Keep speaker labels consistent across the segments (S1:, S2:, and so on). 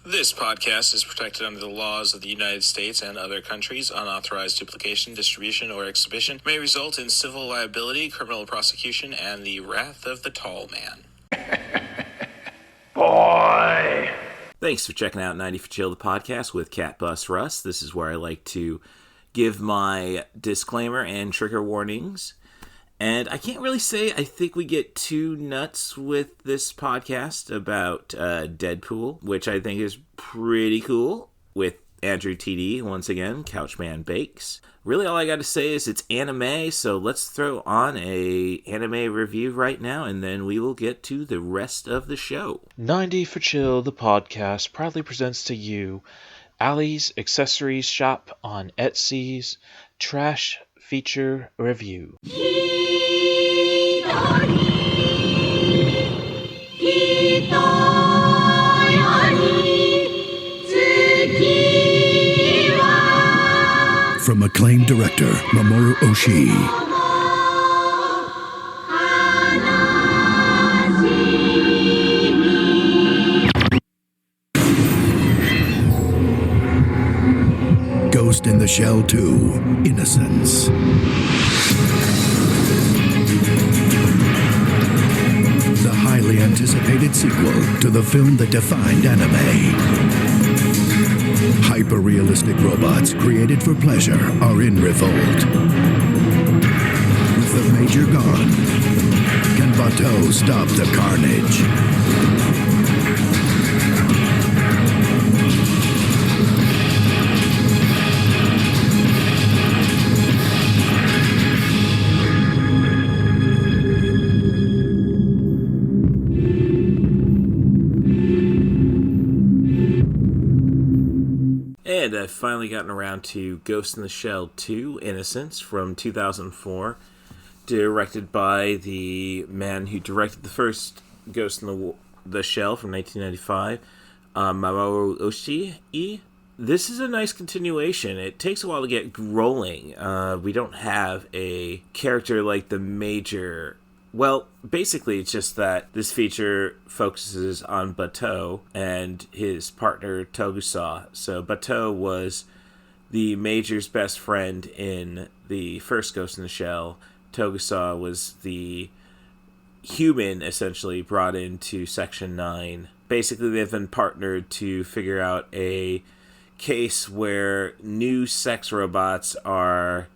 S1: This podcast is protected under the laws of the United States and other countries. Unauthorized duplication, distribution, or exhibition may result in civil liability, criminal prosecution, and the wrath of the tall man.
S2: Boy!
S3: Thanks for checking out 90 for Chill, the podcast with Cat Bus Russ. This is where I like to give my disclaimer and trigger warnings. And I can't really say I think we get too nuts with this podcast about Deadpool, which I think is pretty cool, with Andrew TD, once again, Couchman Bakes. Really all I got to say is it's anime, so let's throw on a anime review right now, and then we will get to the rest of the show.
S4: 90 for Chill, the podcast, proudly presents to you Ali's Accessories Shop on Etsy's Trash Feature Review.
S5: From acclaimed director Mamoru Oshii. Ghost in the Shell 2, Innocence. The highly anticipated sequel to the film that defined anime. Hyper-realistic robots created for pleasure are in revolt. With the Major gone, can Bateau stop the carnage?
S3: And I've finally gotten around to Ghost in the Shell 2, Innocence, from 2004, directed by the man who directed the first Ghost in the Shell from 1995, Mamoru Oshii. This is a nice continuation. It takes a while to get rolling. We don't have a character like the Major. Well, basically, it's just that this feature focuses on Bateau and his partner, Togusa. So Bateau was the Major's best friend in the first Ghost in the Shell. Togusa was the human, essentially, brought into Section 9. Basically, they've been partnered to figure out a case where new sex robots are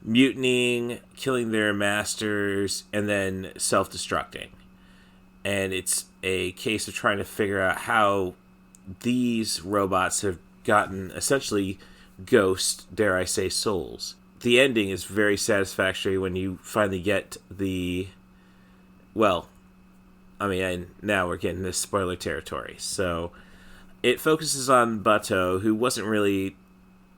S3: mutinying, killing their masters, and then self-destructing. And it's a case of trying to figure out how these robots have gotten, essentially, ghost, dare I say, souls. The ending is very satisfactory when you finally get the... Well, now we're getting this spoiler territory. So, it focuses on Bateau, who wasn't really...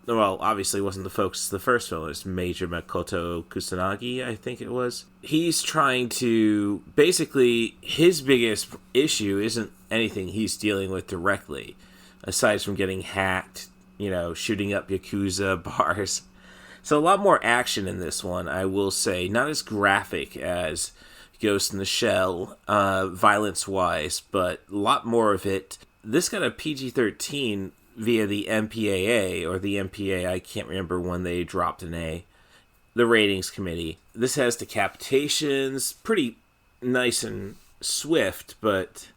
S3: Well, obviously wasn't the focus of the first film. It was Major Makoto Kusanagi, I think it was. He's trying to... Basically, his biggest issue isn't anything he's dealing with directly, aside from getting hacked, shooting up Yakuza bars. So a lot more action in this one, I will say. Not as graphic as Ghost in the Shell, violence-wise, but a lot more of it. This got a PG-13 via the MPAA, or the MPA, I can't remember when they dropped an A, the ratings committee. This has decapitations, pretty nice and swift, but,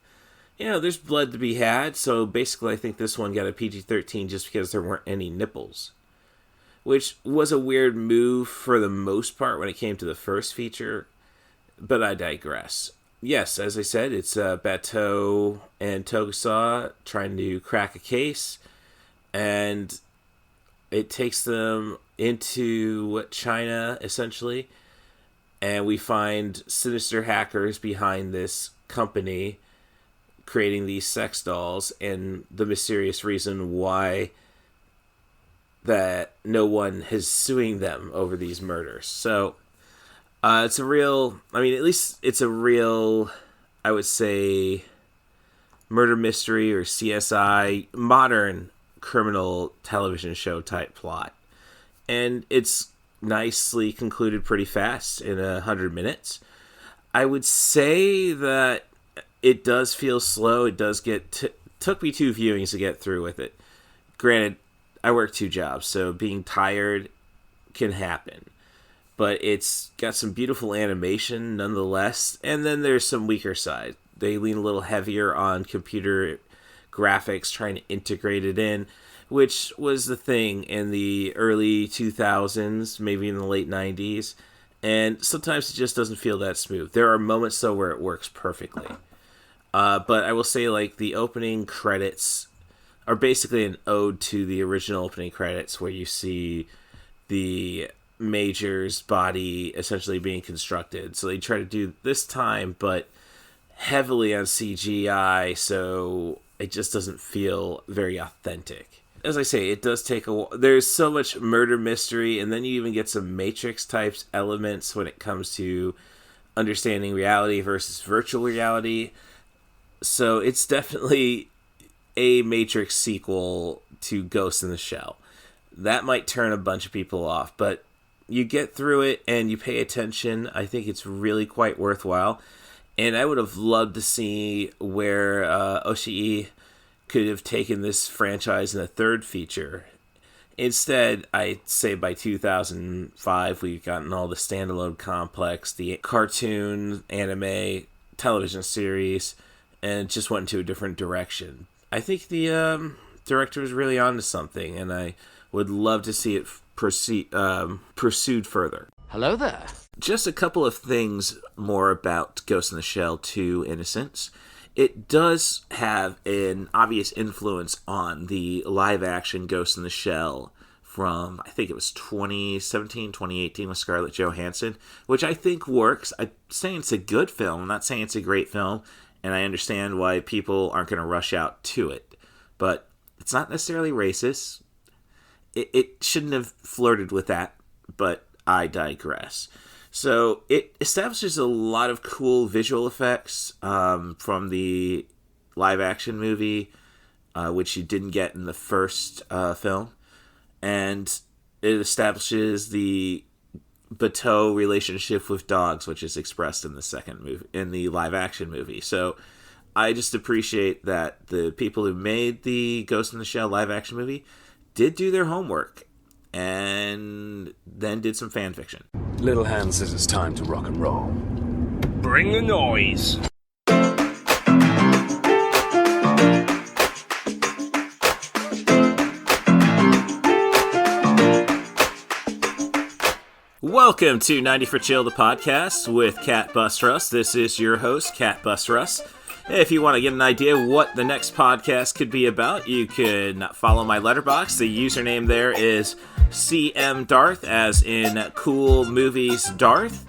S3: there's blood to be had, so basically I think this one got a PG-13 just because there weren't any nipples. Which was a weird move for the most part when it came to the first feature, but I digress. Yes, as I said, it's Bateau and Togusa trying to crack a case, and it takes them into China, essentially, and we find sinister hackers behind this company creating these sex dolls, and the mysterious reason why that no one is suing them over these murders. So, it's a real, at least it's a real, I would say, murder mystery or CSI, modern criminal television show type plot. And it's nicely concluded pretty fast in 100 minutes. I would say that it does feel slow. It does get took me 2 viewings to get through with it. Granted, I work 2 jobs, so being tired can happen. But it's got some beautiful animation nonetheless, and then there's some weaker side. They lean a little heavier on computer graphics, trying to integrate it in, which was the thing in the early 2000s, maybe in the late 90s, and sometimes it just doesn't feel that smooth. There are moments, though, where it works perfectly. But I will say, like, the opening credits are basically an ode to the original opening credits, where you see the Major's body essentially being constructed. So they try to do this time, but heavily on CGI, so it just doesn't feel very authentic. As I say, it does take a while. There's so much murder mystery, and then you even get some Matrix types elements when it comes to understanding reality versus virtual reality. So it's definitely a Matrix sequel to Ghost in the Shell. That might turn a bunch of people off, but you get through it and you pay attention. I think it's really quite worthwhile. And I would have loved to see where Oshii could have taken this franchise in a third feature. Instead, I'd say by 2005, we've gotten all the standalone complex, the cartoon, anime, television series, and just went into a different direction. I think the director was really onto something, and I would love to see it pursued further.
S2: Hello there.
S3: Just a couple of things more about Ghost in the Shell 2 Innocence. It does have an obvious influence on the live-action Ghost in the Shell from, I think it was 2017, 2018 with Scarlett Johansson, which I think works. I'm saying it's a good film. I'm not saying it's a great film, and I understand why people aren't going to rush out to it. But it's not necessarily racist. It shouldn't have flirted with that, but I digress. So it establishes a lot of cool visual effects from the live-action movie, which you didn't get in the first film. And it establishes the Bateau relationship with dogs, which is expressed in the second movie, in the live-action movie. So I just appreciate that the people who made the Ghost in the Shell live-action movie did do their homework and then did some fan fiction.
S6: Little Hand says it's time to rock and roll.
S7: Bring the noise.
S3: Welcome to 90 for Chill, the podcast with Cat Bustrus. This is your host, Cat Bustrus. If you want to get an idea what the next podcast could be about, you can follow my letterbox. The username there is CM Darth, as in Cool Movies Darth.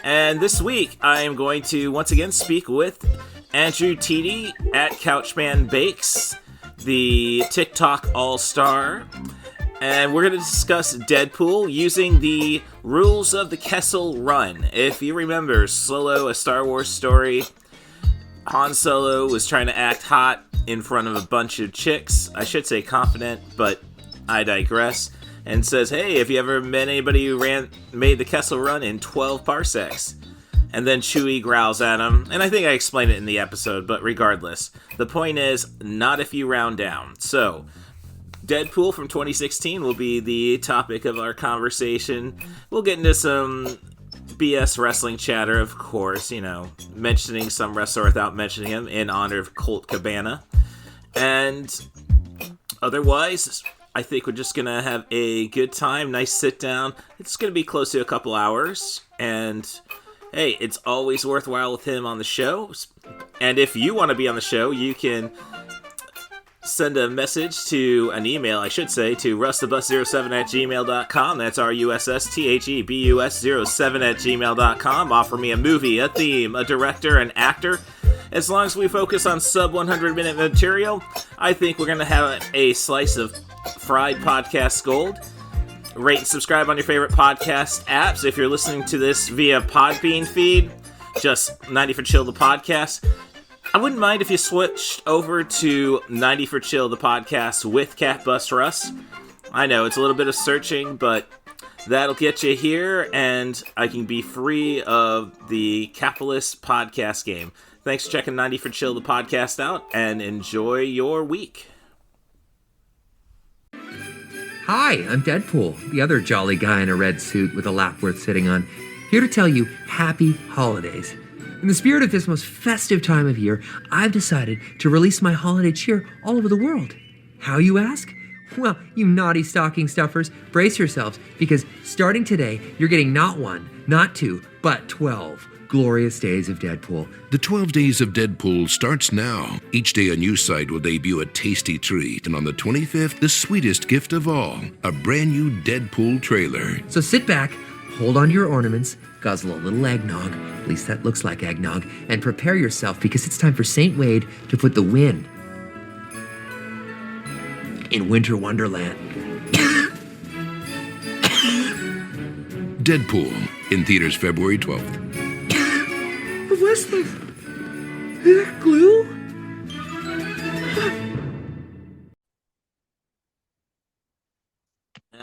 S3: And this week, I am going to once again speak with Andrew Teedy at Couchman Bakes, the TikTok all-star. And we're going to discuss Deadpool using the rules of the Kessel Run. If you remember Solo, A Star Wars Story, Han Solo was trying to act hot in front of a bunch of chicks. I should say confident, but I digress. And says, hey, have you ever met anybody who made the Kessel Run in 12 parsecs? And then Chewie growls at him. And I think I explained it in the episode, but regardless. The point is, not if you round down. So, Deadpool from 2016 will be the topic of our conversation. We'll get into some BS wrestling chatter, of course, mentioning some wrestler without mentioning him in honor of Colt Cabana. And otherwise, I think we're just going to have a good time, nice sit down. It's going to be close to a couple hours. And hey, it's always worthwhile with him on the show. And if you want to be on the show, you can send a message to an email, I should say, to russthebus07@gmail.com. That's RUSSTHEBUS07@gmail.com. Offer me a movie, a theme, a director, an actor. As long as we focus on sub 100-minute material, I think we're going to have a slice of fried podcast gold. Rate and subscribe on your favorite podcast apps. If you're listening to this via Podbean feed, just 90 for Chill, the podcast. I wouldn't mind if you switched over to 90 for Chill, the podcast with Cat Bustrus. I know, it's a little bit of searching, but that'll get you here, and I can be free of the capitalist podcast game. Thanks for checking 90 for Chill, the podcast out, and enjoy your week.
S2: Hi, I'm Deadpool, the other jolly guy in a red suit with a lap worth sitting on, here to tell you happy holidays. In the spirit of this most festive time of year, I've decided to release my holiday cheer all over the world. How, you ask? Well, you naughty stocking stuffers, brace yourselves, because starting today, you're getting not 1, not 2, but 12 glorious days of Deadpool.
S5: The 12 Days of Deadpool starts now. Each day a new site will debut a tasty treat, and on the 25th, the sweetest gift of all, a brand new Deadpool trailer.
S2: So sit back, hold on to your ornaments, guzzle a little eggnog, at least that looks like eggnog, and prepare yourself because it's time for St. Wade to put the win in Winter Wonderland.
S5: Deadpool, in theaters February 12th.
S2: What's this? Is that glue?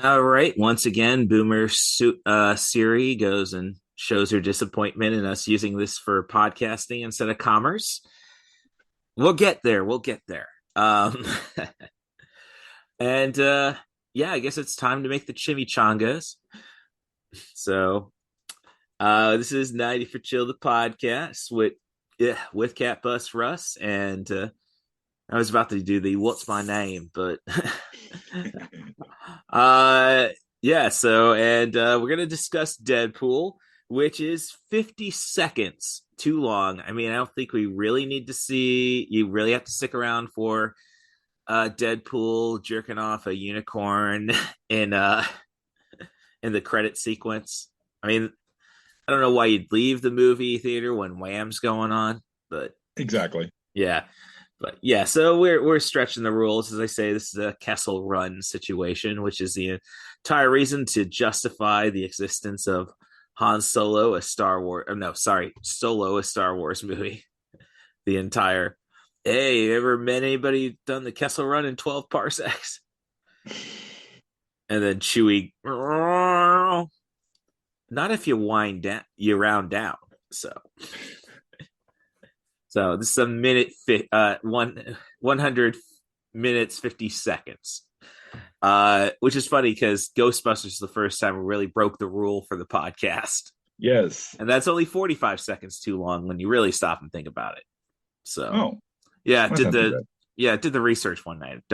S3: All right. Once again, Boomer Siri goes and shows her disappointment in us using this for podcasting instead of commerce. We'll get there. And yeah, I guess it's time to make the chimichangas. So this is 90 for Chill, the podcast with Cat Bus Russ, and I was about to do the what's my name, but yeah, so and we're gonna discuss Deadpool, which is 50 seconds too long. I mean, I don't think we really need to see, you really have to stick around for Deadpool jerking off a unicorn in the credit sequence. I mean, I don't know why you'd leave the movie theater when Wham's going on, but
S8: exactly.
S3: Yeah. But yeah, so we're stretching the rules. As I say, this is a Kessel Run situation, which is the entire reason to justify the existence of Han Solo, Solo, a Star Wars movie. The entire, hey, ever met anybody done the Kessel Run in 12 parsecs? And then Chewie, not if you round down. So this is a minute, 100 minutes, 50 seconds, which is funny because Ghostbusters is the first time we really broke the rule for the podcast.
S8: Yes.
S3: And that's only 45 seconds too long when you really stop and think about it. So, yeah, did the research one night.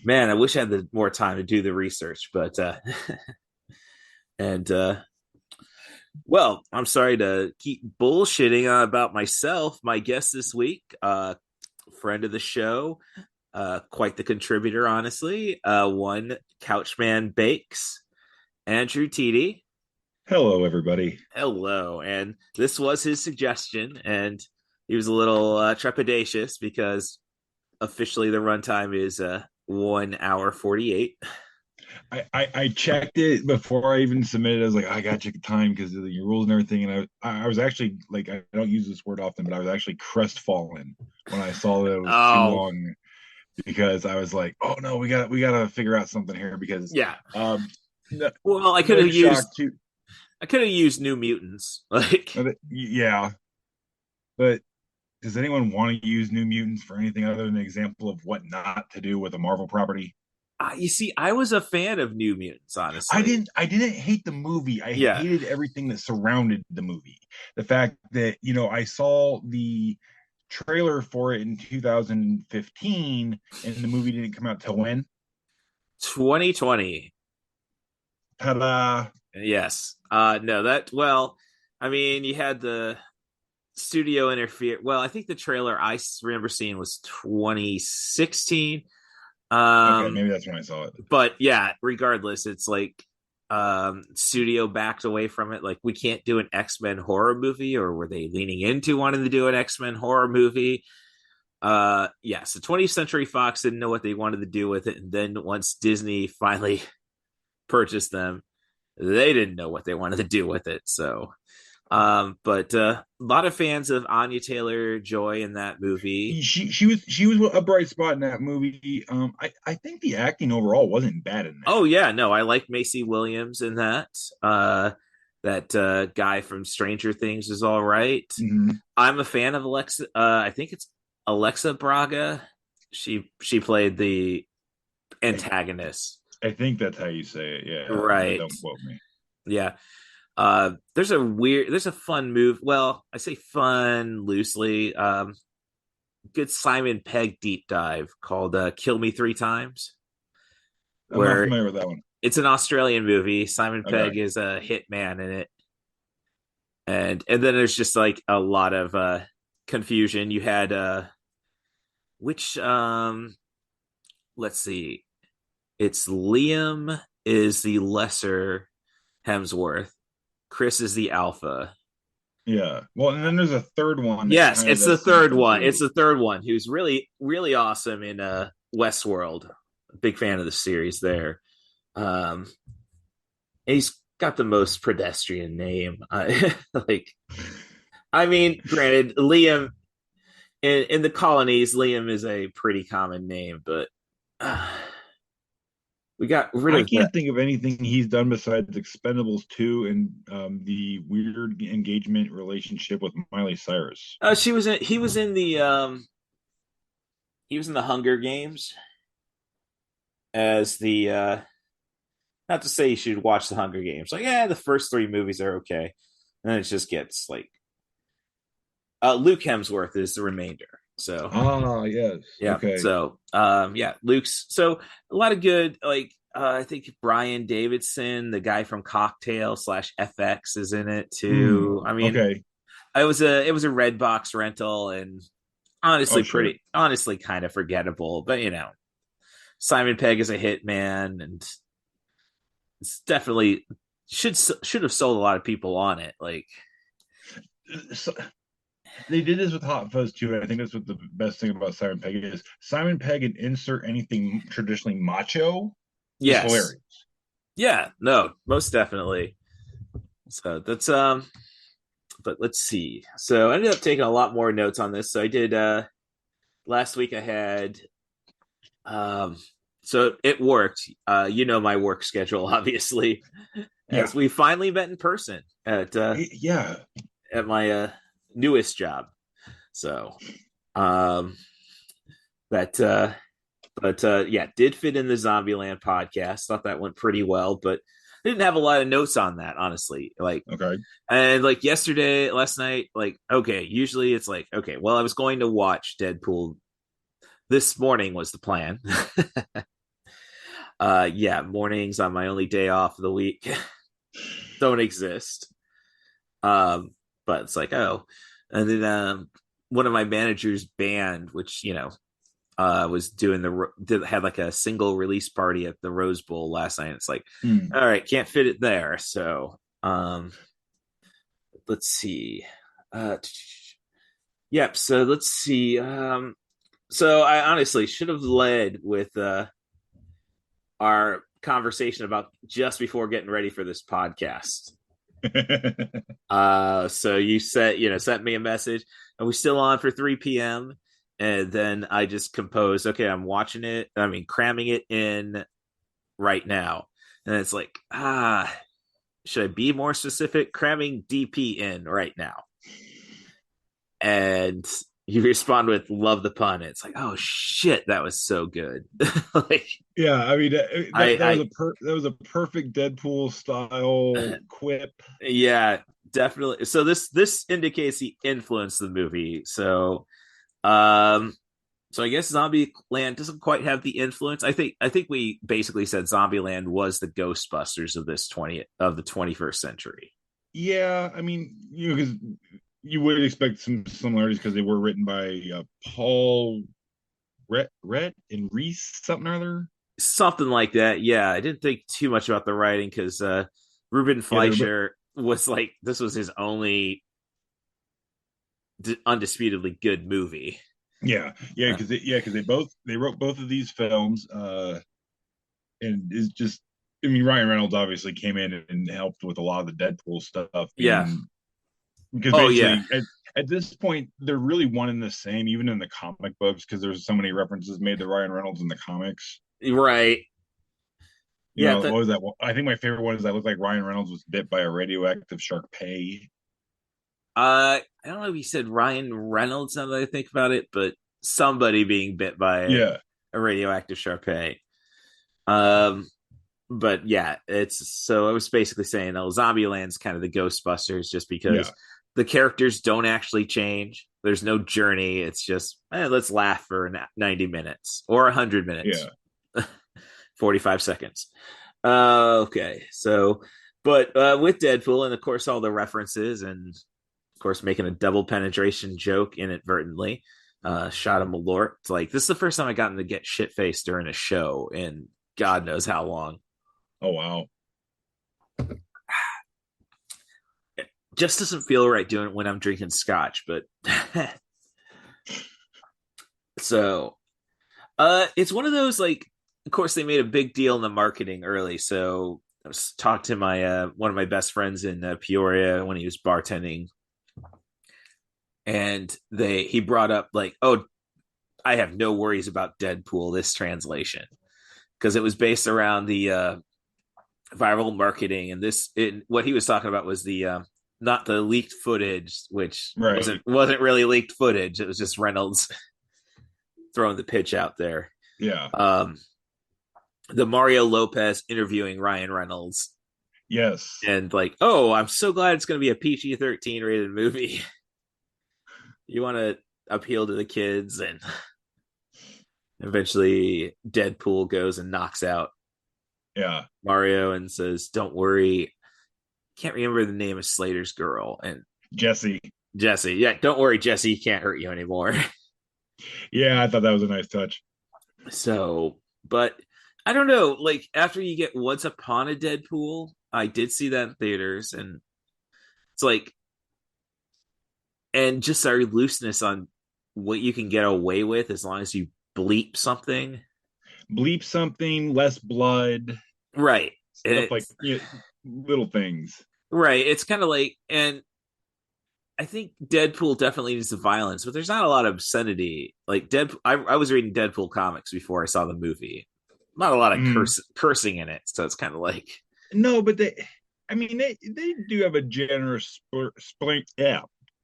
S3: Man, I wish I had more time to do the research, but, well, I'm sorry to keep bullshitting about myself. My guest this week, friend of the show, quite the contributor, honestly. One Couchman Bakes, Andrew Teedy.
S8: Hello, everybody.
S3: Hello. And this was his suggestion, and he was a little trepidatious because officially the runtime is 1 hour 48.
S8: I checked it before I even submitted. I was like, I gotta check the time because of the rules and everything. And I was actually like, I don't use this word often, but I was actually crestfallen when I saw that it was too long, because I was like, oh no, we gotta figure out something here because
S3: well, I could have used New Mutants, like
S8: yeah, but does anyone want to use New Mutants for anything other than an example of what not to do with a Marvel property?
S3: You see, I was a fan of New Mutants, honestly.
S8: I didn't hate the movie. I hated everything that surrounded the movie. The fact that, I saw the trailer for it in 2015 and the movie didn't come out till when?
S3: 2020.
S8: Ta-da.
S3: Yes. I mean, you had the studio interfere. Well, I think the trailer I remember seeing was 2016.
S8: Okay, maybe that's when I saw it.
S3: But yeah, regardless, it's like studio backed away from it. Like, we can't do an X-Men horror movie, or were they leaning into wanting to do an X-Men horror movie? So 20th Century Fox didn't know what they wanted to do with it, and then once Disney finally purchased them, they didn't know what they wanted to do with it. So but a lot of fans of Anya Taylor-Joy in that movie.
S8: She was a bright spot in that movie. I think the acting overall wasn't bad in that.
S3: Oh yeah, no, I like Macy Williams in that. That guy from Stranger Things is all right.
S8: Hmm.
S3: I'm a fan of Alexa. I think it's Alexa Braga. She played the antagonist.
S8: I think that's how you say it. Yeah, but
S3: Right.
S8: don't quote me.
S3: Yeah. There's a fun move. Well, I say fun loosely. Good Simon Pegg deep dive called Kill Me Three Times,
S8: I'm not
S3: where
S8: familiar with that one.
S3: it's an Australian movie. Simon
S8: Okay.
S3: Pegg is a hitman in it. And then there's just like a lot of confusion. You had which let's see. It's Liam is the lesser Hemsworth. Chris is the alpha.
S8: Yeah. Well, and then there's a third one that
S3: Yes,
S8: kind of
S3: it's the
S8: does the same
S3: third
S8: thing
S3: one.
S8: too.
S3: It's the third one who's really, really awesome in Westworld. Big fan of the series there. Um, he's got the most pedestrian name. Like, I mean, granted, Liam in the colonies, Liam is a pretty common name, but we got rid
S8: I
S3: of that.
S8: can't think of anything he's done besides Expendables 2 and the weird engagement relationship with Miley Cyrus.
S3: She was in. He was in the. He was in the Hunger Games as the. Not to say you should watch the Hunger Games. Like, yeah, the first three movies are okay, and then it just gets like. Luke Hemsworth is the remainder. So
S8: Ah, yes.
S3: yeah.
S8: Okay.
S3: So yeah, Luke's. So a lot of good like. I think Brian Davidson, the guy from Cocktail / FX, is in it too. I mean,
S8: Okay.
S3: it was a Red Box rental, and
S8: Oh, sure.
S3: honestly kind of forgettable. But Simon Pegg is a hitman, and it's definitely should have sold a lot of people on it. Like,
S8: So, they did this with Hot Fuzz too, and I think that's what the best thing about Simon Pegg is. Simon Pegg and insert anything traditionally macho is
S3: yes,
S8: hilarious.
S3: yeah, no, most definitely. So that's but let's see. So I ended up taking a lot more notes on this. So I did last week. I had um, so it worked. My work schedule, obviously,
S8: Yeah.
S3: as we finally met in person
S8: Yeah.
S3: at my newest job. So, um, but yeah, did fit in the Zombieland podcast. Thought that went pretty well, but didn't have a lot of notes on that, honestly. Like,
S8: Okay.
S3: and like last night, like, okay, usually it's like, okay, well, I was going to watch Deadpool this morning was the plan. Yeah, mornings on my only day off of the week don't exist. But it's like, oh, and then one of my managers' band, which was had like a single release party at the Rose Bowl last night. It's like, all right, can't fit it there. So, let's see. Yep. So let's see. So I honestly should have led with our conversation about just before getting ready for this podcast. So you sent me a message. Are we still on for 3 p.m.? And then I just composed, okay, I'm watching it. I mean, cramming it in right now. And it's like, should I be more specific? Cramming DP in right now. And you respond with love the pun. It's like, oh shit, that was so good. Like,
S8: yeah, I mean that was a perfect Deadpool style quip.
S3: Yeah, definitely. So this indicates he influenced the movie. So I guess Zombieland doesn't quite have the influence. I think we basically said Zombieland was the Ghostbusters of the 21st century.
S8: Yeah, I mean, because you would expect some similarities because they were written by Paul Rhett and Reese something or other.
S3: Something like that. Yeah, I didn't think too much about the writing because Ruben Fleischer was like, this was his only undisputably good movie.
S8: Because they wrote both of these films, and it's just, I mean, Ryan Reynolds obviously came in and helped with a lot of the Deadpool stuff. Because basically at this point they're really one and the same, even in the comic books, because there's so many references made to Ryan Reynolds in the comics.
S3: Right.
S8: You
S3: Yeah,
S8: know, what was that? I think my favorite one is that looked like Ryan Reynolds was bit by a radioactive shark pay.
S3: I don't know if you said Ryan Reynolds now that I think about it, but somebody being bit by
S8: Yeah,
S3: a radioactive Sharpay. Um, but yeah, it's so I was basically saying, oh, Zombieland's kind of the Ghostbusters, just because
S8: yeah,
S3: the characters don't actually change. There's no journey. It's just let's laugh for 90 minutes or 100 minutes,
S8: yeah.
S3: 45 seconds. Okay, so but with Deadpool and of course all the references and of course making a double penetration joke inadvertently. Shot of Malort. It's like this is the first time I gotten to get shit faced during a show in God knows how long.
S8: Oh wow.
S3: Just doesn't feel right doing it when I'm drinking scotch, but so it's one of those like of course they made a big deal in the marketing early. So I was talking to my one of my best friends in Peoria when he was bartending, and he brought up like, oh, I have no worries about Deadpool, this translation, because it was based around the viral marketing, and what he was talking about was the not the leaked footage, which
S8: Right.
S3: wasn't really leaked footage. It was just Reynolds throwing the pitch out there.
S8: Yeah.
S3: The Mario Lopez interviewing Ryan Reynolds,
S8: Yes.
S3: and like, oh, I'm so glad it's going to be a PG-13 rated movie. You want to appeal to the kids, and eventually Deadpool goes and knocks out
S8: Yeah.
S3: Mario and says, "Don't worry." Can't remember the name of Slater's girl and
S8: Jesse.
S3: Jesse. Yeah, don't worry, Jesse. He can't hurt you anymore.
S8: Yeah, I thought that was a nice touch.
S3: So, but I don't know. Like after you get Once Upon a Deadpool, I did see that in theaters, and it's like, and just our looseness on what you can get away with as long as you bleep something.
S8: Bleep something, less blood,
S3: Right.
S8: stuff like little things.
S3: Right. It's kind of like, and I think Deadpool definitely needs the violence, but there's not a lot of obscenity. Like Deadpool, I was reading Deadpool comics before I saw the movie. Not a lot of cursing in it, so it's kind of like
S8: no, but I mean, they do have a generous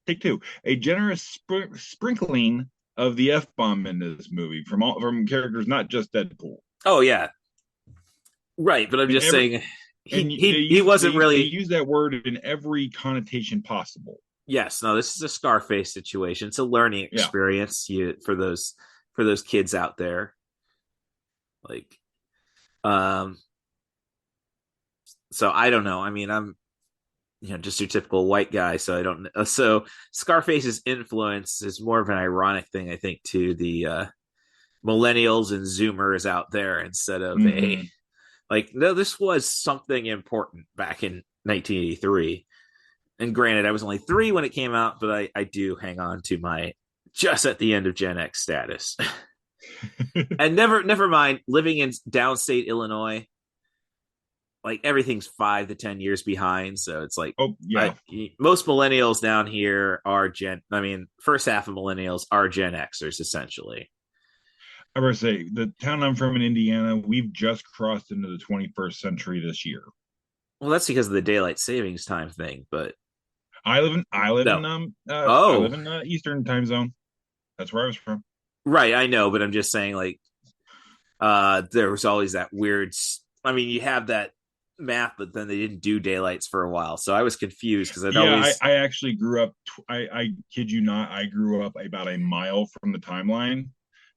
S8: take two, a generous sprinkling of the F bomb in this movie from characters, not just Deadpool.
S3: oh yeah, right. But I'm just saying he wasn't really
S8: they use that word in every connotation possible.
S3: Yes, no, this is a Scarface situation. It's a learning experience for those kids out there. Like, so I don't know. I mean, I'm just your typical white guy, so I don't know. So Scarface's influence is more of an ironic thing, I think, to the millennials and Zoomers out there instead of a like. No, this was something important back in 1983. And granted, I was only 3 when it came out, but I do hang on to my just at the end of Gen X status. And never mind living in downstate Illinois. Like everything's 5 to 10 years behind, so it's like,
S8: oh yeah,
S3: most millennials down here are first half of millennials are Gen Xers essentially.
S8: I would say the town I'm from in Indiana, we've just crossed into the 21st century this year.
S3: Well, that's because of the daylight savings time thing, but
S8: I live in Eastern time zone. That's where I was from.
S3: Right, I know, but I'm just saying, like, there was always that weird. I mean, you have that math, but then they didn't do daylights for a while, so I was confused because
S8: I actually grew up. I kid you not, I grew up about a mile from the timeline,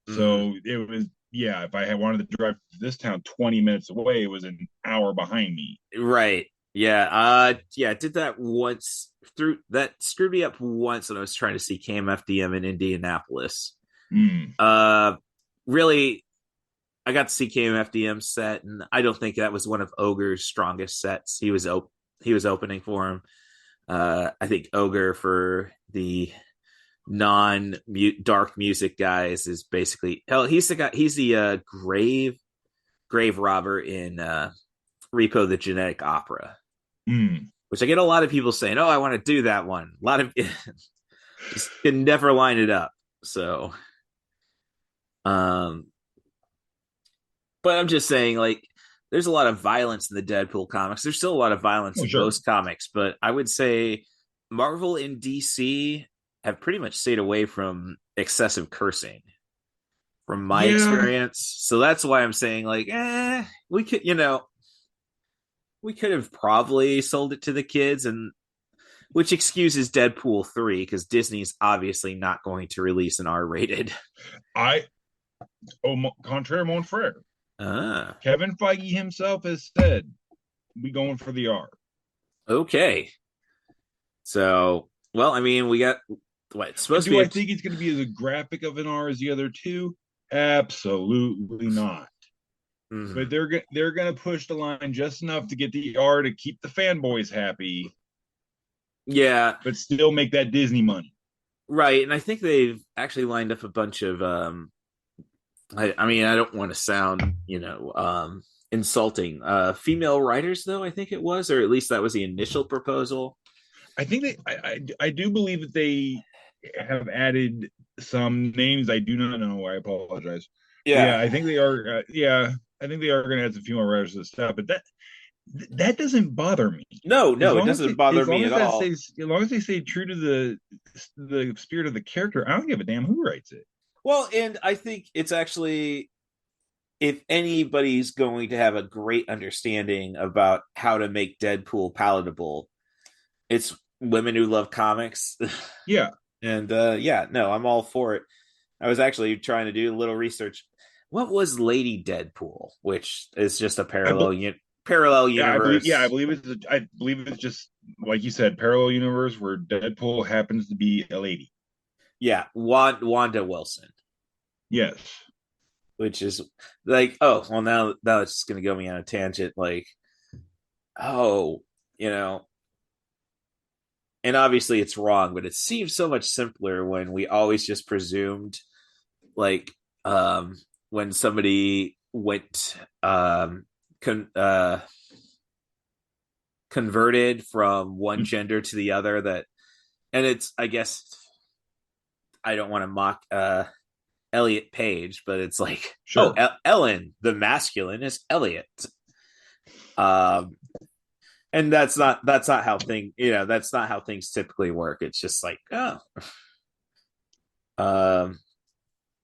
S8: so it was if I had wanted to drive to this town 20 minutes away, it was an hour behind me.
S3: Right. Yeah. I did that once. Through that screwed me up once when I was trying to see KMFDM in Indianapolis. Really, I got to see KMFDM set, and I don't think that was one of Ogre's strongest sets. He was opening for him. I think Ogre for the dark music guys is basically he's the guy. He's the grave robber in Repo the Genetic Opera. Which I get a lot of people saying, "Oh, I want to do that one." A lot of just can never line it up. So, but I'm just saying, like,
S9: there's a lot of violence in the Deadpool comics. There's still a lot of violence
S8: Oh,
S9: in
S8: sure.
S9: most comics, but I would say Marvel and DC have pretty much stayed away from excessive cursing from my
S8: Yeah,
S9: experience. So that's why I'm saying like, we could, we could have probably sold it to the kids, and which excuses Deadpool 3 because Disney's obviously not going to release an R-rated.
S8: I contraire mon frere.
S9: Ah,
S8: Kevin Feige himself has said we going for the R.
S9: okay. So, well, I mean, we got what it's supposed to
S8: Do
S9: be.
S8: I think it's going to be as graphic of an R as the other two? Absolutely not. But they're gonna push the line just enough to get the R to keep the fanboys happy,
S9: Yeah,
S8: but still make that Disney money.
S9: right. And I think they've actually lined up a bunch of I mean, I don't want to sound, insulting. Female writers though, I think it was, or at least that was the initial proposal.
S8: I think I do believe that they have added some names I do not know. I apologize.
S9: Yeah.
S8: I think they are. I think they are going to add some female writers to the stuff, but that doesn't bother me.
S9: No, it doesn't bother me at all.
S8: As long as they stay true to the spirit of the character, I don't give a damn who writes it.
S9: Well, and I think it's actually, if anybody's going to have a great understanding about how to make Deadpool palatable, it's women who love comics.
S8: Yeah.
S9: And no, I'm all for it. I was actually trying to do a little research. What was Lady Deadpool, which is just a parallel universe?
S8: I believe it's just like you said, parallel universe where Deadpool happens to be a lady.
S9: Yeah, Wanda Wilson.
S8: Yes.
S9: Which is like, oh, well, now it's just going to go me on a tangent. Like, oh, and obviously it's wrong, but it seems so much simpler when we always just presumed, like, when somebody went converted from one gender to the other, that, and it's, I guess, I don't want to mock Elliot Page, but it's like, sure. Ellen, the masculine is Elliot. And that's not how that's not how things typically work. It's just like,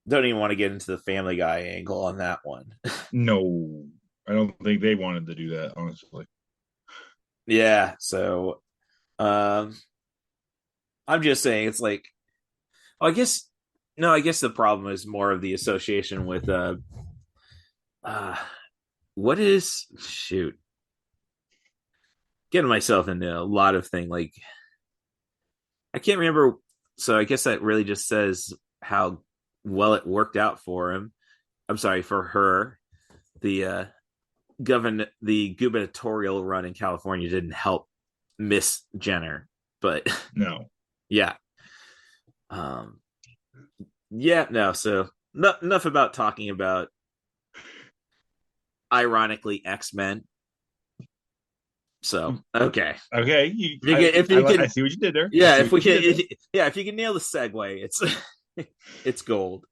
S9: don't even want to get into the Family Guy angle on that one.
S8: No, I don't think they wanted to do that, honestly.
S9: Yeah, so I'm just saying, it's like, I guess the problem is more of the association with what is, shoot, getting myself into a lot of things, like I can't remember. So I guess that really just says how well it worked out for him. I'm sorry, for her. The gubernatorial run in California didn't help Miss Jenner, but
S8: no.
S9: Yeah. No, so enough about talking about ironically X-Men. So okay,
S8: I see what you did there.
S9: Yeah, if you can nail the segue, it's gold.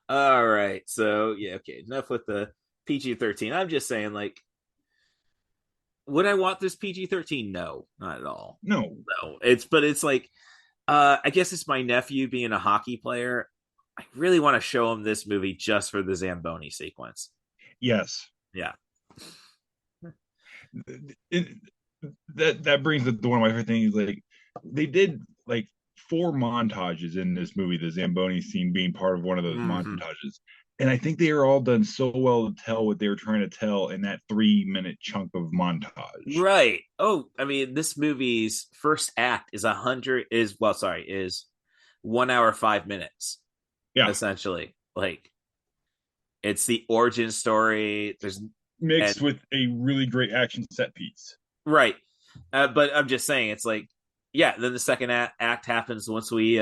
S9: All right, so okay, enough with the PG-13. I'm just saying, like, would I want this PG-13? No, not at all.
S8: No.
S9: It's like, I guess it's my nephew being a hockey player. I really want to show him this movie just for the Zamboni sequence.
S8: Yes.
S9: Yeah.
S8: That brings up to one of my favorite things. Like, they did like 4 montages in this movie, the Zamboni scene being part of one of those montages. And I think they are all done so well to tell what they were trying to tell in that 3-minute chunk of montage.
S9: Right. Oh, I mean, this movie's first act is 1 hour 5 minutes.
S8: Yeah.
S9: Essentially. Like, it's the origin story. There's
S8: mixed with a really great action set piece.
S9: Right. But I'm just saying, it's like, then the second act happens once we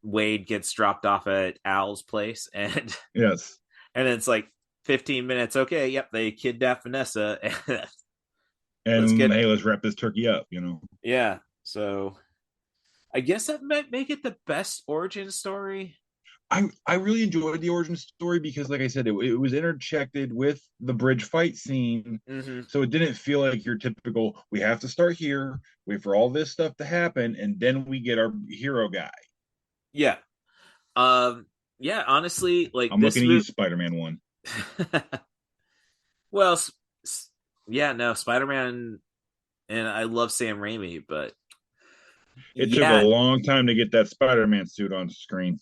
S9: Wade gets dropped off at Al's place, and
S8: yes,
S9: and it's like 15 minutes. Okay, yep, they kidnap Vanessa,
S8: and let's wrap this turkey up.
S9: Yeah. So, I guess that might make it the best origin story.
S8: I really enjoyed the origin story because, like I said, it was interjected with the bridge fight scene,
S9: Mm-hmm.
S8: so it didn't feel like your typical. We have to start here, wait for all this stuff to happen, and then we get our hero guy.
S9: Yeah. Um. Yeah. Honestly, like
S8: I'm
S9: this
S8: looking at you,
S9: movie.
S8: Spider-Man one.
S9: Well, yeah, no, Spider-Man, and I love Sam Raimi, but
S8: It took a
S9: yeah,
S8: long time to get that Spider-Man suit on screen.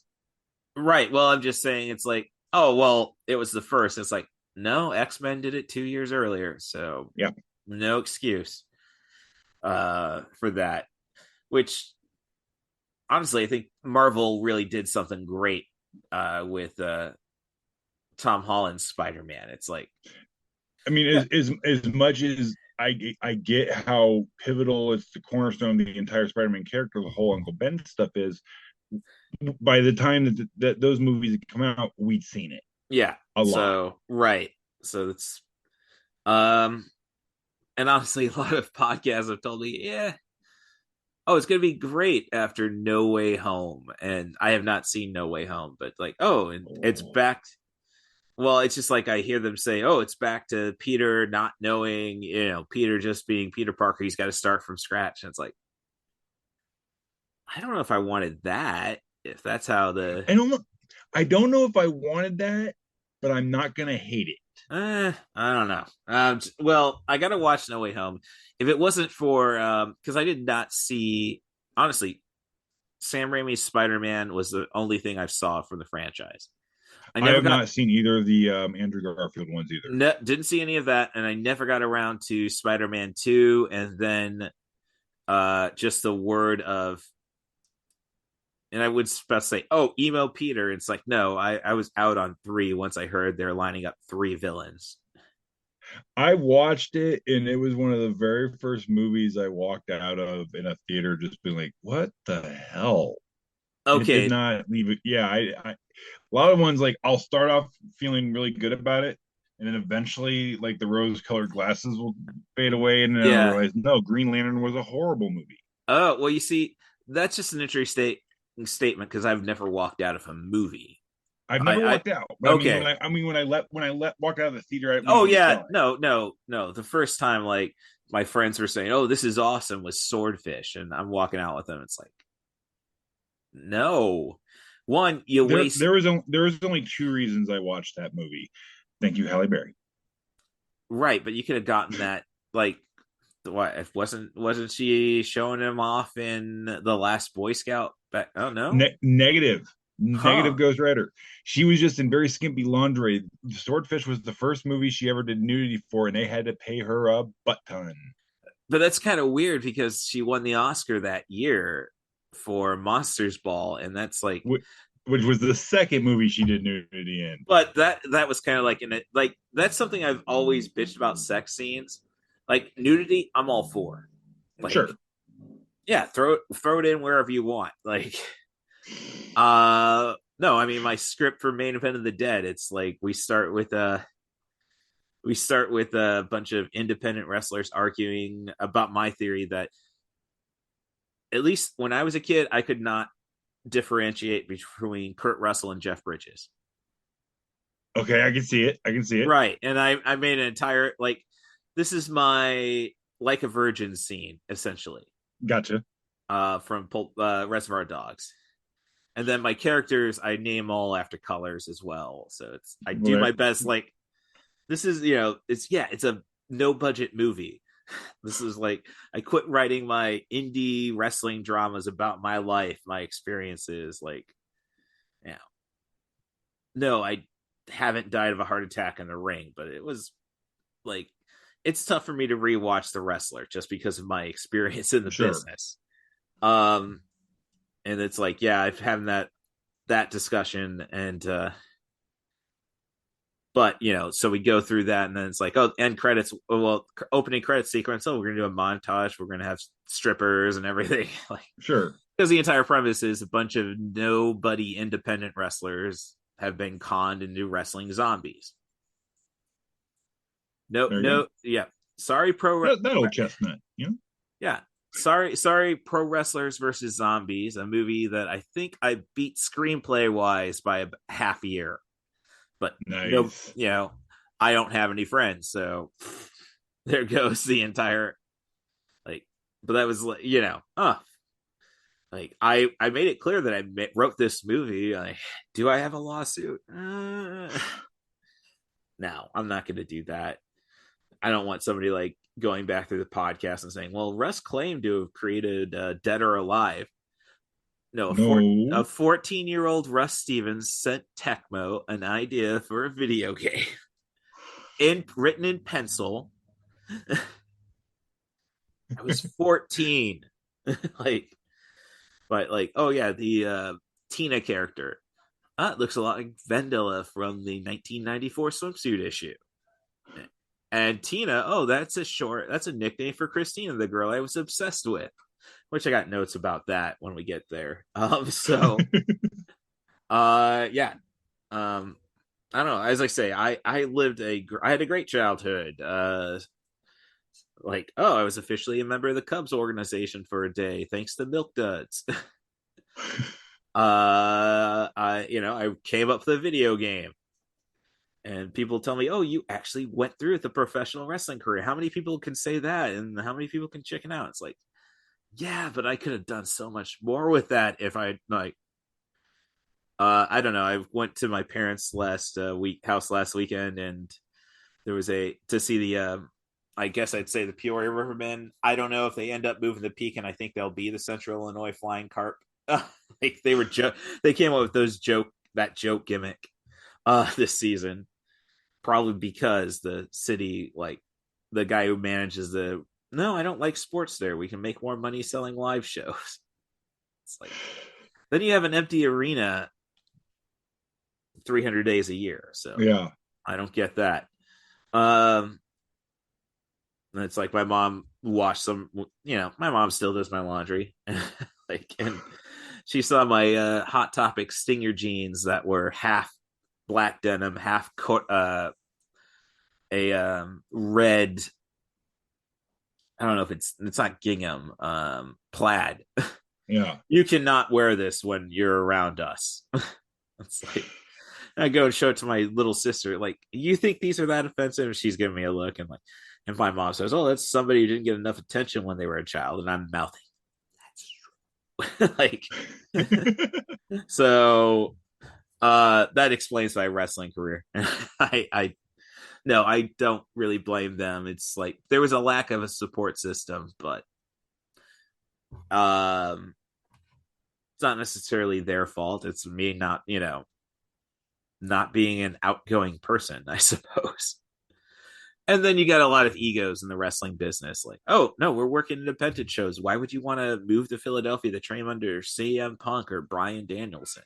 S9: right. Well, I'm just saying, it's like, oh, well, it was the first. It's like, no, X-Men did it 2 years earlier, so
S8: Yeah,
S9: no excuse for that. Which honestly, I think Marvel really did something great with Tom Holland's Spider-Man. It's like,
S8: I mean,
S9: yeah,
S8: as much as I get how pivotal it's the cornerstone of the entire Spider-Man character, the whole Uncle Ben stuff is. By the time that those movies had come out, we'd seen it
S9: yeah.
S8: a lot.
S9: So right, so it's um, and honestly, a lot of podcasts have told me, yeah, oh, it's gonna be great after No Way Home, and I have not seen No Way Home, but like, oh, and it's
S8: Oh.
S9: back. Well, it's just like I hear them say, oh, it's back to Peter not knowing, Peter just being Peter Parker. He's got to start from scratch, and it's like, I don't know if I wanted that. If that's how the,
S8: I don't know. I don't know if I wanted that, but I'm not gonna hate it.
S9: I don't know. Well, I got to watch No Way Home. If it wasn't for, because I did not see, honestly, Sam Raimi's Spider Man was the only thing I saw from the franchise. I
S8: I
S9: never
S8: have
S9: got,
S8: not seen either of the Andrew Garfield ones either.
S9: didn't see any of that, and I never got around to Spider Man 2, and then just the word of, and I would best say, oh, emo Peter. It's like, no, I was out on 3 once I heard they're lining up 3 villains.
S8: I watched it, and it was one of the very first movies I walked out of in a theater, just being like, "What the hell?" And it did
S9: Okay,
S8: not leave it. Yeah, a lot of ones like I'll start off feeling really good about it, and then eventually, like the rose-colored glasses will fade away, and then I'll
S9: yeah.
S8: realize, no, Green Lantern was a horrible movie.
S9: Oh, well, you see, that's just an interesting statement because I've never walked out of a movie.
S8: I've never
S9: I
S8: walked out, but
S9: okay.
S8: when I let walk out of the theater, I mean
S9: Oh
S8: I was
S9: yeah,
S8: done.
S9: no. The first time, like my friends were saying, "Oh, this is awesome," was Swordfish, and I'm walking out with them. It's like, no, one, you waste,
S8: There was only two reasons I watched that movie. Thank you, Halle Berry.
S9: right, but you could have gotten that, like, what if wasn't she showing him off in the last Boy Scout back? Oh no,
S8: Negative
S9: huh?
S8: Ghost Rider. She was just in very skimpy lingerie. Swordfish was the first movie she ever did nudity for, and they had to pay her a butt ton.
S9: But that's kind of weird because she won the Oscar that year for Monsters Ball, and that's like,
S8: Which was the second movie she did nudity in.
S9: but that was kind of like in it, like that's something I've always bitched about sex scenes, like nudity. I'm all for, like,
S8: Sure.
S9: yeah, throw it in wherever you want, like, no, I mean my script for Main Event of the Dead, it's like we start with a bunch of independent wrestlers arguing about my theory that at least when I was a kid, I could not differentiate between Kurt Russell and Jeff Bridges.
S8: Okay, I can see it. I can see it.
S9: Right. And I made an entire, like, this is my Like a Virgin scene, essentially,
S8: Gotcha.
S9: from Reservoir Dogs. And then my characters, I name all after colors as well. So I do
S8: Well,
S9: my best. Like, this is, it's a no budget movie. This is like, I quit writing my indie wrestling dramas about my life, my experiences. Like, yeah, no, I haven't died of a heart attack in the ring, but it was like, it's tough for me to rewatch The Wrestler just because of my experience in the
S8: sure.
S9: business. Um, and it's like, yeah, I've had that discussion, and but so we go through that, and then it's like, oh, end credits, well, opening credit sequence, oh, we're gonna do a montage, we're gonna have strippers and everything, like,
S8: Sure.
S9: because the entire premise is a bunch of nobody independent wrestlers have been conned into wrestling zombies. No,
S8: There you
S9: no,
S8: go.
S9: yeah, sorry, pro
S8: That old chestnut, you know?
S9: yeah, sorry, Pro Wrestlers versus Zombies, a movie that I think I beat screenplay wise by a half year. But no,
S8: Nice.
S9: I don't have any friends, so there goes the entire like. But that was like I made it clear that I wrote this movie. Like, do I have a lawsuit? No, I'm not going to do that. I don't want somebody like going back through the podcast and saying, "Well, Russ claimed to have created Dead or Alive." No,
S8: No.
S9: a 14-year-old Russ Stevens sent Tecmo an idea for a video game, written in pencil. I was 14, like, but like, oh yeah, the Tina character. It looks a lot like Vendela from the 1994 swimsuit issue. And Tina, that's a nickname for Christina, the girl I was obsessed with. Which I got notes about that when we get there. Yeah. I don't know. As I say, I had a great childhood. I was officially a member of the Cubs organization for a day, thanks to Milk Duds. I came up with a video game. And people tell me, "Oh, you actually went through the professional wrestling career." How many people can say that? And how many people can chicken out? It's like, yeah, but I could have done so much more with that if I like. I don't know. I went to my parents' house last weekend, and there was to see the. I guess I'd say the Peoria Rivermen. I don't know if they end up moving the peak, and I think they'll be the Central Illinois Flying Carp. Like they came up with that joke gimmick this season. Probably because the city, like the guy who manages no, I don't like sports there. We can make more money selling live shows. It's like, then you have an empty arena 300 days a year. So
S8: Yeah.
S9: I don't get that. It's like my mom washed my mom still does my laundry. And she saw my Hot Topic Stinger jeans that were half black denim, half red. I don't know if it's not gingham, plaid.
S8: Yeah.
S9: You cannot wear this when you're around us. It's like I go and show it to my little sister. Like, you think these are that offensive? She's giving me a look, and my mom says, "Oh, that's somebody who didn't get enough attention when they were a child," and I'm mouthing, "That's true." Like, so that explains my wrestling career. No, I don't really blame them. It's like there was a lack of a support system, but it's not necessarily their fault. It's me not being an outgoing person, I suppose. And then you got a lot of egos in the wrestling business. Like, oh, no, we're working independent shows. Why would you want to move to Philadelphia to train under CM Punk or Bryan Danielson?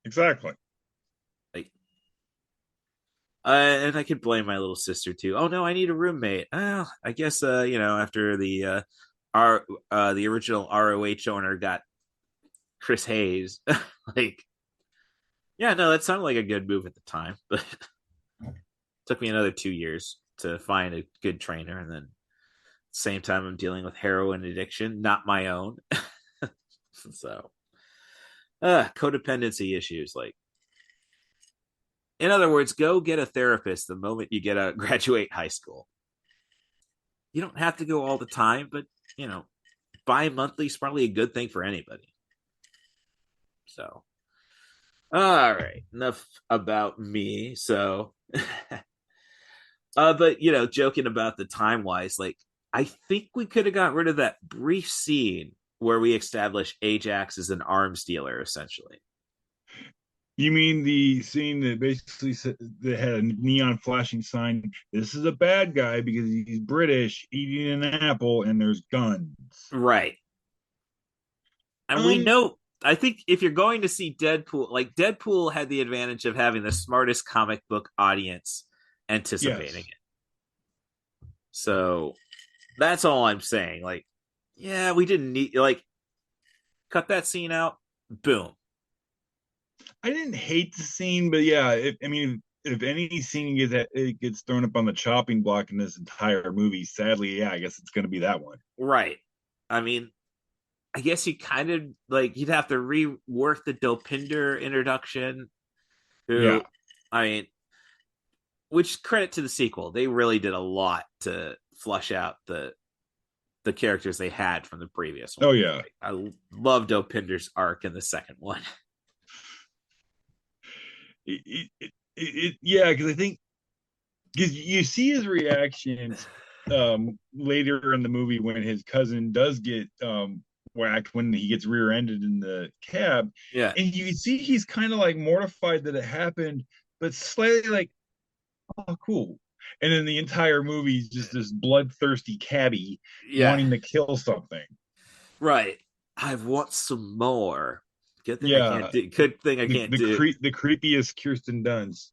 S8: Exactly.
S9: Like, and I could blame my little sister too. Oh no, I need a roommate. Well, I guess after the the original ROH owner got Chris Hayes, like, yeah, no, that sounded like a good move at the time, but took me another 2 years to find a good trainer, and then same time I'm dealing with heroin addiction, not my own. So codependency issues. Like, in other words, go get a therapist the moment you graduate high school. You don't have to go all the time, but bi-monthly is probably a good thing for anybody. So all right, enough about me. So but joking about the time wise, like, I think we could have got rid of that brief scene where we established Ajax as an arms dealer, essentially.
S8: You mean the scene that basically that had a neon flashing sign? This is a bad guy because he's British, eating an apple, and there's guns.
S9: Right. And we know. I think if you're going to see Deadpool, like, Deadpool had the advantage of having the smartest comic book audience anticipating it. So that's all I'm saying. Like, yeah, we didn't need, like, cut that scene out. Boom.
S8: I didn't hate the scene, but yeah, if any scene gets thrown up on the chopping block in this entire movie, sadly, yeah, I guess it's going to be that one.
S9: Right. I mean, I guess you kind of like you'd have to rework the Dopinder introduction.
S8: Yeah.
S9: Who, I mean, which credit to the sequel, they really did a lot to flush out the characters they had from the previous one.
S8: Oh yeah.
S9: I love Dopinder's arc in the second one.
S8: Yeah, because I think because you see his reactions later in the movie when his cousin does get whacked when he gets rear-ended in the cab,
S9: Yeah,
S8: and you see he's kind of like mortified that it happened, but slightly like, oh cool. And then the entire movie is just this bloodthirsty cabbie
S9: yeah,
S8: wanting to kill something.
S9: right. I want some more. Good thing I can't
S8: Yeah,
S9: do. Good thing I can't do.
S8: the creepiest Kirsten Dunst.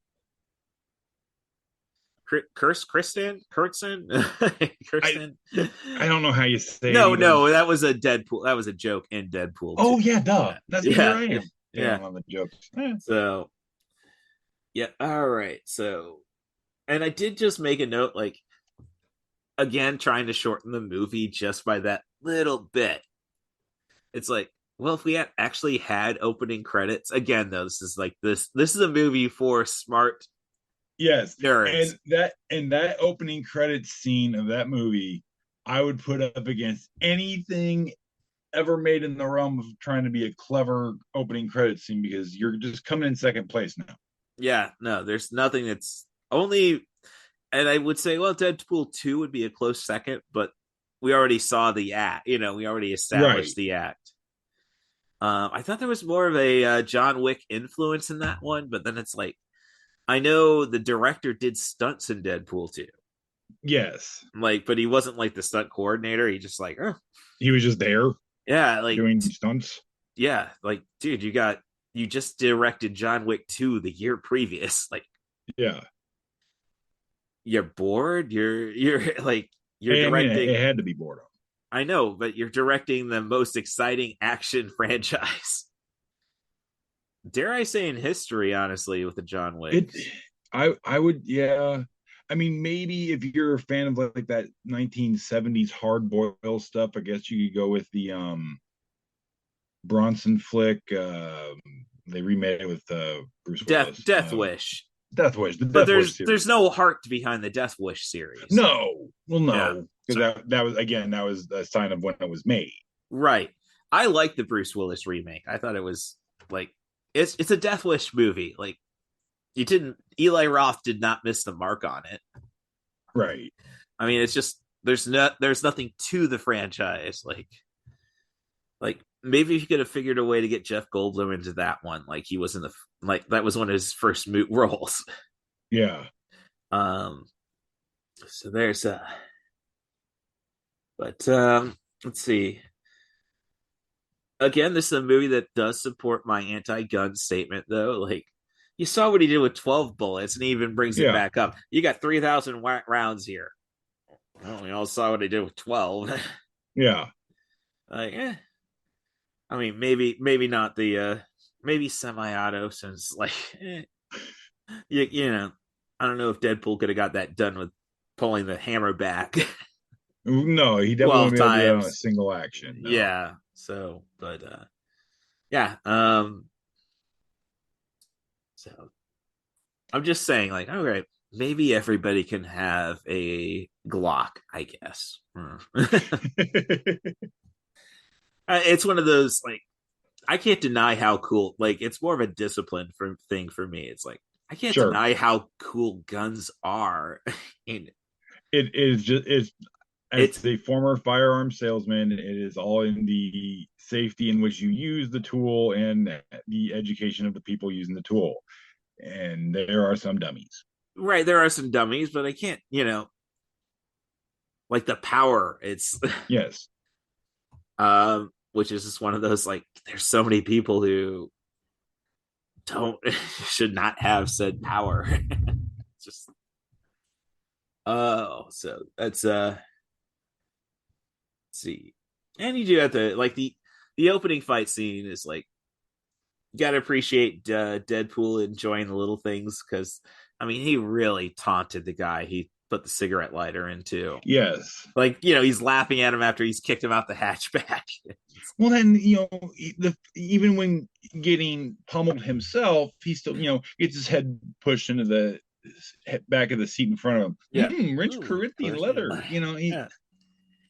S9: Kristen, Kirsten.
S8: I don't know how you say it
S9: No,
S8: either.
S9: no, that was a Deadpool. That was a joke in Deadpool.
S8: Oh
S9: too.
S8: yeah, duh.
S9: Yeah,
S8: That's here
S9: yeah,
S8: I am.
S9: yeah.
S8: On the jokes.
S9: So, yeah. All right. So, and I did just make a note, like again, trying to shorten the movie just by that little bit. It's like, well, if we had actually had opening credits again, though, this is like this. This is a movie for smart
S8: Yes,
S9: nerds.
S8: and that opening credits scene of that movie, I would put up against anything ever made in the realm of trying to be a clever opening credits scene because you're just coming in second place now.
S9: Yeah, no, there's nothing that's only, and I would say, well, Deadpool 2 would be a close second, but we already saw the act. You know, we already established
S8: Right.
S9: the act. I thought there was more of a John Wick influence in that one, but then it's like I know the director did stunts in Deadpool 2.
S8: Yes.
S9: Like, but he wasn't like the stunt coordinator. He just like, oh.
S8: He was just there
S9: Yeah, like
S8: doing stunts.
S9: yeah, like dude, you just directed John Wick 2 the year previous. Like,
S8: yeah,
S9: you're bored. You're like you're
S8: I mean,
S9: directing.
S8: it had to be boredom.
S9: I know, but you're directing the most exciting action franchise. Dare I say in history, honestly, with the John Wick.
S8: I would, yeah. I mean, maybe if you're a fan of like that 1970s hard boil stuff, I guess you could go with the Bronson flick. They remade it with Bruce Willis.
S9: Death Wish.
S8: Death Wish. The
S9: But
S8: Death Wish series.
S9: there's no heart behind the Death Wish series.
S8: No. Well, no. Because
S9: Yeah.
S8: that was again, that was a sign of when it was made.
S9: Right. I like the Bruce Willis remake. I thought it was like it's a Death Wish movie. Like you didn't Eli Roth did not miss the mark on it.
S8: Right.
S9: I mean, it's just there's nothing to the franchise. Like maybe if you could have figured a way to get Jeff Goldblum into that one, like he was in the like that was one of his first roles.
S8: Yeah.
S9: So there's but let's see. Again, this is a movie that does support my anti-gun statement, though. Like, you saw what he did with 12 bullets, and he even brings it back up. You got 3,000 rounds here. Well, we all saw what he did with 12.
S8: Yeah.
S9: Like, I mean, maybe not the maybe semi-auto, since like, you know, I don't know if Deadpool could have got that done with pulling the hammer back.
S8: No, he definitely won't be able to do that on a single action. No.
S9: Yeah. So, but yeah. So I'm just saying, like, all right, maybe everybody can have a Glock, I guess. It's one of those like I can't deny how cool. Like, it's more of a discipline thing for me. It's like I can't deny how cool guns are.
S8: It is just it's a former firearm salesman. It is all in the safety in which you use the tool and the education of the people using the tool. And there are some dummies.
S9: Right, there are some dummies, but I can't, like the power. It's
S8: yes.
S9: Which is just one of those like there's so many people who should not have said power. Just so that's let's see. And you do have to like the opening fight scene is like you gotta appreciate Deadpool enjoying the little things because I mean he really taunted the guy. He put the cigarette lighter in too.
S8: Yes.
S9: Like, you know, he's laughing at him after he's kicked him out the hatchback.
S8: Well, then, even when getting pummeled himself, he still, gets his head pushed into the back of the seat in front of him.
S9: Yeah.
S8: Rich
S9: Ooh,
S8: Corinthian leather.
S9: yeah.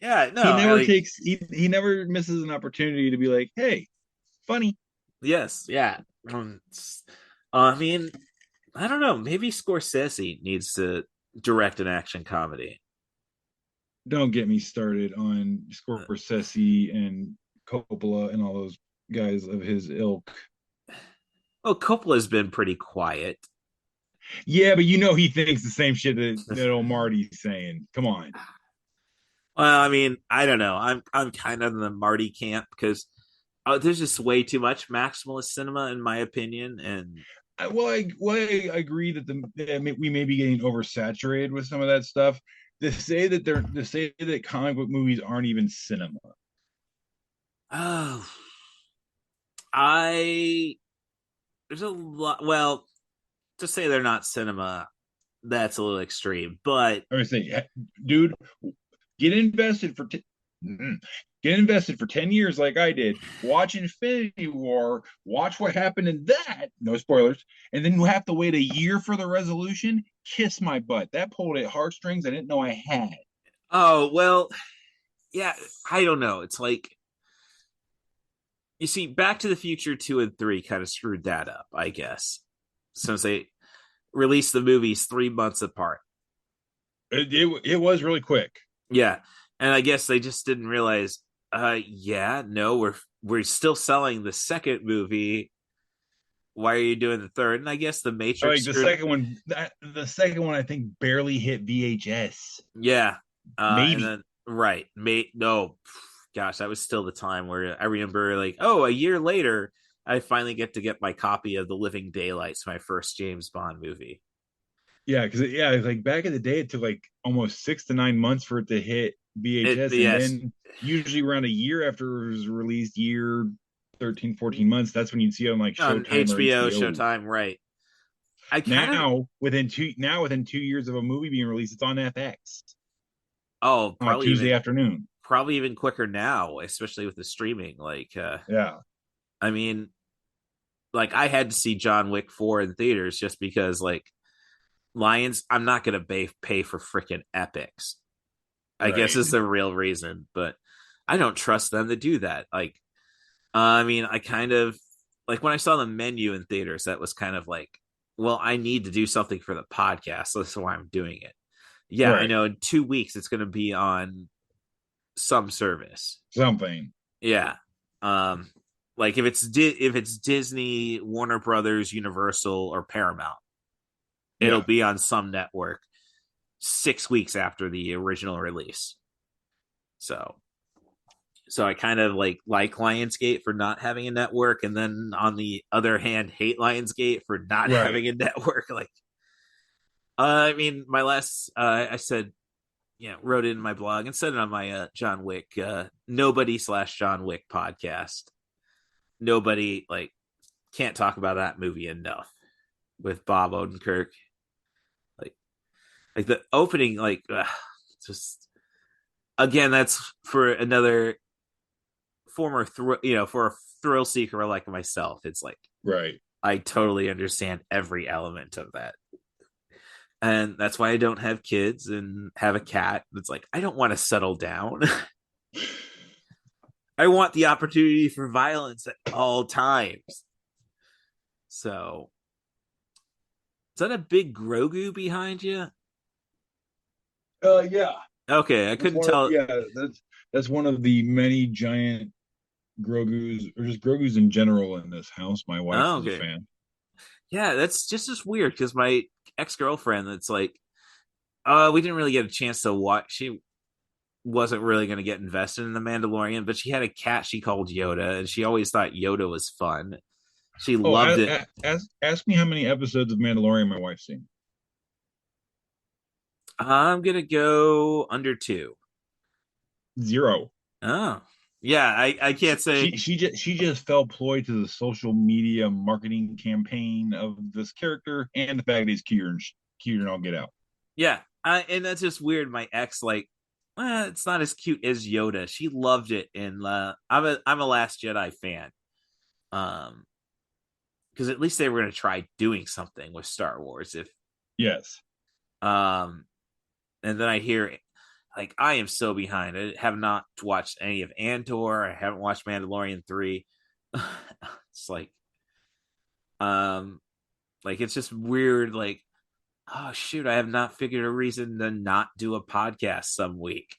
S9: Yeah, no,
S8: he never
S9: like,
S8: takes he never misses an opportunity to be like, hey, funny.
S9: yes, yeah. I mean, I don't know. Maybe Scorsese needs to direct an action comedy.
S8: Don't get me started on Scorsese and Coppola and all those guys of his ilk.
S9: Well, Coppola's been pretty quiet.
S8: Yeah, but he thinks the same shit that old Marty's saying. Come on.
S9: Well, I mean, I don't know. I'm kind of in the Marty camp because there's just way too much maximalist cinema, in my opinion. And
S8: I agree that we may be getting oversaturated with some of that stuff. To say that comic book movies aren't even cinema.
S9: oh, there's a lot. Well, to say they're not cinema, that's a little extreme. But
S8: I was saying, dude, get invested for 10 years like I did. Watch Infinity War. Watch what happened in that. No spoilers. And then you have to wait a year for the resolution. Kiss my butt. That pulled at heartstrings I didn't know I had.
S9: oh well, yeah. I don't know. It's like, you see, Back to the Future 2 and 3 kind of screwed that up, I guess, since they released the movies 3 months apart.
S8: It was really quick.
S9: Yeah, and I guess they just didn't realize. Yeah, no, we're still selling the second movie. Why are you doing the third? And I guess the Matrix.
S8: Like the second one, I think barely hit VHS.
S9: Yeah,
S8: maybe.
S9: And then, right, no, gosh, that was still the time where I remember, like, oh, a year later, I finally get my copy of The Living Daylights, my first James Bond movie.
S8: Yeah, because like back in the day, it took like almost 6 to 9 months for it to hit VHS,
S9: Yes.
S8: and then usually around a year after it was released, 13-14 months, that's when you'd see it on like Showtime
S9: on HBO,
S8: or
S9: Showtime, right?
S8: Now within 2 years of a movie being released, it's on FX.
S9: Oh, probably
S8: Tuesday afternoon.
S9: Probably even quicker now, especially with the streaming. Like,
S8: yeah,
S9: I mean, like, I had to see John Wick 4 in theaters just because, like, Lions, I'm not going to pay for freaking Epics. I guess is the real reason, but I don't trust them to do that. Like, I mean, I kind of, like, when I saw the menu in theaters, that was kind of like, well, I need to do something for the podcast, so that's why I'm doing it. Yeah, right. I know in 2 weeks it's going to be on some service.
S8: Something.
S9: Yeah. Like if it's Disney, Warner Brothers, Universal, or Paramount, it'll be on some network 6 weeks after the original release. So I kind of like Lionsgate for not having a network, and then on the other hand, hate Lionsgate for not having a network. Like, I mean, my last, I said, wrote it in my blog and said it on my John Wick, Nobody/John Wick podcast. Nobody, like, can't talk about that movie enough with Bob Odenkirk. Like the opening, like, just, again, that's for another former, for a thrill seeker like myself. It's like, I totally understand every element of that. And that's why I don't have kids and have a cat. It's like, I don't want to settle down. I want the opportunity for violence at all times. So, is that a big Grogu behind you?
S8: Yeah.
S9: Okay, I couldn't tell.
S8: That's one of the many giant Grogus, or just Grogus in general in this house. My wife is a fan.
S9: Yeah, that's just as weird because my ex-girlfriend, that's like, we didn't really get a chance to watch. She wasn't really going to get invested in The Mandalorian, but she had a cat she called Yoda, and she always thought Yoda was fun. She loved it.
S8: Ask me how many episodes of Mandalorian my wife's seen.
S9: I'm going to go under 2.
S8: 0.
S9: Oh. Yeah, I can't say.
S8: She just fell ploy to the social media marketing campaign of this character and the fact that he's cute and all get out.
S9: Yeah, And that's just weird. My ex, like, it's not as cute as Yoda. She loved it, and I'm a Last Jedi fan. Because at least they were going to try doing something with Star Wars. If
S8: Yes.
S9: And then I hear, like, I am so behind. I have not watched any of Andor. I haven't watched Mandalorian 3. It's like it's just weird. Like, oh shoot, I have not figured a reason to not do a podcast some week.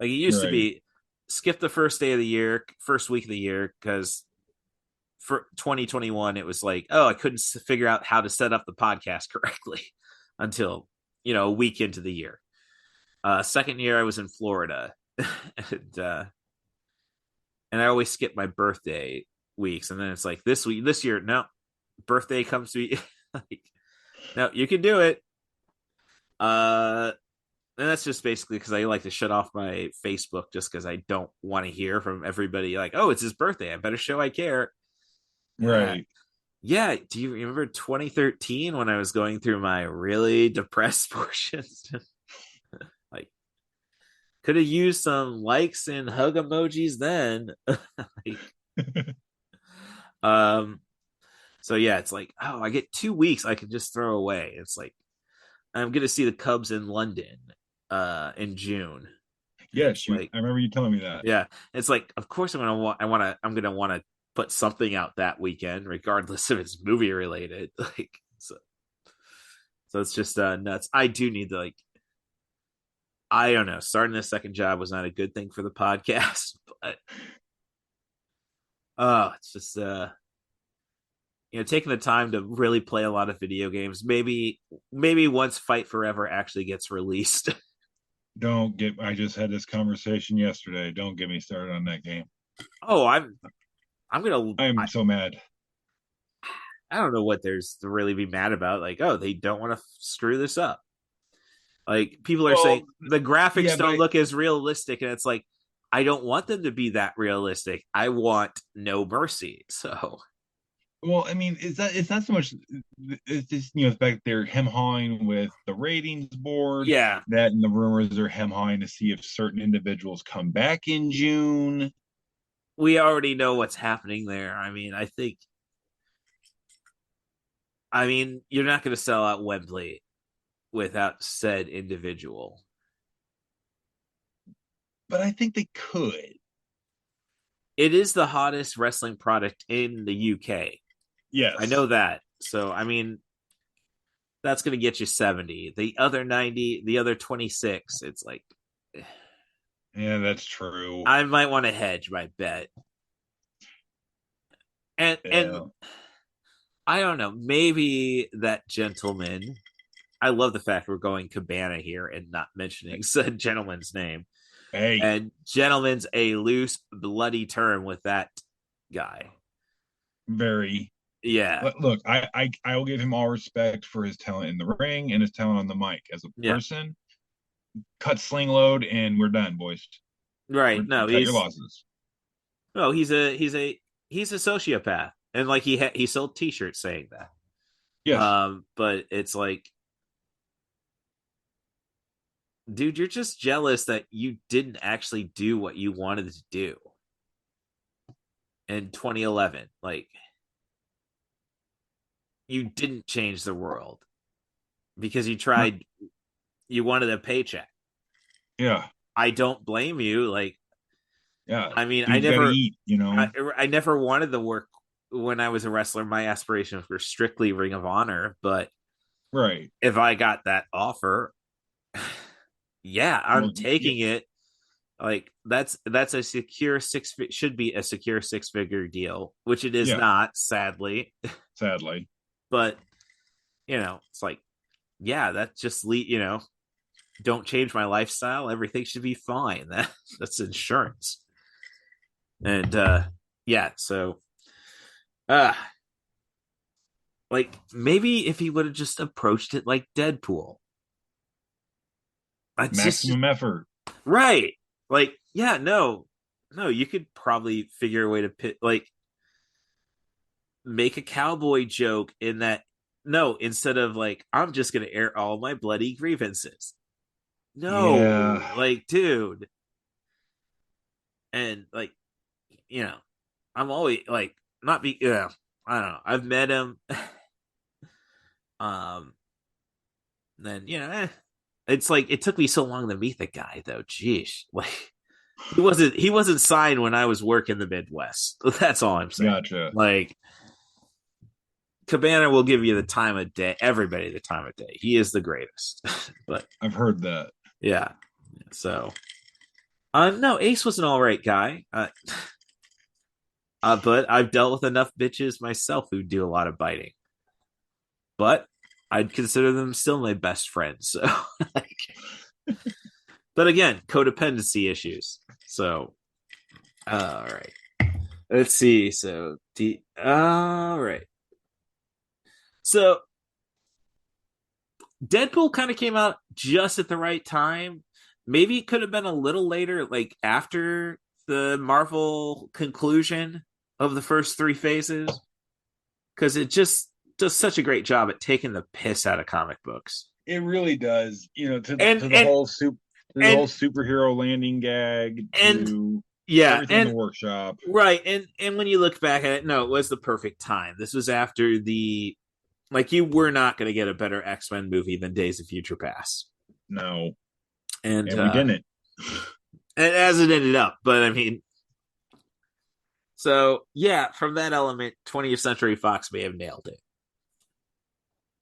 S9: Like it used to
S8: Right.
S9: be, skip the first week of the year, because for 2021 it was like, oh, I couldn't figure out how to set up the podcast correctly until a week into the year. Second year I was in Florida, and I always skip my birthday weeks, and then it's like this year, no, birthday comes to me. Like, no, you can do it. And that's just basically because I like to shut off my Facebook, just because I don't want to hear from everybody like, oh, it's his birthday, I better show I care.
S8: Right.
S9: Yeah. Do you remember 2013 when I was going through my really depressed portions? Like, could have used some likes and hug emojis then. Like, so yeah, it's like, oh, I get 2 weeks I can just throw away. It's like, I'm gonna see the Cubs in London in June.
S8: Yes,
S9: Like,
S8: I remember you telling me that.
S9: yeah, it's like, of course I'm gonna want to put something out that weekend, regardless if it's movie related. Like, so it's just nuts. I do need to, like, I don't know, starting this second job was not a good thing for the podcast, but it's just taking the time to really play a lot of video games. Maybe once Fight Forever actually gets released.
S8: I just had this conversation yesterday. Don't get me started on that game.
S9: Oh, I'm
S8: so mad.
S9: I don't know what there's to really be mad about. Like, oh, they don't want to screw this up. Like, people are saying the graphics don't look as realistic, and it's like, I don't want them to be that realistic. I want no mercy. So,
S8: well, I mean, it's not so much. It's just the fact they're hem-hawing with the ratings board.
S9: Yeah,
S8: that and the rumors are hem-hawing to see if certain individuals come back in June.
S9: We already know what's happening there. I mean, you're not going to sell out Wembley without said individual.
S8: But I think they could.
S9: It is the hottest wrestling product in the UK.
S8: Yes.
S9: I know that. So, I mean, that's going to get you 70. The other 90, the other 26, it's like...
S8: Yeah, that's true.
S9: I might want to hedge my bet. And I don't know, maybe that gentleman... I love the fact we're going Cabana here and not mentioning said gentleman's name.
S8: Hey.
S9: And gentleman's a loose, bloody term with that guy.
S8: Very.
S9: Yeah.
S8: Look, I will give him all respect for his talent in the ring and his talent on the mic. As a person, cut sling load and we're done, boys.
S9: Right. Cut
S8: your losses.
S9: No, he's a sociopath, and like he sold T-shirts saying that.
S8: Yes.
S9: But it's like, dude, you're just jealous that you didn't actually do what you wanted to do in 2011. Like, you didn't change the world because you tried. You wanted a paycheck.
S8: Yeah.
S9: I don't blame you. Like,
S8: yeah.
S9: I mean,
S8: I never eat,
S9: I never wanted to work when I was a wrestler. My aspirations were strictly Ring of Honor, but
S8: right.
S9: If I got that offer, yeah, I'm taking it. Like, that's a secure should be a secure 6-figure deal, which it is not, sadly.
S8: Sadly.
S9: But it's like, yeah, that just don't change my lifestyle. Everything should be fine. That's insurance. And so like, maybe if he would have just approached it like Deadpool.
S8: Maximum effort.
S9: Right. Like, yeah, no, you could probably figure a way to make a cowboy joke in that no, instead of like, I'm just gonna air all my bloody grievances. No,
S8: Yeah.
S9: like, dude. And like, you know, I'm always like not be yeah, I don't know. I've met him. um then it's like it took me so long to meet the guy though. Jeez. Like he wasn't signed when I was working the Midwest. That's all I'm saying.
S8: Gotcha.
S9: Like Cabana will give you the time of day, everybody the time of day. He is the greatest. But
S8: I've heard that.
S9: yeah. So no, Ace was an all right guy. But I've dealt with enough bitches myself who do a lot of biting. But I'd consider them still my best friends. So, like, but again, codependency issues. So, all right. Let's see. So, all right. So, Deadpool kind of came out just at the right time. Maybe it could have been a little later, like after the Marvel conclusion of the first three phases, because it just does such a great job at taking the piss out of comic books.
S8: It really does. To the
S9: And
S8: whole superhero landing gag to everything in the workshop.
S9: Right. And when you look back at it, no, it was the perfect time. This was after you were not going to get a better X-Men movie than Days of Future Past.
S8: No.
S9: And
S8: we didn't.
S9: And as it ended up, but I mean, so yeah, from that element, 20th Century Fox may have nailed it.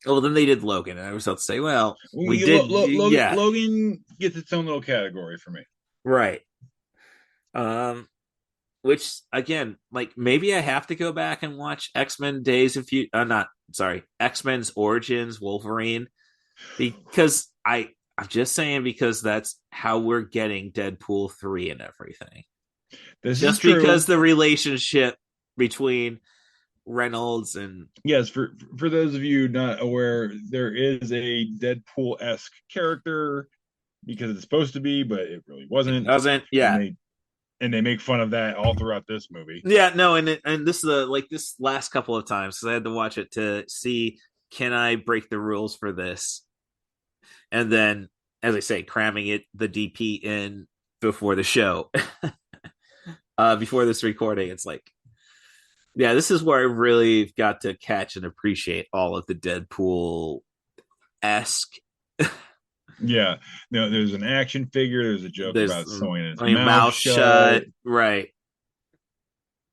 S9: Well, then they did Logan, and I was about to say, well, we did.
S8: Logan gets its own little category for me,
S9: right? Which again, like maybe I have to go back and watch X-Men Days of X-Men's Origins Wolverine, because I'm just saying, because that's how we're getting Deadpool 3 and everything.
S8: This
S9: just
S8: is true.
S9: Because the relationship between Reynolds and
S8: yes, for those of you not aware, there is a Deadpool-esque character because it's supposed to be, but it really wasn't.
S9: It doesn't, yeah.
S8: And they make fun of that all throughout this movie.
S9: Yeah, no, and this is this last couple of times, because I had to watch it to see, can I break the rules for this? And then, as I say, cramming the DP in before the show, before this recording, it's like, yeah, this is where I really got to catch and appreciate all of the Deadpool-esque.
S8: Yeah, no, there's an action figure. There's a joke about sewing his
S9: mouth shut. Right.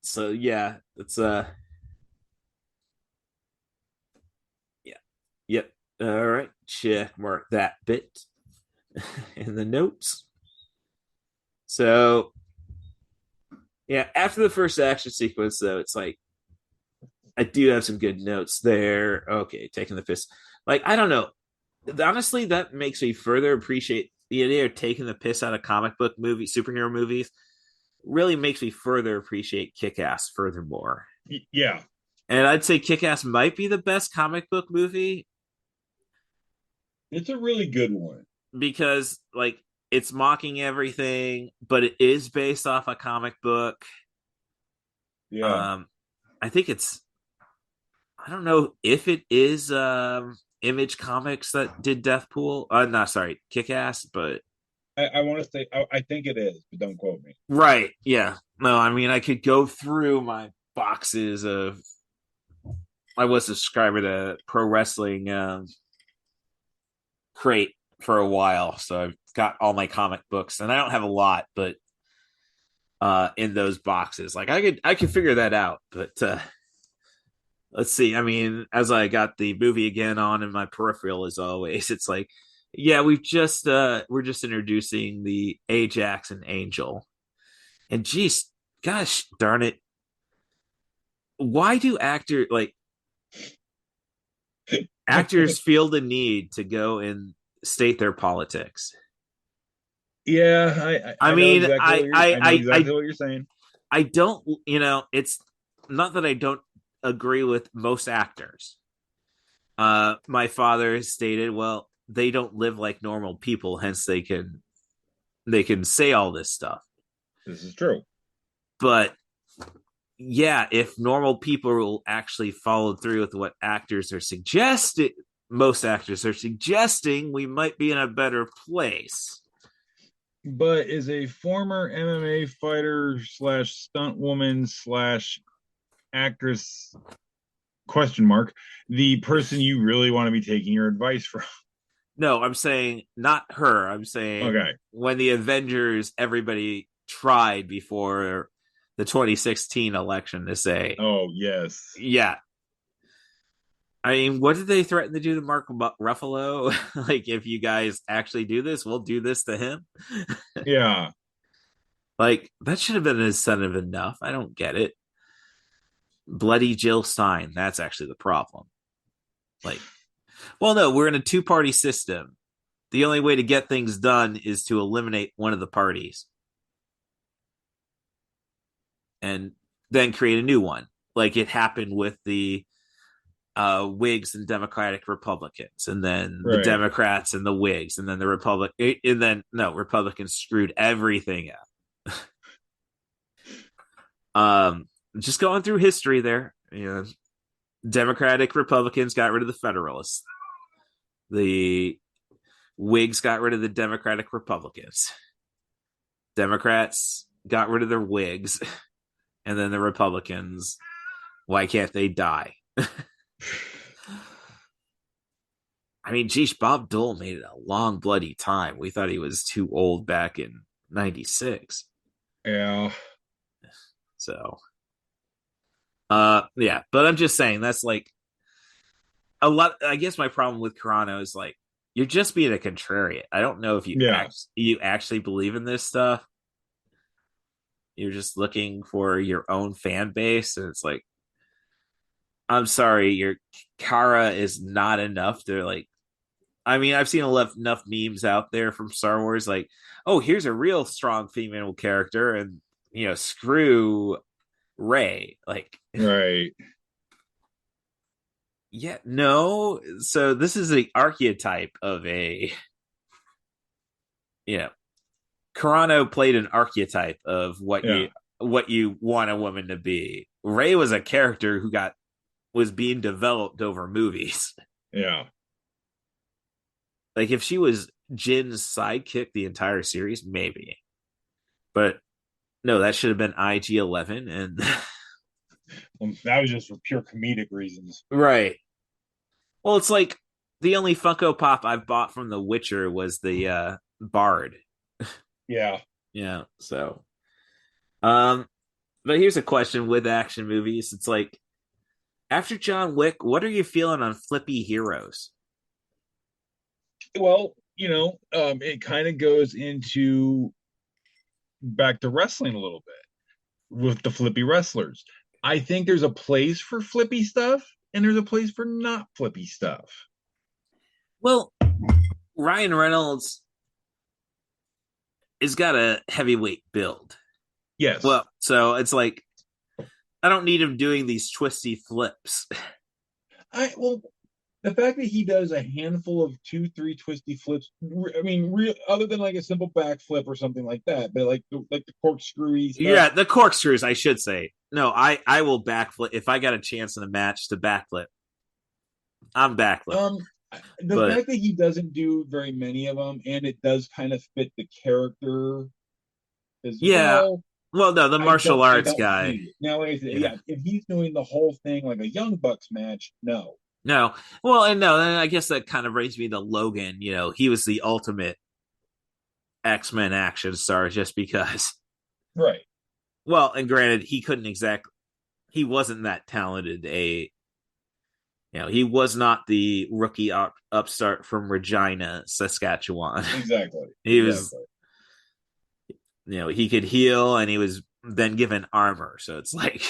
S9: So yeah, it's yeah. Yep. All right. Check mark that bit in the notes. So yeah, after the first action sequence, though, it's like I do have some good notes there. Okay, taking the piss. Like, I don't know. Honestly, that makes me further appreciate the idea of taking the piss out of comic book superhero movies. Really makes me further appreciate Kick-Ass furthermore.
S8: Yeah.
S9: And I'd say Kick-Ass might be the best comic book movie.
S8: It's a really good one.
S9: Because, like, it's mocking everything, but it is based off a comic book.
S8: Yeah.
S9: I think I don't know if it is Image Comics that did Deathpool. Kick-Ass, but
S8: I want to say I think it is, but don't quote me.
S9: Right? Yeah. No, I mean, I could go through my boxes of. I was a subscriber to Pro Wrestling Crate for a while, so I've got all my comic books, and I don't have a lot, but in those boxes, like I could figure that out, but. Let's see. I mean, as I got the movie again on in my peripheral, as always, it's like, yeah, we're just introducing the Ajax and Angel, and geez, gosh darn it, why do actors feel the need to go and state their politics?
S8: Yeah, I mean, I know exactly what you're saying.
S9: I don't, it's not that I don't agree with most actors. My father stated, well, they don't live like normal people, hence they can say all this stuff.
S8: This is true.
S9: But yeah, if normal people will actually follow through with what actors are suggesting, most actors are suggesting, we might be in a better place.
S8: But is a former MMA fighter slash stunt woman slash actress question mark the person you really want to be taking your advice from?
S9: No, I'm saying not her. I'm saying
S8: Okay.
S9: when the Avengers, everybody tried before the 2016 election to say,
S8: Oh yes.
S9: yeah. I mean, what did they threaten to do to Mark Ruffalo? Like, if you guys actually do this, we'll do this to him.
S8: Yeah.
S9: Like, that should have been an incentive enough. I don't get it. Bloody Jill Stein. That's actually the problem. Like, well, no, we're in a two-party system. The only way to get things done is to eliminate one of the parties and then create a new one. Like it happened with the Whigs and Democratic Republicans, and then the
S8: Right.
S9: Democrats and the Whigs, and then the Republicans screwed everything up. Just going through history there, you know, Democratic Republicans got rid of the Federalists. The Whigs got rid of the Democratic Republicans. Democrats got rid of their Whigs, and then the Republicans. Why can't they die? I mean, geez, Bob Dole made it a long bloody time. We thought he was too old back in '96.
S8: Yeah.
S9: So, yeah, but I'm just saying that's like a lot. I guess my problem with Carano is like you're just being a contrarian. I don't know if you actually believe in this stuff. You're just looking for your own fan base, and it's like, I'm sorry, your Kara is not enough to like. I mean, I've seen enough memes out there from Star Wars, like, oh, here's a real strong female character, and you know, screw Rey. Like,
S8: Right.
S9: yeah, no. So this is the archetype of a, you know, Carano played an archetype of what you want a woman to be. Rey was a character who was being developed over movies.
S8: Yeah.
S9: Like if she was Jin's sidekick the entire series, maybe. But no, that should have been IG-11 and
S8: Well, that was just for pure comedic reasons.
S9: right. Well, it's like the only Funko Pop I've bought from The Witcher was the Bard.
S8: Yeah.
S9: Yeah, so but here's a question with action movies. It's like after John Wick, what are you feeling on flippy heroes?
S8: Well, it kind of goes into back to wrestling a little bit with the flippy wrestlers. I think there's a place for flippy stuff and there's a place for not flippy stuff.
S9: Well, Ryan Reynolds has got a heavyweight build.
S8: Yes.
S9: Well, so it's like I don't need him doing these twisty flips.
S8: The fact that he does a handful of 2-3 twisty flips, I mean, other than like a simple backflip or something like that, but like the corkscrewy stuff.
S9: Yeah, the corkscrews, I should say. No, I will backflip if I got a chance in a match to backflip. I'm backflip.
S8: The fact that he doesn't do very many of them, and it does kind of fit the character as well.
S9: Well, no, the martial arts guy.
S8: Now, if he's doing the whole thing like a Young Bucks match, no.
S9: No. Well, and I guess that kind of brings me to Logan. You know, he was the ultimate X-Men action star just because.
S8: Right.
S9: Well, and granted, he wasn't that talented. He was not the rookie upstart from Regina, Saskatchewan.
S8: Exactly.
S9: He was, he could heal and he was then given armor. So it's like,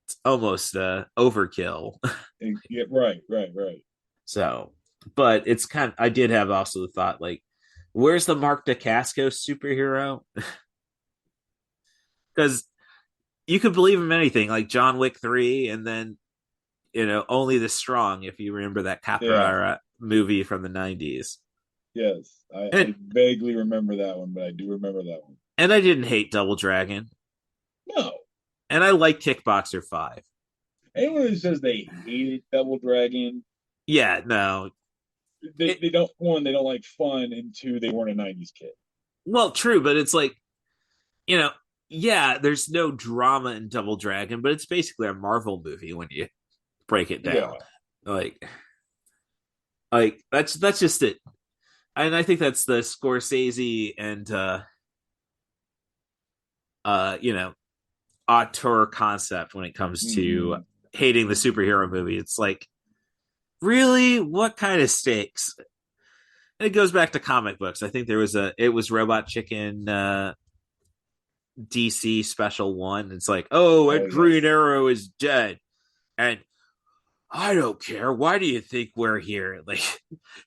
S9: it's almost overkill.
S8: Yeah, right.
S9: So, but it's I did have also the thought, like, where's the Mark DeCasco superhero? Because you could believe him anything, like John Wick 3, and then, Only the Strong, if you remember that Capoeira movie from the 90s.
S8: Yes, I vaguely remember that one, but I do remember that one.
S9: And I didn't hate Double Dragon.
S8: No.
S9: And I like Kickboxer 5.
S8: Anyone who says they hated Double Dragon,
S9: Yeah, no.
S8: they don't, one, they don't like fun, and two, they weren't a '90s kid.
S9: Well, true, but it's like, you know, yeah, there's no drama in Double Dragon, but it's basically a Marvel movie when you break it down.
S8: Yeah.
S9: Like that's just it. And I think that's the Scorsese and auteur concept when it comes to hating the superhero movie. It's like, really, what kind of stakes? And it goes back to comic books. I think it was Robot Chicken DC Special One. It's like, and Green Arrow is dead, and I don't care. Why do you think we're here? Like,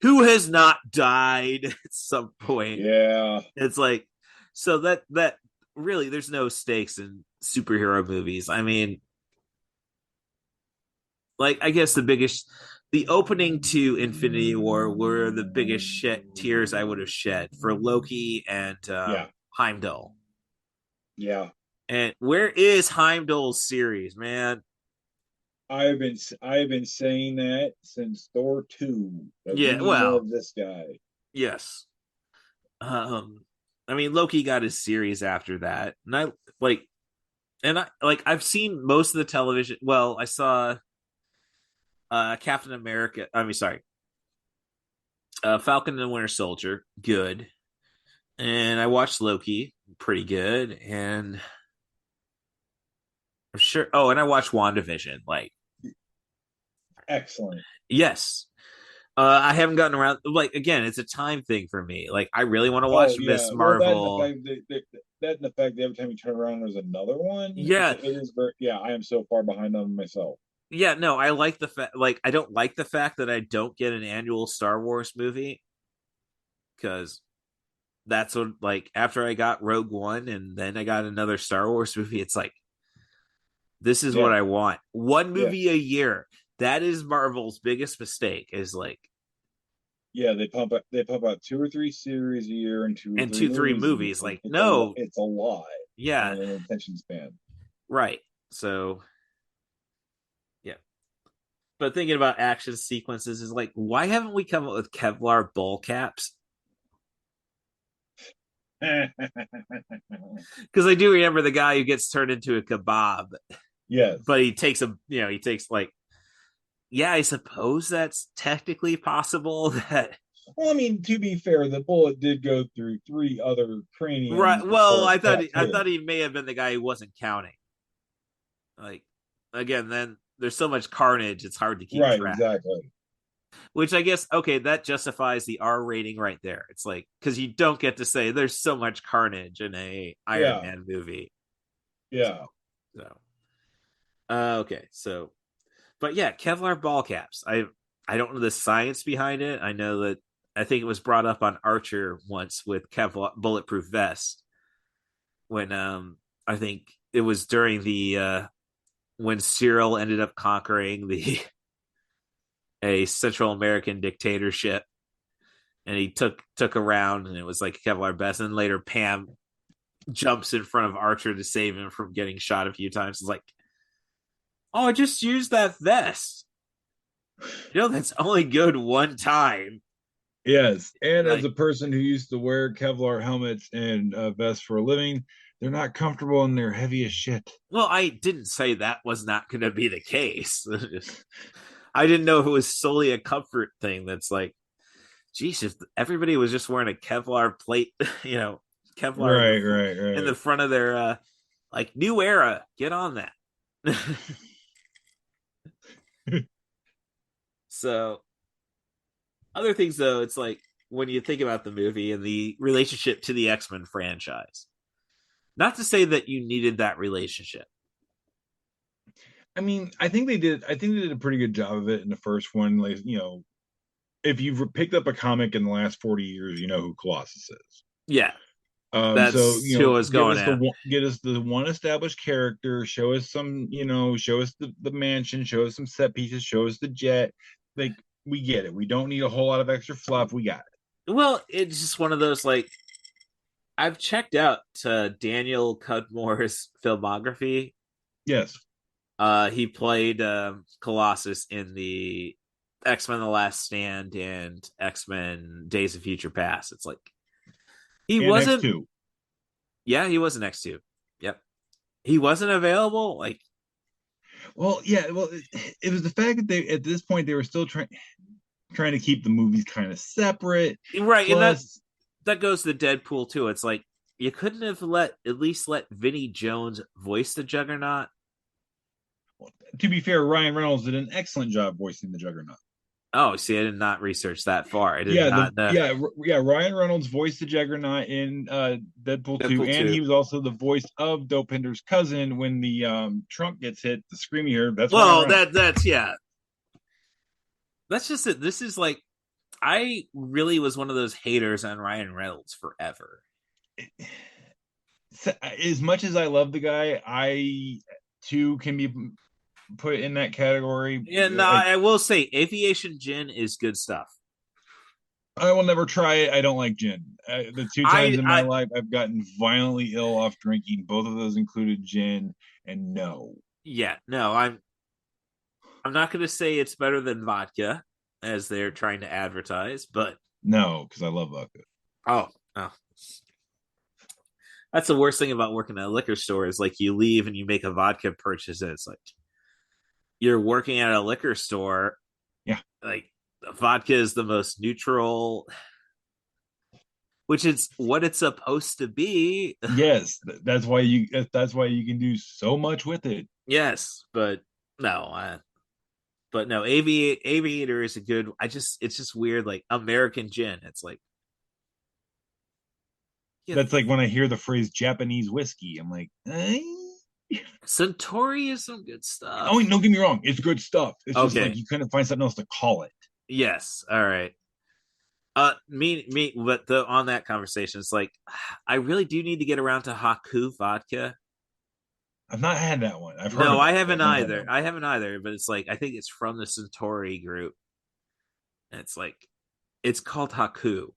S9: who has not died at some point?
S8: Yeah.
S9: It's like, so that really, there's no stakes in superhero movies. I mean, like, I guess the opening to Infinity War were the biggest tears I would have shed for Loki and Heimdall.
S8: Yeah.
S9: And where is Heimdall's series, man?
S8: I have been saying that since Thor 2.
S9: Yeah, well,
S8: this guy.
S9: Yes. I mean, Loki got his series after that, and I've seen most of the television. Well, I saw Captain America. I mean, sorry, Falcon and Winter Soldier, good, and I watched Loki, pretty good, and I'm sure. Oh, and I watched WandaVision, like
S8: excellent.
S9: Yes. I haven't gotten around. Like, again, it's a time thing for me. Like, I really want to watch Miss Marvel.
S8: Well, that and the fact that every time you turn around, there's another one.
S9: Yeah,
S8: it is very. Yeah, I am so far behind on myself.
S9: Yeah, no, I like the fact. Like, I don't like the fact that I don't get an annual Star Wars movie, because that's what, like, after I got Rogue One and then I got another Star Wars movie, it's like, this is what I want. One movie a year. That is Marvel's biggest mistake. Is like,
S8: they pump out 2 or 3 series a year and two or
S9: three movies. Like, no,
S8: it's a lot.
S9: Yeah,
S8: an attention span.
S9: Right. So, yeah. But thinking about action sequences is like, why haven't we come up with Kevlar ball caps? Because I do remember the guy who gets turned into a kebab.
S8: Yes.
S9: But he takes like, yeah, I suppose that's technically possible. That,
S8: well, I mean, to be fair, the bullet did go through 3 other craniums.
S9: Right. Well, I thought he may have been the guy who wasn't counting. Like, again, then there's so much carnage, it's hard to keep track.
S8: Exactly.
S9: Which I guess, okay, that justifies the R rating right there. It's like, because you don't get to say there's so much carnage in a Iron Man movie.
S8: Yeah.
S9: So okay, so, but yeah, Kevlar ball caps. I don't know the science behind it. I know that I think it was brought up on Archer once with Kevlar bulletproof vest, when I think it was during the when Cyril ended up conquering a Central American dictatorship, and he took around, and it was like a Kevlar vest, and later Pam jumps in front of Archer to save him from getting shot a few times. It's like, oh, I just used that vest. That's only good one time.
S8: Yes, and as a person who used to wear Kevlar helmets and vests for a living, they're not comfortable and they're heavy as shit.
S9: Well, I didn't say that was not going to be the case. I didn't know if it was solely a comfort thing. That's like, geez, if everybody was just wearing a Kevlar plate, Kevlar
S8: right.
S9: in the front of their like, new era, get on that. So, other things though, it's like, when you think about the movie and the relationship to the X-Men franchise, not to say that you needed that relationship.
S8: I mean, I think they did a pretty good job of it in the first one. Like, if you've picked up a comic in the last 40 years, you know who Colossus is.
S9: Yeah. That's who was going at.
S8: Get us the one established character, show us some, show us the mansion, show us some set pieces, show us the jet. Like, we get it. We don't need a whole lot of extra fluff. We got it.
S9: Well, it's just one of those, like, I've checked out Daniel Cudmore's filmography,
S8: Yes.
S9: He played Colossus in the X-Men: The Last Stand and X-Men: Days of Future Past. It's like he
S8: And
S9: wasn't.
S8: X2.
S9: Yeah, he was an X2. Yep, he wasn't available. Like,
S8: Well, yeah. Well, it was the fact that they at this point they were still trying to keep the movies kind of separate.
S9: right, and
S8: Plus,
S9: that goes to Deadpool too. It's like you couldn't have at least let Vinnie Jones voice the Juggernaut.
S8: to be fair, Ryan Reynolds did an excellent job voicing the Juggernaut.
S9: Oh, see, I did not research that far. I did
S8: Yeah,
S9: not know.
S8: yeah. Ryan Reynolds voiced the Juggernaut in Deadpool 2,
S9: Deadpool
S8: and
S9: 2.
S8: he was also the voice of Dopinder's cousin when the trunk gets hit. The scream you hear, that's
S9: Well,
S8: Ryan Reynolds.
S9: that's yeah. That's just it. This is like I really was one of those haters on Ryan Reynolds forever.
S8: As much as I love the guy, I too can be put in that category.
S9: Yeah, no, I will say Aviation Gin is good stuff.
S8: I will never try it. I don't like gin. The two times in my life I've gotten violently ill off drinking, both of those included gin, and no.
S9: Yeah, no, I'm not going to say it's better than vodka, as they're trying to advertise, but
S8: no, because I love vodka.
S9: Oh, that's the worst thing about working at a liquor store is like you leave and you make a vodka purchase, and it's like you're working at a liquor store.
S8: Yeah,
S9: like vodka is the most neutral, which is what it's supposed to be.
S8: Yes, that's why you can do so much with it.
S9: Yes, but no, Aviator is a good. It's just weird, like American gin. It's like
S8: that's like when I hear the phrase Japanese whiskey, I'm like,
S9: Centauri is some good stuff.
S8: Oh, don't get me wrong, it's good stuff. It's
S9: okay.
S8: Just like you couldn't find something else to call it.
S9: Yes, all right. But on that conversation, it's like I really do need to get around to Haku vodka.
S8: I've not had that one. I've heard.
S9: No, I haven't either. I haven't either. But it's like I think it's from the Centauri group. And it's like it's called Haku.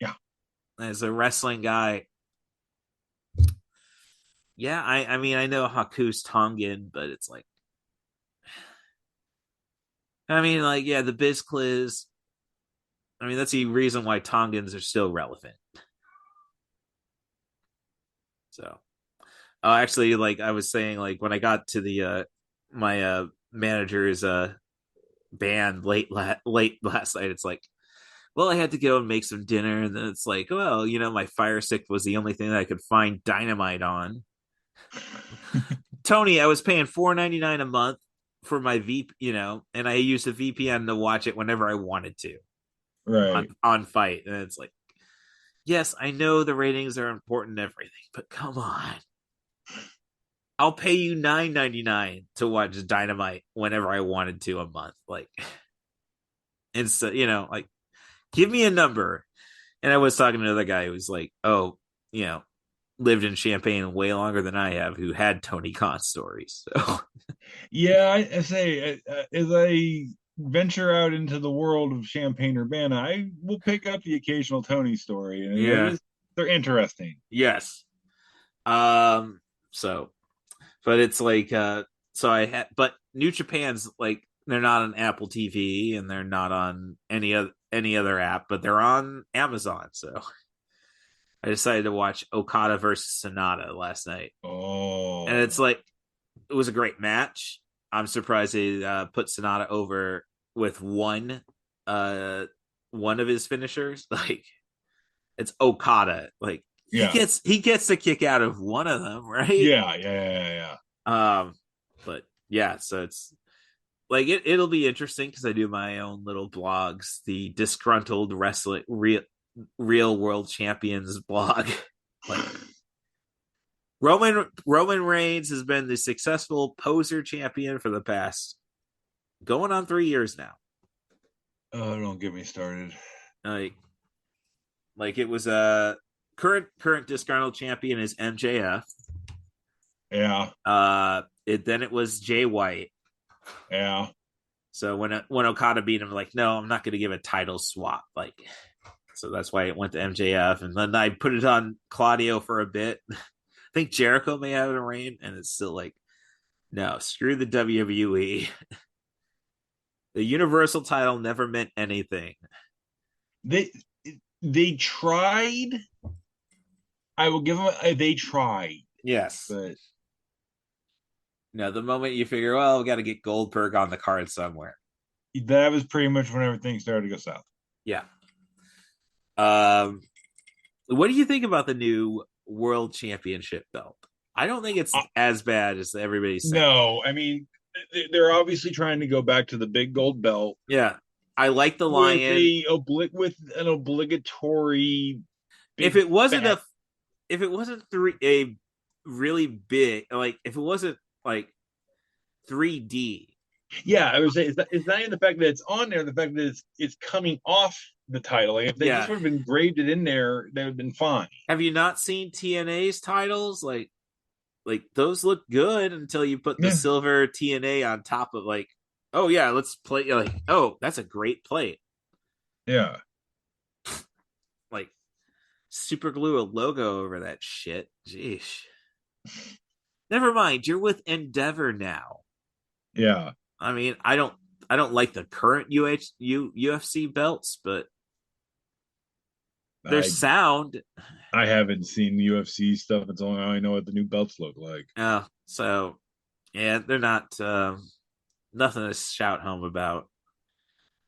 S8: Yeah.
S9: As a wrestling guy, yeah. I mean I know Haku's Tongan, but it's like, I mean, like, yeah, the BizCliz. I mean, that's the reason why Tongans are still relevant. So, actually, like I was saying, like when I got to the my manager's band late last night, it's like, well, I had to go and make some dinner, and then it's like, well, my fire stick was the only thing that I could find dynamite on. Tony, I was paying $4.99 a month for my and I used a VPN to watch it whenever I wanted to.
S8: Right.
S9: On Fight. And it's like, yes, I know the ratings are important and everything, but come on. I'll pay you $9.99 to watch Dynamite whenever I wanted to a month. Like, and so, like, give me a number. And I was talking to another guy who was like, oh, lived in Champaign way longer than I have, who had Tony Khan stories. So,
S8: yeah, I say, as I venture out into the world of Champaign Urbana, I will pick up the occasional Tony story, and they're interesting.
S9: Yes. So, but it's like, so I had, but New Japan's like they're not on Apple TV and they're not on any other app, but they're on Amazon. So I decided to watch Okada versus Sonata last night.
S8: Oh,
S9: and it's like it was a great match. I'm surprised they put Sonata over with one of his finishers. Like it's Okada. Like he gets the kick out of one of them, right?
S8: Yeah.
S9: But yeah, so it's like it'll be interesting because I do my own little blogs, the disgruntled wrestling real world champions blog. Like Roman Reigns has been the successful poser champion for the past going on 3 years now.
S8: Oh, don't get me started.
S9: Like it was a current disgruntled champion is MJF.
S8: Yeah.
S9: Then it was Jay White.
S8: Yeah.
S9: So when Okada beat him, like, no, I'm not going to give a title swap. Like, so that's why it went to MJF, and then I put it on Claudio for a bit. think Jericho may have a reign, and it's still like, no, screw the WWE. The Universal title never meant anything.
S8: They tried. I will give them. They tried,
S9: Yes.
S8: but
S9: No, the moment you figure, well, we got to get Goldberg on the card somewhere.
S8: that was pretty much when everything started to go south.
S9: Yeah. What do you think about the new World Championship belt? I don't think it's as bad as everybody's saying.
S8: No, I mean they're obviously trying to go back to the big gold belt.
S9: Yeah, I like the lion.
S8: With an obligatory.
S9: If it wasn't a really big, like if it wasn't like 3D.
S8: Yeah, I would say it's not even the fact that it's on there, the fact that it's coming off the title. Like if they just would have engraved it in there, they would have been fine.
S9: Have you not seen TNA's titles? Like those look good until you put the silver TNA on top of like, oh yeah, let's play. Like, oh, that's a great plate.
S8: Yeah.
S9: Like, super glue a logo over that shit. Jeez. Never mind. You're with Endeavor now.
S8: Yeah.
S9: I mean, I don't like the current UFC belts, but their sound.
S8: I haven't seen UFC stuff. It's only I know what the new belts look like.
S9: So yeah, they're not nothing to shout home about.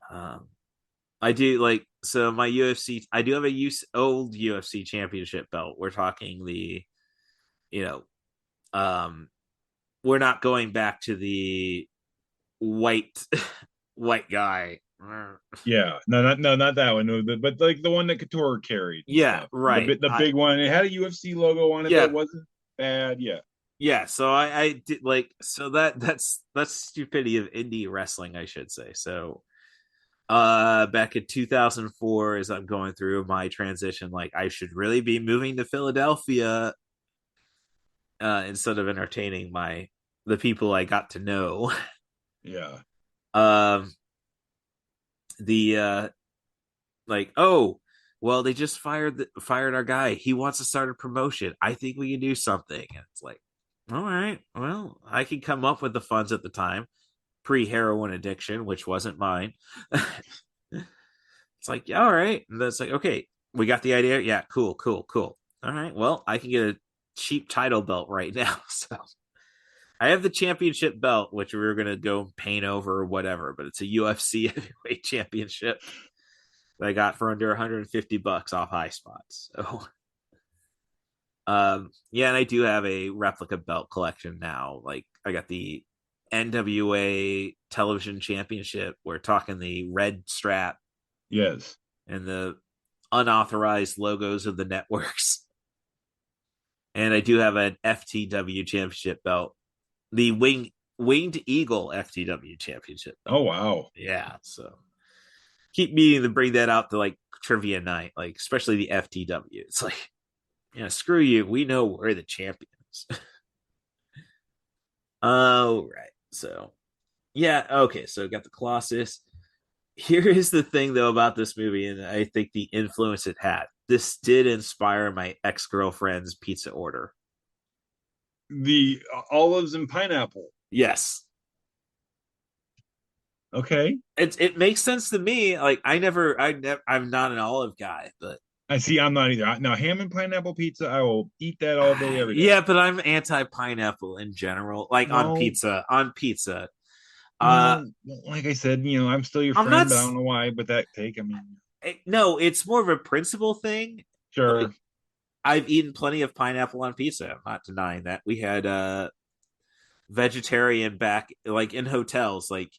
S9: I do like my UFC. I do have old UFC championship belt. We're talking the, we're not going back to the white guy.
S8: Yeah, no, not that one. No, but like the one that Couture carried.
S9: Yeah,
S8: stuff.
S9: right.
S8: The big one. It had a UFC logo on it.
S9: Yeah.
S8: That wasn't bad. Yeah.
S9: Yeah, so I did that's stupidity of indie wrestling, I should say. So back in 2004, as I'm going through my transition, like I should really be moving to Philadelphia instead of entertaining the people I got to know.
S8: Yeah.
S9: Well, they just fired our guy. He wants to start a promotion. I think we can do something. And it's like, all right, well, I can come up with the funds at the time, pre-heroin addiction, which wasn't mine. It's like, yeah, all right. And that's like, okay, we got the idea. Yeah, cool. All right, well, I can get a cheap title belt right now. So I have the championship belt, which we were going to go paint over or whatever, but it's a UFC heavyweight championship that I got for under $150 off High Spots. So yeah, and I do have a replica belt collection now. Like I got the NWA television championship. We're talking the red strap.
S8: Yes.
S9: And the unauthorized logos of the networks. And I do have an FTW championship belt. The winged eagle FTW championship belt.
S8: Oh wow.
S9: Yeah, so keep meaning to bring that out to like trivia night, like especially the FTW. It's like, yeah, screw you. We know we're the champions. Oh, right. So, yeah, okay. So, got the Colossus. Here is the thing, though, about this movie, and I think the influence it had. This did inspire my ex-girlfriend's pizza order.
S8: The olives and pineapple.
S9: Yes.
S8: Okay.
S9: It makes sense to me. Like I'm not an olive guy, but
S8: I see. I'm not either. Now, ham and pineapple pizza, I will eat that all day, every day.
S9: Yeah, but I'm anti-pineapple in general. Like on pizza.
S8: Like I said, I'm still your friend, but I don't know why. But that take, I mean,
S9: no, it's more of a principle thing.
S8: Sure.
S9: Like, I've eaten plenty of pineapple on pizza. I'm not denying that. We had vegetarian back, like in hotels, like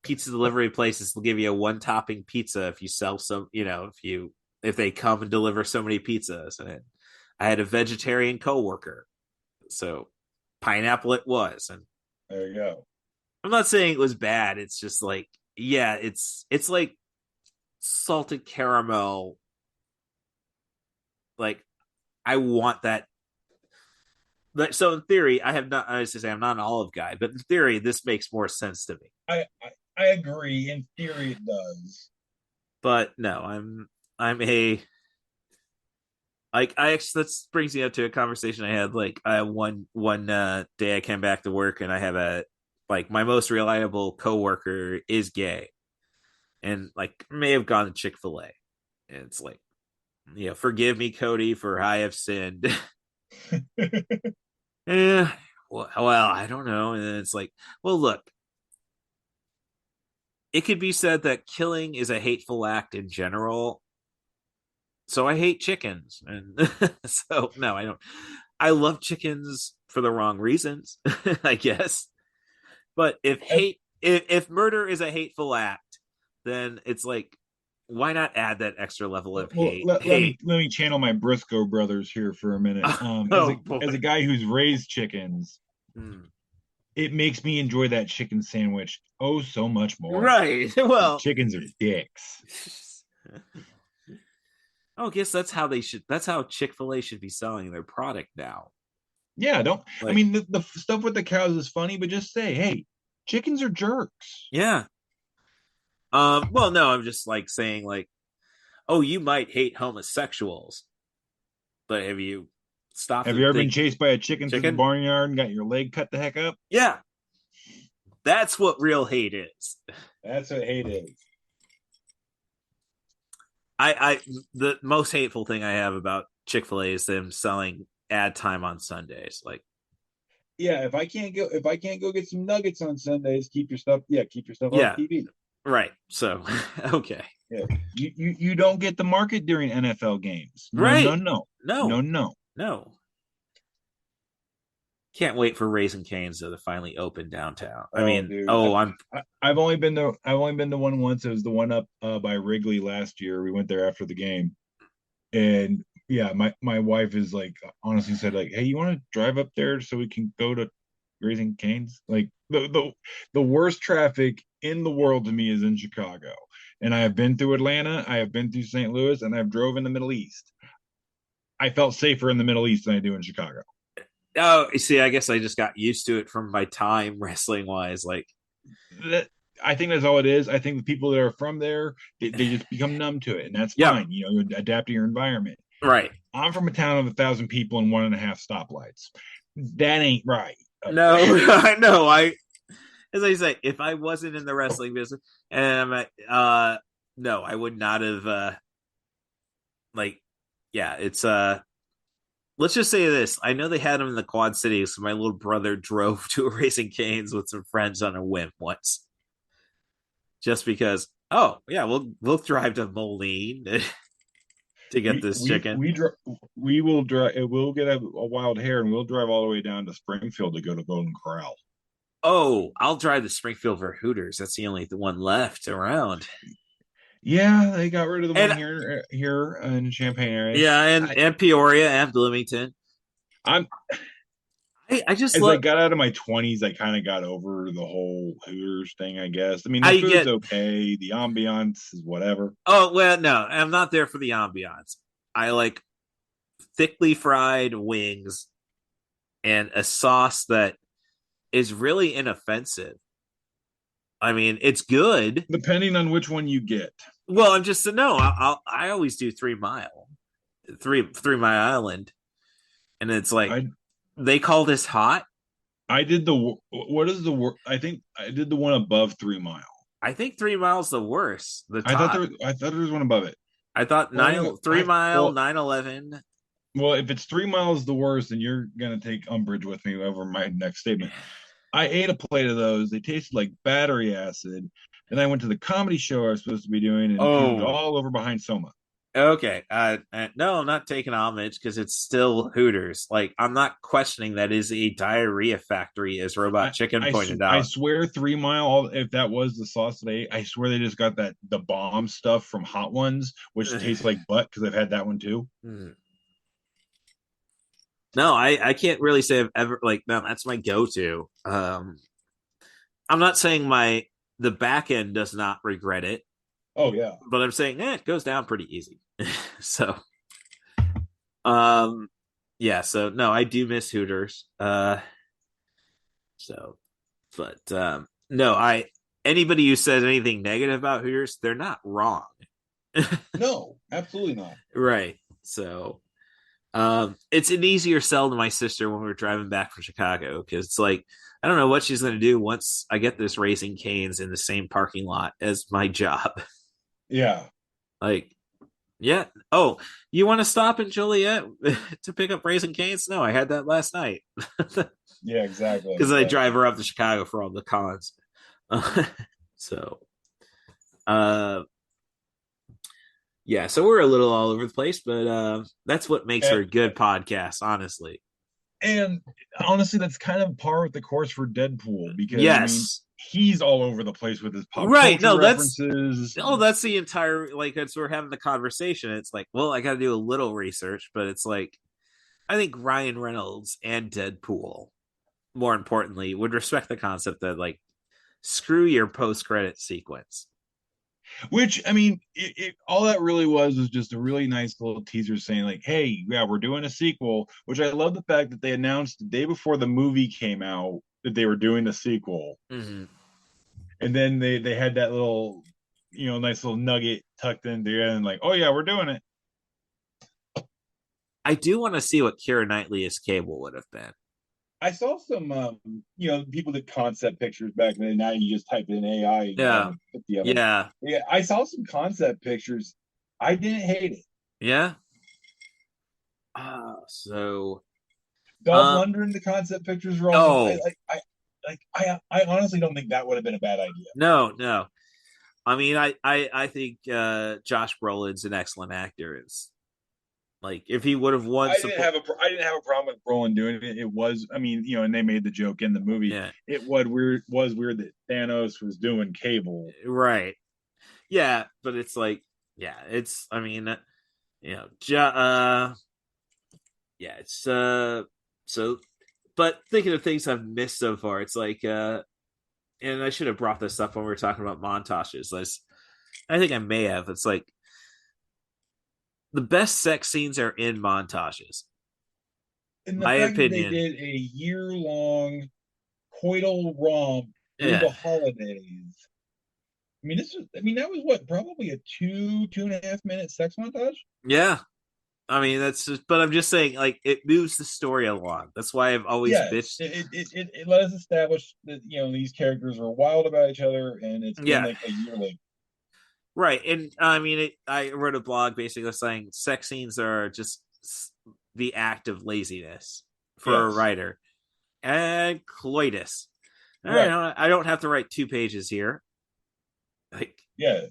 S9: pizza delivery places will give you a one topping pizza if you sell some, if they come and deliver so many pizzas. And I had a vegetarian coworker, so pineapple it was. And
S8: there you go.
S9: I'm not saying it was bad. It's just like, yeah, it's like salted caramel. Like I want that. So in theory, I'm not an olive guy, but in theory, this makes more sense to me.
S8: I agree. In theory, it does.
S9: But no, I'm a Like I actually, that brings me up to a conversation I had. Like one day I came back to work and I have a like my most reliable coworker is gay and like may have gone to Chick-fil-A. And it's like, forgive me, Cody, for I have sinned. Yeah, well, I don't know. And then it's like, well, look, it could be said that killing is a hateful act in general. So I hate chickens. And so, no, I don't. I love chickens for the wrong reasons, I guess. But if murder is a hateful act, then it's like, why not add that extra level of
S8: Well,
S9: hate?
S8: let me channel my Briscoe brothers here for a minute.
S9: Oh boy.
S8: As a guy who's raised chickens, it makes me enjoy that chicken sandwich oh so much more.
S9: Right. Well,
S8: chickens are dicks.
S9: Oh, I guess that's how Chick-fil-A should be selling their product now.
S8: Yeah, don't
S9: Like,
S8: I mean the stuff with the cows is funny, but just say, hey, chickens are jerks.
S9: Yeah. Well, no, I'm just like saying like, oh, you might hate homosexuals, but have you stopped?
S8: Have you ever been chased by a chicken through the barnyard and got your leg cut the heck up?
S9: Yeah. That's what real hate is.
S8: That's what hate is.
S9: The most hateful thing I have about Chick-fil-A is them selling ad time on Sundays. Like,
S8: yeah, if I can't go get some nuggets on Sundays, keep your stuff off TV.
S9: Right. So, okay.
S8: Yeah. You don't get the market during NFL games. No,
S9: right.
S8: No.
S9: Can't wait for Raising Cane's to finally open downtown.
S8: Dude. I've only been to one once. It was the one up by Wrigley last year. We went there after the game, and yeah, my wife is like honestly said like, hey, you want to drive up there so we can go to Raising Cane's? Like the worst traffic in the world to me is in Chicago, and I have been through Atlanta, I have been through St. Louis, and I've drove in the Middle East. I felt safer in the Middle East than I do in Chicago.
S9: Oh, you see, I guess I just got used to it from my time wrestling wise. Like
S8: I think that's all it is. I think the people that are from there, they just become numb to it, and that's fine. You adapt to your environment.
S9: Right.
S8: I'm from a town of 1,000 people and 1.5 stoplights. That ain't right.
S9: No, I know. As I say, if I wasn't in the wrestling business, and I'm no, I would not have. It's let's just say this. I know they had them in the Quad Cities, so my little brother drove to a Raising Cane's with some friends on a whim once. Just because, oh yeah, we'll drive to Moline to get this chicken.
S8: We will drive. We'll get a wild hair, and we'll drive all the way down to Springfield to go to Golden Corral.
S9: Oh, I'll drive to Springfield for Hooters. That's the only one left around.
S8: Yeah, they got rid of the one here in Champaign area.
S9: Yeah, and Peoria and Bloomington. I just
S8: as I got out of my 20s, I kind of got over the whole Hooters thing, I guess. I mean, the food's okay. The ambiance is whatever.
S9: Oh, well, no, I'm not there for the ambiance. I like thickly fried wings and a sauce that is really inoffensive. I mean, it's good.
S8: Depending on which one you get.
S9: Well, I'm just, no, I always do 3 Mile Island. And it's like, they call this hot.
S8: I did I think I did the one above 3 Mile.
S9: I think 3 Mile's the worst.
S8: I thought there was one above it.
S9: I thought 3 Mile, 9/11.
S8: Well, if it's 3 miles the worst, then you're going to take umbrage with me over my next statement. I ate a plate of those. They tasted like battery acid. Then I went to the comedy show I was supposed to be doing and puked all over behind Soma.
S9: Okay. No, I'm not taking homage because it's still Hooters. Like, I'm not questioning that is a diarrhea factory, as Robot Chicken pointed out.
S8: I swear 3 Mile, if that was the sauce today, I swear they just got the bomb stuff from Hot Ones, which tastes like butt because I've had that one too.
S9: No, I can't really say I've ever no, that's my go-to. I'm not saying the back end does not regret it.
S8: Oh yeah.
S9: But I'm saying it goes down pretty easy. So so no, I do miss Hooters. No, anybody who says anything negative about Hooters, they're not wrong.
S8: No, absolutely not.
S9: Right. So It's an easier sell to my sister when we were driving back from Chicago because it's like I don't know what she's going to do once I get this Raising Cane's in the same parking lot as my job.
S8: Yeah.
S9: Like, yeah. Oh, you want to stop in Joliet to pick up Raising Cane's? No, I had that last night
S8: Yeah, exactly.
S9: because I drive her up to Chicago for all the cons. So, uh, yeah. So we're a little all over the place, but that's what makes her
S8: And,
S9: a good podcast, honestly.
S8: and honestly, that's kind of par with the course for Deadpool because I mean,
S9: Yes.
S8: he's all over the place with his pop
S9: Right.
S8: culture
S9: No, that's
S8: references.
S9: that's the entire like as we're having the conversation. It's like, well, I got to do a little research, but it's like I think Ryan Reynolds and Deadpool, more importantly, would respect the concept that like screw your post credit sequence.
S8: Which I mean, all that really was just a really nice little teaser saying like, "Hey, yeah, we're doing a sequel." Which I love the fact that they announced the day before the movie came out that they were doing the sequel,
S9: Mm-hmm.
S8: and then they had that little, nice little nugget tucked in there, and like, "Oh yeah, we're doing it."
S9: I do want to see what Keira Knightley as Cable would have been.
S8: I saw some, people did concept pictures back then. Now you just type in AI, and you have
S9: Yeah,
S8: like 50 of them.
S9: yeah,
S8: Yeah, I saw some concept pictures. I didn't hate it.
S9: yeah. So,
S8: Dolph
S9: um,
S8: Lundgren, the concept pictures were also.
S9: oh
S8: I honestly don't think that would have been a bad idea.
S9: no, no. I mean, I think Josh Brolin's an excellent actor. It's like if he would have won support.
S8: I didn't have a problem with Brolin doing it. It was, I mean, and they made the joke in the movie.
S9: Yeah,
S8: It was weird that Thanos was doing Cable.
S9: right. Yeah, but it's like, yeah, it's. I mean, yeah, it's so. But thinking of things I've missed so far, it's like, and I should have brought this up when we were talking about montages. I think I may have. It's like the best sex scenes are in montages.
S8: And the
S9: My
S8: fact that they
S9: opinion.
S8: did a year-long coital romp through
S9: Yeah.
S8: the holidays. I mean, that was what, probably a 2.5 minute sex montage?
S9: Yeah. I mean, that's just, but I'm just saying, like, it moves the story along. That's why I've always
S8: Yes.
S9: bitched.
S8: It let us establish that, these characters are wild about each other, and it's been
S9: Yeah.
S8: like a year later.
S9: Right. And I mean, I wrote a blog basically saying sex scenes are just the act of laziness for a
S8: Yes.
S9: writer. And coitus.
S8: Right.
S9: I don't have to write 2 pages here.
S8: Yeah.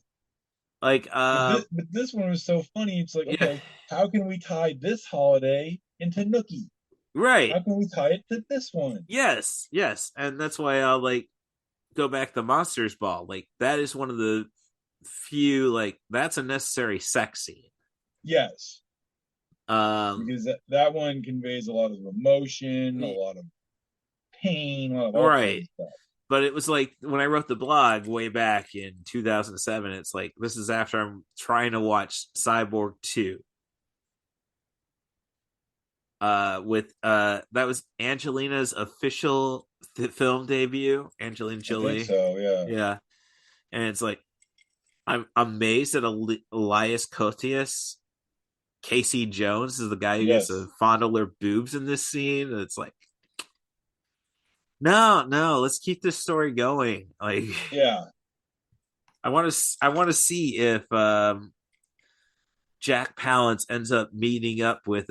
S9: Like,
S8: But this one was so funny. It's like,
S9: yeah,
S8: okay, how can we tie this holiday into Nookie?
S9: right.
S8: How can we tie it to this one?
S9: Yes, yes. And that's why I'll like go back to Monsters Ball. Like, that is one of the few, like, that's a necessary sex scene.
S8: Yes.
S9: Um,
S8: Because that one conveys a lot of emotion, a lot of pain, a lot of all kinds
S9: right.
S8: of stuff.
S9: But it was like when I wrote the blog way back in 2007, it's like this is after I'm trying to watch Cyborg 2. With that was Angelina's official film debut, Angelina Jolie.
S8: I think so, yeah.
S9: Yeah. And it's like I'm amazed that Elias Koteas, Casey Jones is the guy who gets to fondle her boobs in this scene. And it's like, no, let's keep this story going. Like,
S8: yeah,
S9: I want to see if Jack Palance ends up meeting up with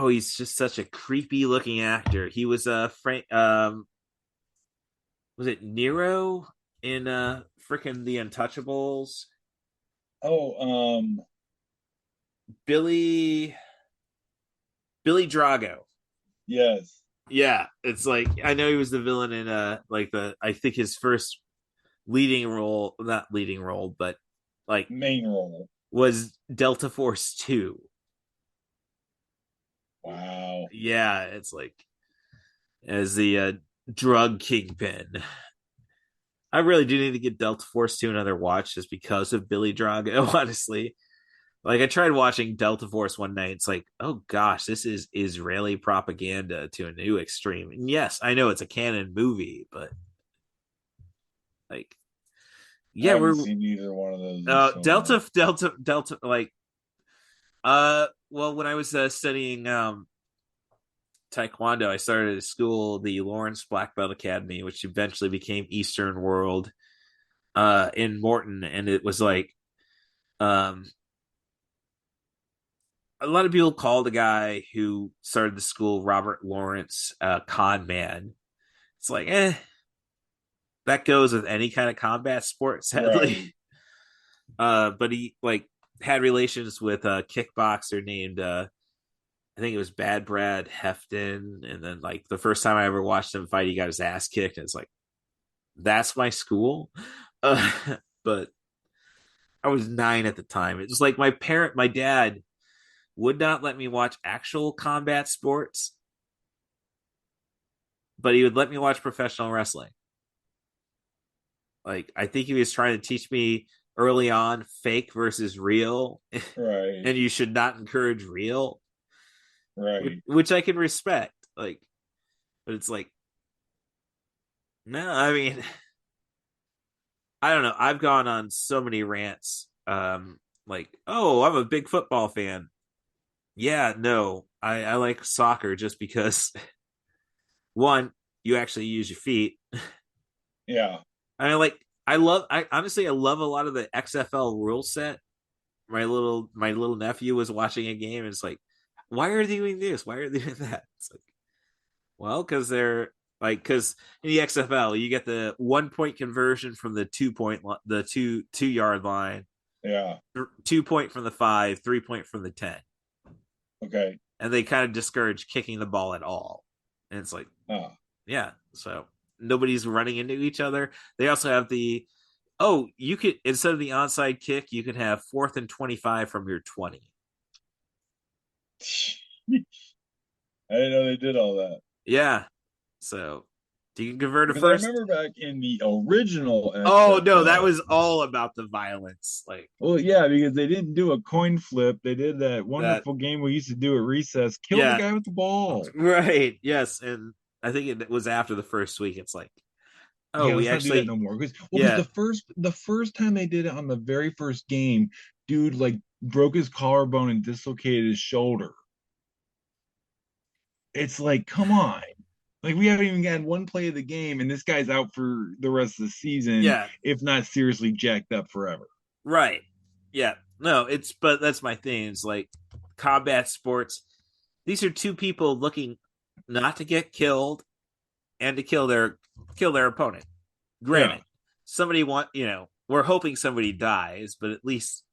S9: he's just such a creepy looking actor. He was Frank was it Nero in freaking The Untouchables?
S8: Oh,
S9: Billy Drago.
S8: Yes.
S9: Yeah, it's like I know he was the villain in like I think his first leading role, not leading role, but like
S8: main role
S9: was Delta Force 2.
S8: Wow.
S9: Yeah, it's like as the drug kingpin. I really do need to get Delta Force 2 another watch just because of Billy Drago, honestly. Like I tried watching Delta Force one night. It's like, oh gosh, this is Israeli propaganda to a new extreme. And yes, I know it's a canon movie, but like, yeah,
S8: I haven't seen either one of those.
S9: Delta, like Well, when I was studying Taekwondo, I started at school, the Lawrence Black Belt Academy, which eventually became Eastern World, in Morton, and it was like, um, a lot of people call the guy who started the school Robert Lawrence, con man. It's like, that goes with any kind of combat sport,
S8: Right.
S9: sadly. But he like had relations with a kickboxer named I think it was Bad Brad Hefton, and then like the first time I ever watched him fight, he got his ass kicked, and it's like, that's my school. Uh, but I was 9 at the time. It was like my dad would not let me watch actual combat sports, but he would let me watch professional wrestling. Like, I think he was trying to teach me early on fake versus real,
S8: Right.
S9: and you should not encourage real,
S8: Right.
S9: which I can respect. Like, but it's like, no, I mean, I don't know. I've gone on so many rants. Like, oh, I'm a big football fan. Yeah, no, I like soccer just because one, you actually use your feet.
S8: Yeah.
S9: I mean, like, I honestly, I love a lot of the XFL rule set. My little nephew was watching a game, and it's like, why are they doing this? Why are they doing that? It's like, well, because they're like, because in the XFL you get the 1 point conversion from the 2 point, the two yard line,
S8: Yeah.
S9: 2 point from the 5, 3 point from the 10,
S8: Okay.
S9: and they kind of discourage kicking the ball at all. And it's like,
S8: Ah.
S9: yeah, so nobody's running into each other. They also have the, oh, you could, instead of the onside kick, you could have 4th and 25 from your 20.
S8: I didn't know they did all that.
S9: Yeah, so you can convert a
S8: Because I
S9: first.
S8: remember back in the original
S9: Oh no, that
S8: XFL.
S9: was all about the violence. Like
S8: Well, yeah, because they didn't do a coin flip. They did that
S9: that.
S8: wonderful game we used to do at recess. Kill the
S9: Yeah,
S8: guy with the ball.
S9: right. Yes, and I think it was after the first week. It's like, oh,
S8: Yeah,
S9: we
S8: let's not do that
S9: actually,
S8: no more. Because
S9: yeah,
S8: the first time they did it on the very first game, dude like broke his collarbone and dislocated his shoulder. It's like, come on. Like we haven't even had one play of the game, and this guy's out for the rest of the season,
S9: yeah,
S8: if not seriously jacked up forever.
S9: right, yeah. No, it's, but that's my thing. It's like combat sports. These are two people looking not to get killed and to kill their opponent.
S8: Yeah,
S9: Granted, somebody we're hoping somebody dies, but at least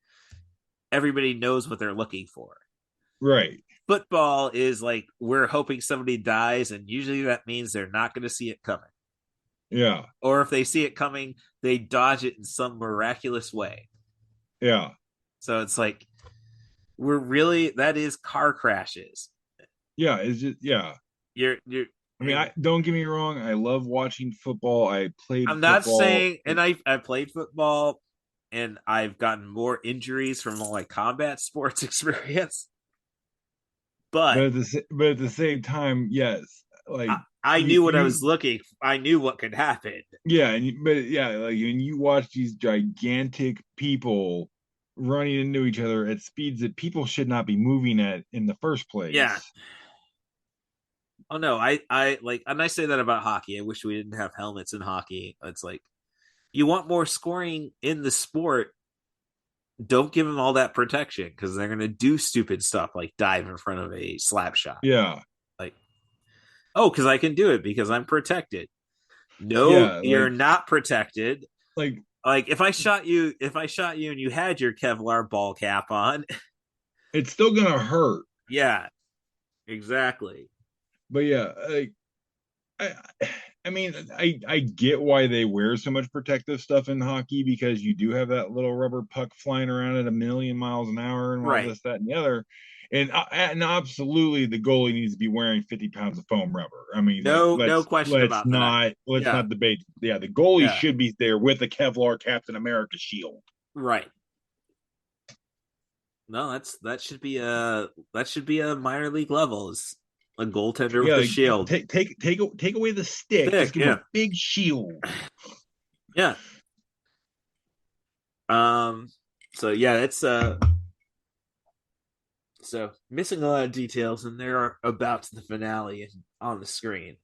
S9: everybody knows what they're looking for.
S8: right.
S9: Football is like, we're hoping somebody dies, and usually that means they're not going to see it coming.
S8: Yeah,
S9: Or if they see it coming, they dodge it in some miraculous way.
S8: yeah,
S9: So it's like, we're really, that is car crashes.
S8: yeah. It's just yeah.
S9: You're
S8: I mean, I don't get me wrong. I love watching football. I played
S9: I'm not
S8: football.
S9: saying, and I played football, and I've gotten more injuries from all my combat sports experience. But
S8: But at the same time, yes, like
S9: I
S8: you
S9: knew what I was
S8: you
S9: looking. I knew what could happen.
S8: yeah, but yeah, like when you watch these gigantic people running into each other at speeds that people should not be moving at in the first
S9: Yeah.
S8: place.
S9: Oh no, I like, and I say that about hockey. I wish we didn't have helmets in hockey. It's like, you want more scoring in the sport. Don't give them all that protection, because they're gonna do stupid stuff like dive in front of a slap shot.
S8: Yeah,
S9: Like, oh, because I can do it because I'm protected. No,
S8: yeah,
S9: you're not protected.
S8: like
S9: Like, if I shot you and you had your Kevlar ball cap on,
S8: it's still gonna hurt.
S9: yeah, exactly.
S8: But yeah, like I, I mean, I get why they wear so much protective stuff in hockey, because you do have that little rubber puck flying around at a million miles an hour and all
S9: Right.
S8: this, that, and the other. And absolutely, the goalie needs to be wearing 50 pounds of foam rubber. I mean, like
S9: No question about that.
S8: let's
S9: Yeah.
S8: not debate. Yeah, the goalie
S9: Yeah.
S8: should be there with a Kevlar Captain America shield.
S9: Right. No, that should be a minor league level, is a goaltender with
S8: Yeah,
S9: a
S8: like,
S9: shield.
S8: take away the stick. Just give him
S9: Yeah.
S8: a big shield.
S9: Yeah. So yeah, it's So missing a lot of details, and they're about the finale and on the screen.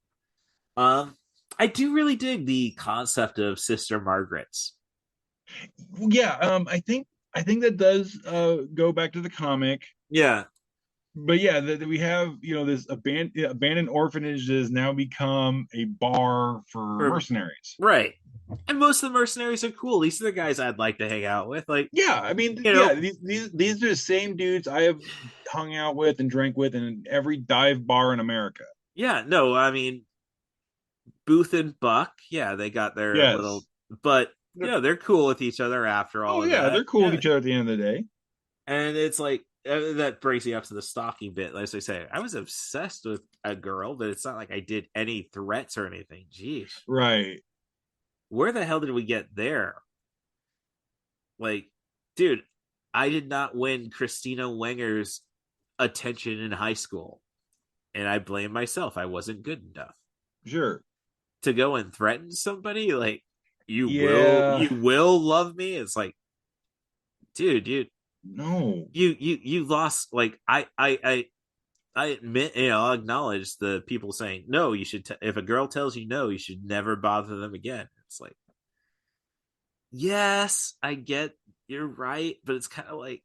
S9: Um, I do really dig the concept of Sister Margaret's.
S8: Yeah, I think that does go back to the comic.
S9: Yeah,
S8: But yeah, we have this abandoned orphanage that has now become a bar for
S9: or
S8: mercenaries.
S9: right. And most of the mercenaries are cool. These are the guys I'd like to hang out with. Like,
S8: Yeah, I mean,
S9: you
S8: yeah,
S9: know,
S8: these are the same dudes I have hung out with and drank with in every dive bar in America.
S9: yeah, no, I mean, Booth and Buck, yeah, they got their little,
S8: Yes.
S9: but
S8: They're-
S9: they're cool with each other after all
S8: oh
S9: of
S8: yeah,
S9: that.
S8: they're cool with
S9: Yeah,
S8: each other at the end of the day.
S9: and it's like that brings me up to the stalking bit. As I say, I was obsessed with a girl, but it's not like I did any threats or anything. Jeez,
S8: Right.
S9: where the hell did we get there? Like, dude, I did not win Christina Wenger's attention in high school, and I blame myself. I wasn't good enough
S8: Sure.
S9: to go and threaten somebody. Like,
S8: Yeah.
S9: you will love me. It's like, dude,
S8: No.
S9: you lost. Like, I admit, I'll acknowledge the people saying no. You should if a girl tells you no, you should never bother them again. It's like, yes, I get you're right, but it's kind of like,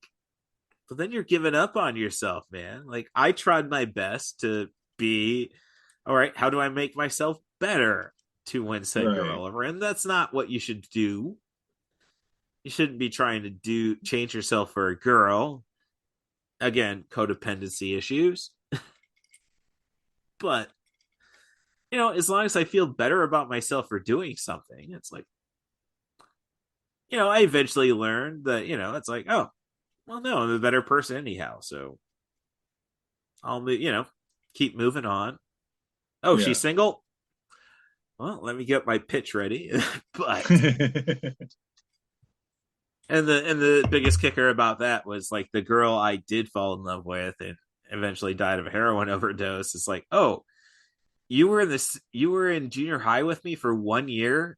S9: but then you're giving up on yourself, man. Like, I tried my best to be all right. How do I make myself better to win said
S8: Right.
S9: girl over? And that's not what you should do. You shouldn't be trying to change yourself for a girl. Again, codependency issues. But as long as I feel better about myself for doing something, it's like, I eventually learned that, it's like, oh, well, no, I'm a better person anyhow. So I'll, keep moving on. Oh,
S8: Yeah.
S9: she's single? Well, let me get my pitch ready. But, and the biggest kicker about that was like the girl I did fall in love with and eventually died of a heroin overdose. It's like, oh, you were in junior high with me for 1 year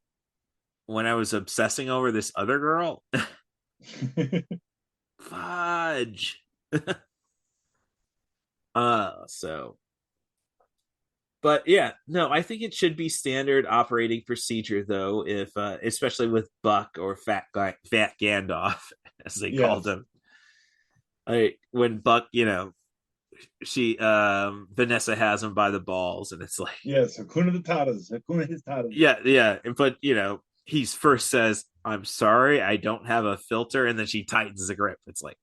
S9: when I was obsessing over this other girl. Fudge. So, but yeah, no, I think it should be standard operating procedure though, if especially with Buck or Fat Gandalf, as they called
S8: Yes.
S9: him. Like when Buck, she Vanessa has him by the balls, and it's like,
S8: Yes. Hakuna the Tatas. Hakuna his Tatas.
S9: yeah, but he first says, "I'm sorry, I don't have a filter," and then she tightens the grip. It's like,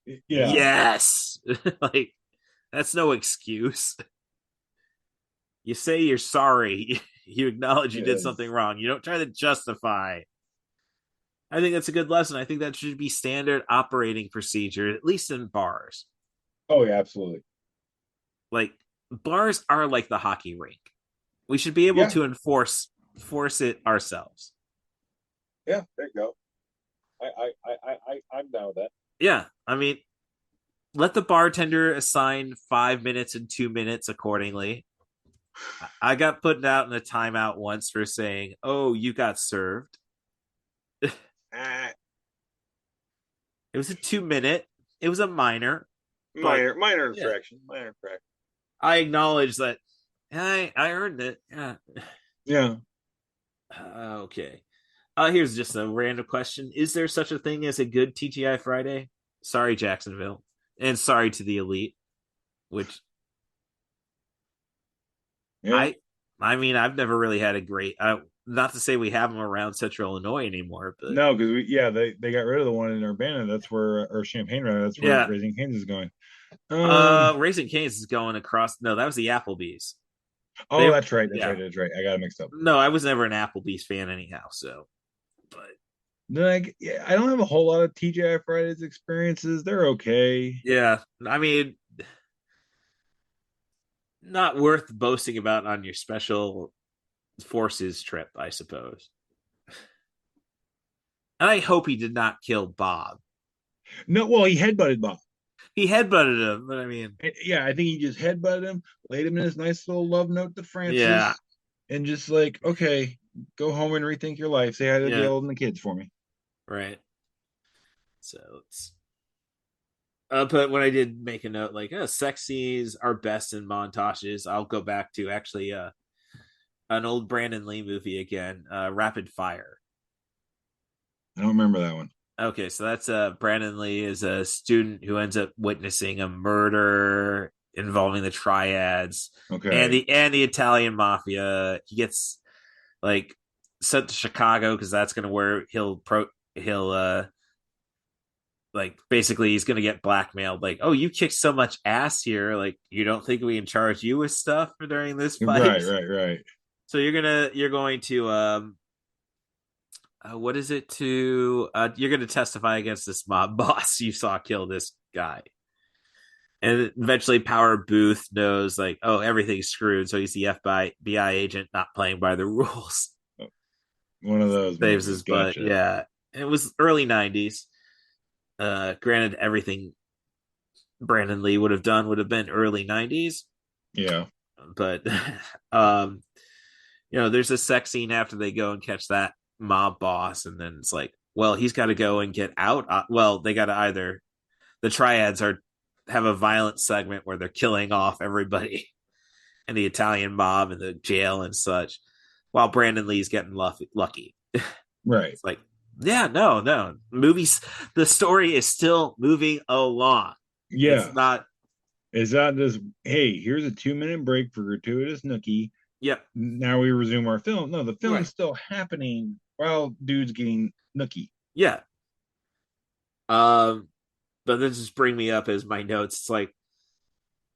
S8: Yeah.
S9: yes, like that's no excuse. You say you're sorry, you acknowledge you did
S8: Yes.
S9: something wrong. You don't try to justify. I think that's a good lesson. I think that should be standard operating procedure, at least in bars.
S8: Oh yeah, absolutely.
S9: Like, bars are like the hockey rink. We should be able
S8: Yeah.
S9: to force it ourselves.
S8: Yeah, there you go. I'm down with that.
S9: Yeah, I mean, let the bartender assign 5 minutes and 2 minutes accordingly. I got put out in a timeout once for saying, "Oh, you got served." It was a 2 minute. It was a
S8: Minor infraction. Minor infraction.
S9: I acknowledge that I earned it. Yeah.
S8: Yeah.
S9: Okay. Here's just a random question: is there such a thing as a good TGI Friday? Sorry, Jacksonville, and sorry to the elite. Which
S8: Yeah.
S9: I mean, I've never really had a great. Not to say we have them around Central Illinois anymore, but
S8: No, because they got rid of the one in Urbana. That's where, or Champaign rather. That's where
S9: yeah.
S8: Raising Cane's is going.
S9: Raising Cane's is going across. No, that was the Applebee's.
S8: Oh, that's right.
S9: Yeah.
S8: That's right. I got it mixed up.
S9: No, I was never an Applebee's fan anyhow. So, but
S8: Like, yeah, I don't have a whole lot of TGI Fridays experiences. They're okay.
S9: yeah, I mean, not worth boasting about on your special forces trip, I suppose. And I hope he did not kill Bob.
S8: No, well, he headbutted Bob.
S9: He headbutted him, but I mean,
S8: Yeah, I think he just headbutted him, laid him in his nice little love note to Francis,
S9: yeah,
S8: and just like, okay, go home and rethink your life. Say hi to Gail and the kids for me.
S9: right. So it's But when I did make a note, like sex scenes are best in montages, I'll go back to actually an old Brandon Lee movie again, Rapid Fire.
S8: I don't remember that one.
S9: Okay, so that's Brandon Lee is a student who ends up witnessing a murder involving the triads
S8: Okay.
S9: and the Italian mafia. He gets like sent to Chicago because that's going to where he'll like basically he's going to get blackmailed. Like, oh, you kicked so much ass here, like you don't think we can charge you with stuff for during this fight?
S8: Right.
S9: So you're going to what is it to you're going to testify against this mob boss you saw kill this guy. And eventually Power Booth knows like, oh, everything's screwed, so he's the FBI agent not playing by the rules.
S8: One of those
S9: Saves
S8: movies.
S9: his butt.
S8: Gotcha.
S9: Yeah, it was early 90s. Granted, everything Brandon Lee would have done would have been early 90s.
S8: Yeah.
S9: But there's a sex scene after they go and catch that mob boss, and then it's like, well, he's got to go and get out. Well, they got to either the triads have a violent segment where they're killing off everybody and the Italian mob and the jail and such, while Brandon Lee's getting lucky.
S8: Right.
S9: It's like, yeah, no. Movies, the story is still moving along.
S8: Yeah.
S9: It's
S8: not just, hey, here's a 2-minute break for gratuitous nookie.
S9: Yep.
S8: Now we resume our film. No, the film is still happening while dude's getting nookie.
S9: Yeah. But this just bring me up as my notes. It's like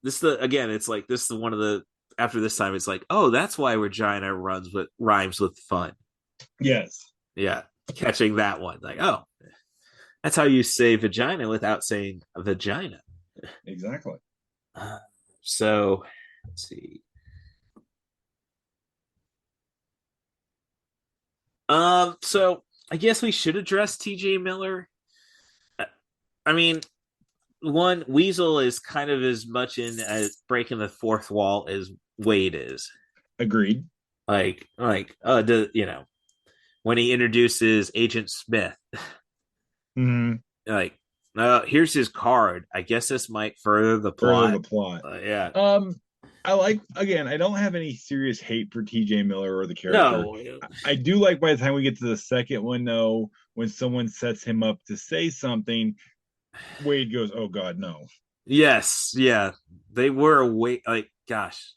S9: this is one of the after this time. It's like, oh, that's why Regina rhymes with fun.
S8: Yes.
S9: Yeah, catching that one. Like, oh, that's how you say vagina without saying vagina.
S8: Exactly.
S9: So let's see. So I guess we should address T.J. Miller. I mean, one, Weasel is kind of as much in as breaking the fourth wall as Wade is.
S8: Agreed.
S9: Like, when he introduces Agent Smith, like, here's his card. I guess this might further the plot. Yeah.
S8: I don't have any serious hate for TJ Miller or the character.
S9: No.
S8: I do like by the time we get to the second one, though, when someone sets him up to say something, Wade goes, oh, God, no.
S9: Yes. Yeah. They were like, gosh.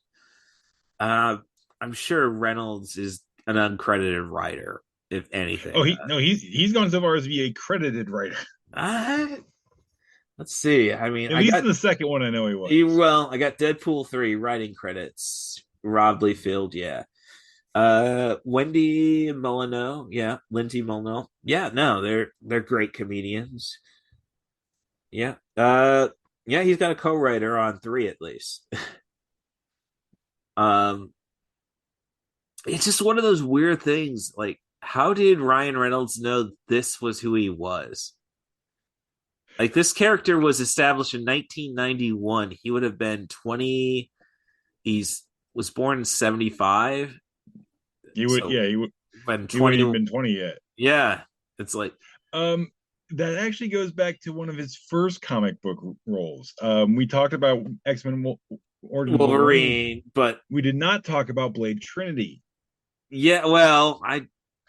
S9: I'm sure Reynolds is an uncredited writer, if anything.
S8: Oh, he's gone so far as to be a credited writer.
S9: Let's see. I mean,
S8: at least in the second one, I know he was.
S9: I got Deadpool 3 writing credits. Rob Liefeld, yeah. Wendy Molyneux, yeah. Lindsay Molyneux, yeah. No, they're great comedians. Yeah. He's got a co-writer on 3 at least. It's just one of those weird things. Like, how did Ryan Reynolds know this was who he was? Like, this character was established in 1991. He would have been 20. Was born in 75.
S8: He would
S9: been 20.
S8: He wouldn't even been 20 yet.
S9: Yeah. It's like
S8: that actually goes back to one of his first comic book roles. We talked about X-Men Wolverine,
S9: but
S8: we did not talk about Blade Trinity.
S9: Yeah, well,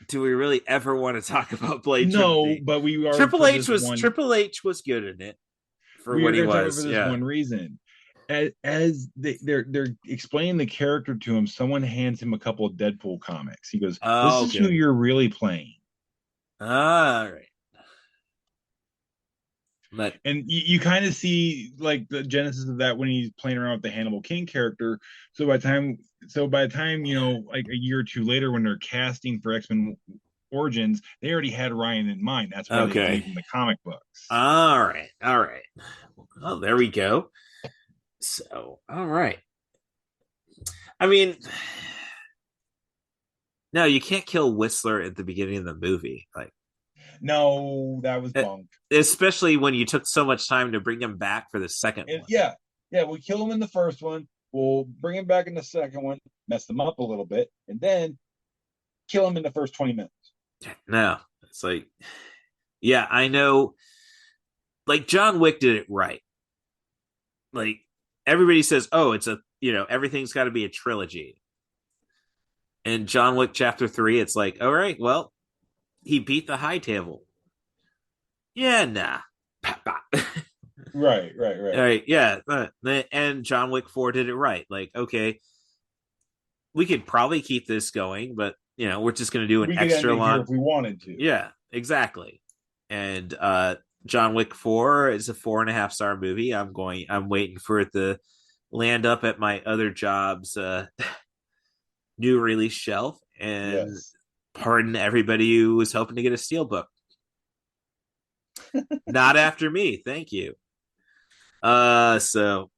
S9: do we really ever want to talk about Blade Trinity?
S8: No, but we are.
S9: Triple H was good in it for what he was.
S8: For this one reason, as they're explaining the character to him, someone hands him a couple of Deadpool comics. He goes, "This is who you're really playing."
S9: All right.
S8: And you kind of see like the genesis of that when he's playing around with the Hannibal King character. So by the time like a year or two later, when they're casting for X-Men Origins, they already had Ryan in mind. That's why they gave him the comic books.
S9: All right. Oh, there we go. So, all right. I mean, no, you can't kill Whistler at the beginning of the movie. Like,
S8: no, that was bunk.
S9: Especially when you took so much time to bring him back for the second one.
S8: Yeah, we kill him in the first one. We'll bring him back in the second one, mess them up a little bit, and then kill him in the first 20 minutes.
S9: No, it's like, yeah, I know. like John Wick did it right. Like everybody says, oh, it's a everything's got to be a trilogy. And John Wick Chapter 3, it's like, all right, well, he beat the high table. Yeah, nah.
S8: Right.
S9: All right, yeah. And John Wick 4 did it right. Like, okay, we could probably keep this going, but we're just going to do an
S8: We could end
S9: extra
S8: it here
S9: long.
S8: if we wanted to.
S9: Yeah, exactly. And John Wick 4 is a 4.5 star movie. I'm waiting for it to land up at my other job's new release shelf. And
S8: Yes.
S9: pardon everybody who was hoping to get a steelbook. Not after me, thank you. So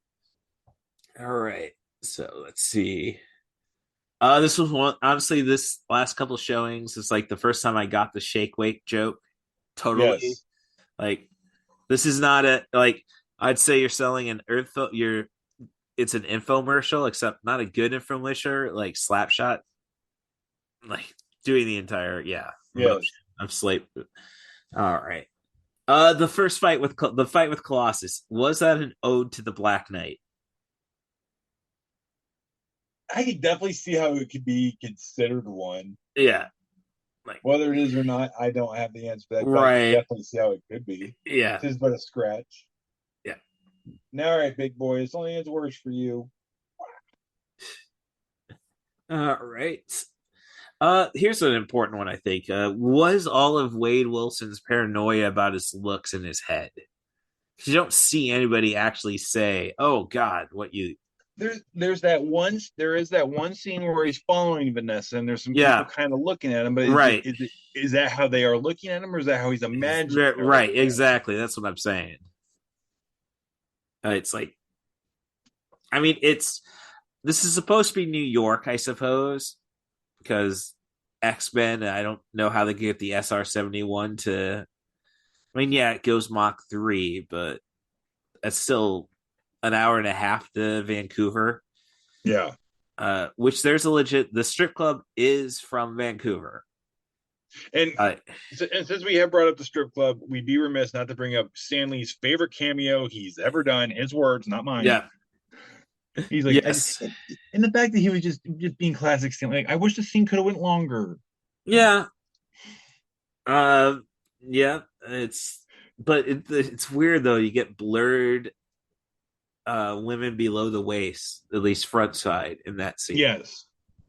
S9: all right. So let's see. This was one, honestly, this last couple showings is like the first time I got the shake wake joke. Totally.
S8: Yes.
S9: Like, this is not a, like, I'd say you're selling an it's an infomercial, except not a good infomercial, like Slapshot. Like, doing the entire,
S8: Yes.
S9: I'm Slate. All right. The fight with Colossus, was that an ode to the Black Knight?
S8: I could definitely see how it could be considered one.
S9: Yeah.
S8: Like, whether it is or not, I don't have the answer for that.
S9: Right.
S8: I can definitely see how it could be.
S9: Yeah.
S8: This is but a scratch.
S9: Yeah.
S8: Now, all right, big boy. It's only gets worse for you.
S9: All right. Here's an important one, I think. Was all of Wade Wilson's paranoia about his looks in his head? You don't see anybody actually say, "Oh God, what you."
S8: There is that one scene where he's following Vanessa, and there's some people kind of looking at him. But is that how they are looking at him, or is that how he's imagining?
S9: Right, exactly. That's what I'm saying. It's like, I mean, this is supposed to be New York, I suppose, because X-Men. I don't know how they get the SR-71 to. I mean, yeah, it goes Mach 3, but that's still an hour and a half to Vancouver.
S8: Yeah.
S9: Which there's a legit. The strip club is from Vancouver.
S8: And since we have brought up the strip club, we'd be remiss not to bring up Stanley's favorite cameo he's ever done. His words, not mine.
S9: Yeah.
S8: He's like, yes. And the fact that he was just being classic Stanley. Like, I wish the scene could have went longer.
S9: Yeah. Yeah. It's weird though. You get blurred women below the waist, at least front side in that scene.
S8: Yes.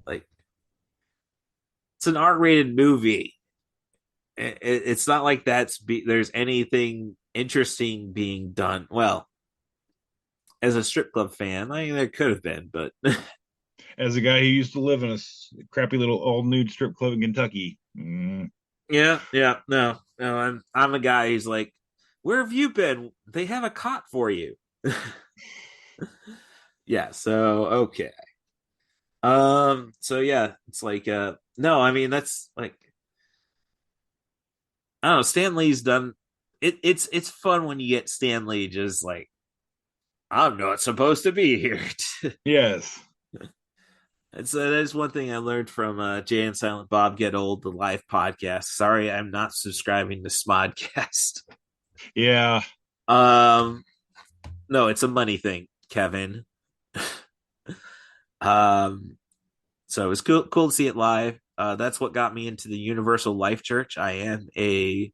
S9: Like, it's an R-rated movie. It's not like there's anything interesting being done. Well, as a strip club fan, there could have been, but
S8: as a guy who used to live in a crappy little old nude strip club in Kentucky.
S9: Yeah, no, I'm a guy who's like, where have you been? They have a cot for you. Yeah, so okay. So yeah, it's like no, I mean that's like, I don't know, Stan Lee's done it's fun when you get Stan Lee just like, I'm not supposed to be here.
S8: Yes.
S9: That's one thing I learned from Jay and Silent Bob Get Old, the live podcast. Sorry, I'm not subscribing to Smodcast.
S8: Yeah.
S9: No, it's a money thing, Kevin. So it was cool to see it live. That's what got me into the Universal Life Church. I am a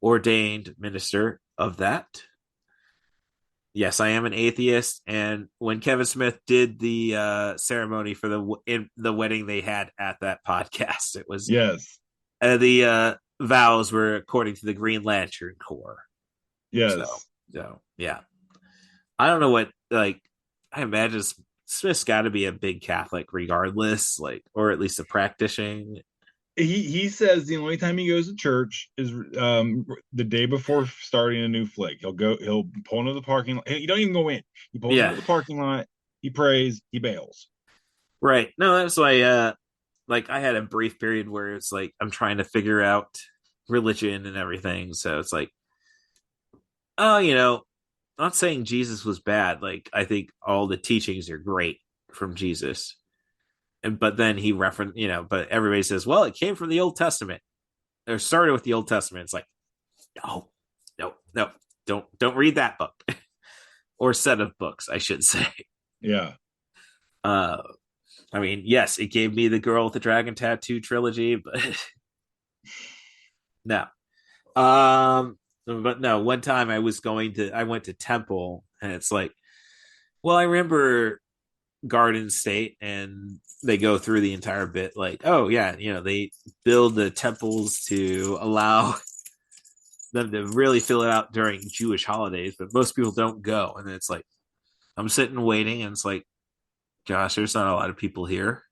S9: ordained minister of that. Yes, I am an atheist. And when Kevin Smith did the ceremony for the wedding they had at that podcast, it was the vows were according to the Green Lantern Corps.
S8: Yes.
S9: So yeah, I don't know what, like, I imagine Smith's got to be a big Catholic regardless, like, or at least a practicing.
S8: He says the only time he goes to church is the day before starting a new flick. He'll pull into the parking lot. He don't even go in. He pulls into the parking lot. He prays. He bails.
S9: Right. No, that's why. Like, I had a brief period where it's like I'm trying to figure out religion and everything. So it's like, oh, not saying Jesus was bad. Like, I think all the teachings are great from Jesus. But then he referenced, but everybody says, well, it came from the Old Testament, or started with the Old Testament. It's like, no. don't read that book or set of books, I should say.
S8: Yeah.
S9: Uh, I mean, yes, it gave me the Girl with the Dragon Tattoo trilogy, but no. But no, one time I went to Temple, and it's like, well, I remember Garden State, and they go through the entire bit like, oh yeah, they build the temples to allow them to really fill it out during Jewish holidays, but most people don't go. And then it's like, I'm sitting waiting, and it's like, gosh, there's not a lot of people here.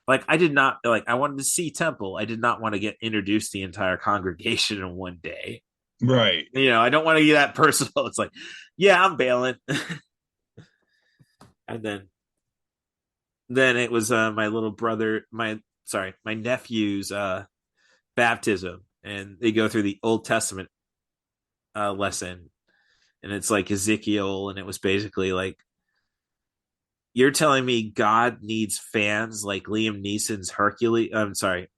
S9: Like, I did not like. I wanted to see Temple. I did not want to get introduced to the entire congregation in one day.
S8: Right.
S9: I don't want to get that personal. It's like, yeah, I'm bailing. And then it was my little brother, my nephew's baptism, and they go through the Old Testament lesson, and it's like Ezekiel, and it was basically like, you're telling me God needs fans like Liam Neeson's Hercules? I'm sorry,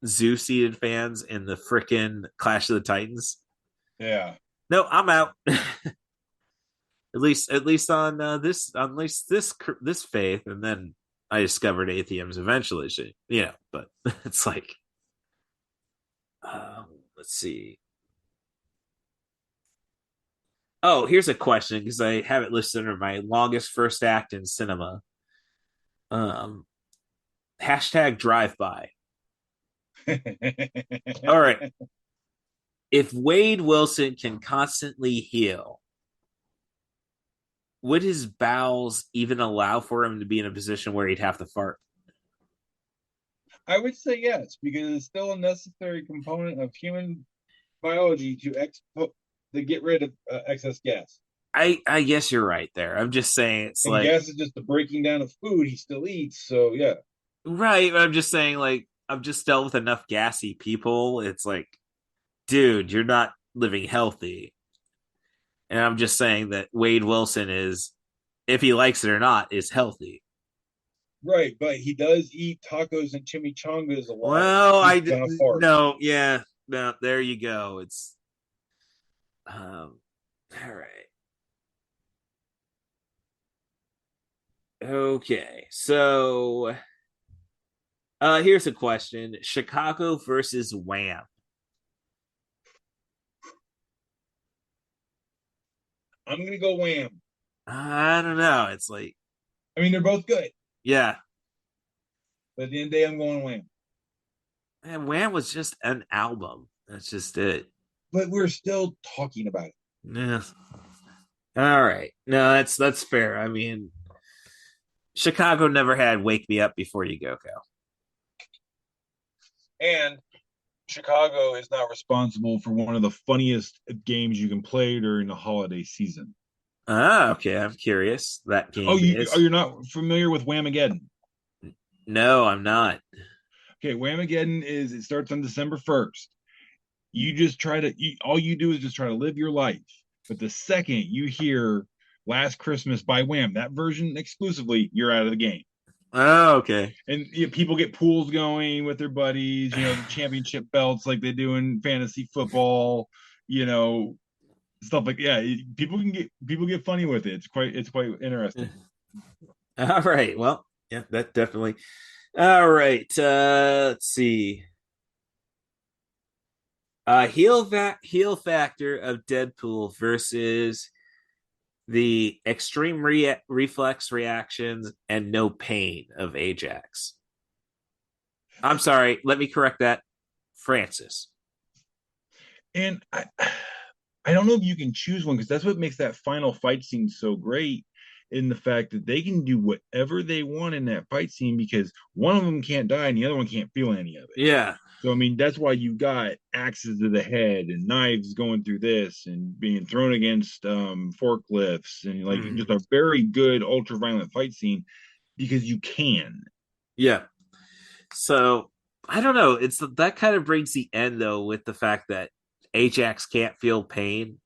S9: Zeus seated fans in the frickin' Clash of the Titans.
S8: Yeah.
S9: No, I'm out. at least on this faith, and then I discovered atheism eventually. But it's like, let's see. Oh, here's a question because I have it listed under my longest first act in cinema. Hashtag drive by. All right. If Wade Wilson can constantly heal, would his bowels even allow for him to be in a position where he'd have to fart?
S8: I would say yes, because it's still a necessary component of human biology to get rid of excess gas.
S9: I guess you're right there. I'm just saying it's
S8: and
S9: like
S8: gas is just the breaking down of food he still eats. So yeah,
S9: right. But I'm just saying, like, I've just dealt with enough gassy people. It's like, dude, you're not living healthy. And I'm just saying that Wade Wilson is, if he likes it or not, is healthy.
S8: Right, but he does eat tacos and chimichangas a lot.
S9: Well, no, yeah, no. There you go. It's all right. Okay, so here's a question: Chicago versus Wham.
S8: I'm gonna go Wham.
S9: I don't know. It's like,
S8: I mean, they're both good.
S9: Yeah.
S8: But at the end of the day, I'm going Wham.
S9: And Wham was just an album. That's just it.
S8: But we're still talking about it.
S9: Yeah. All right. No, that's fair. I mean, Chicago never had "Wake Me Up Before You Go Go."
S8: And Chicago is not responsible for one of the funniest games you can play during the holiday season.
S9: Okay. I'm curious. That game.
S8: You're not familiar with Whamageddon?
S9: No, I'm not.
S8: Okay, Whamageddon it starts on December 1st. You just all you do is just try to live your life. But the second you hear Last Christmas by Wham, that version exclusively, you're out of the game.
S9: Oh, okay.
S8: And people get pools going with their buddies, the championship belts like they do in fantasy football, stuff like people get funny with it. It's quite interesting.
S9: All right. Well, yeah, that definitely. All right. Let's see. Heel factor of Deadpool versus the extreme reflex reactions and no pain of Ajax. I'm sorry. Let me correct that. Francis.
S8: And I don't know if you can choose one because that's what makes that final fight scene so great, in the fact that they can do whatever they want in that fight scene because one of them can't die and the other one can't feel any of it.
S9: Yeah.
S8: So, I mean, that's why you got axes to the head and knives going through this and being thrown against forklifts and just a very good ultra-violent fight scene because you can.
S9: Yeah. So, I don't know. That kind of brings the end, though, with the fact that Ajax can't feel pain.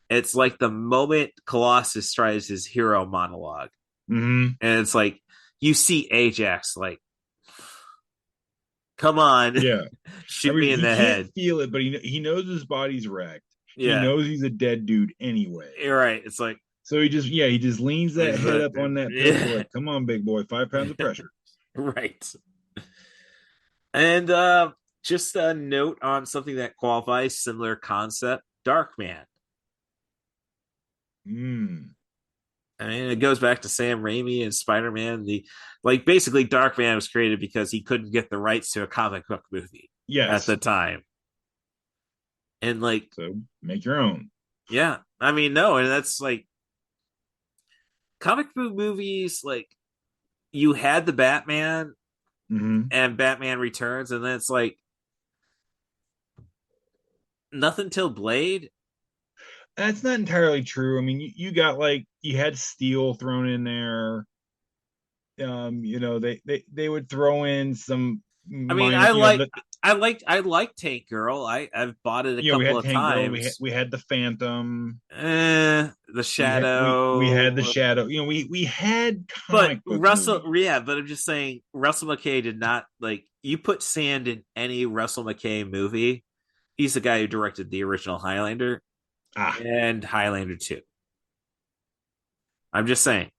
S9: It's like the moment Colossus tries his hero monologue.
S8: Mm-hmm.
S9: And it's like, you see Ajax like, come on.
S8: Yeah.
S9: Shoot me in the head.
S8: He can't feel it, but he knows his body's wrecked. He
S9: Yeah,
S8: knows he's a dead dude anyway.
S9: you're right. It's like,
S8: So he just leans that head up on that pistol,
S9: yeah,
S8: like, come on, big boy, 5 pounds of pressure.
S9: right. And just a note on something that qualifies similar concept: Darkman.
S8: Mm.
S9: I mean, it goes back to Sam Raimi and Spider-Man. Basically, Darkman was created because he couldn't get the rights to a comic book movie at
S8: Yes.
S9: the time, and like,
S8: So make your own.
S9: yeah, I mean, no, and that's like comic book movies. Like, you had the Batman
S8: Mm-hmm.
S9: and Batman Returns, and then it's like nothing till Blade.
S8: That's not entirely true. I mean, you got like you had Steel thrown in there. They would throw in some
S9: I mean,
S8: minor,
S9: I like Tank Girl. I've bought it a
S8: we
S9: couple
S8: had
S9: of
S8: Tank Girl,
S9: times.
S8: we had the Phantom,
S9: The
S8: we had the
S9: Shadow.
S8: Shadow. We had
S9: But
S8: comic book movies.
S9: Yeah, but I'm just saying, Russell McKay did not like. You put sand in any Russell McKay movie, he's the guy who directed the original Highlander
S8: Ah,
S9: and Highlander 2. I'm just saying,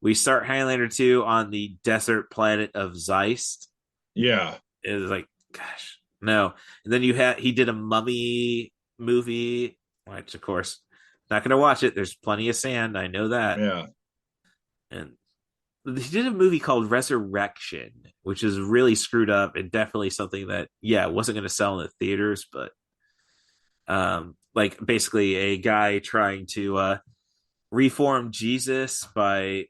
S9: we start Highlander 2 on the desert planet of Zeist.
S8: yeah,
S9: It was like, gosh, no. And then he did a Mummy movie, which of course, not going to watch it. There's plenty of sand. I know that.
S8: yeah.
S9: And he did a movie called Resurrection, which is really screwed up and definitely something that, yeah, wasn't going to sell in the theaters, but like basically a guy trying to reform Jesus by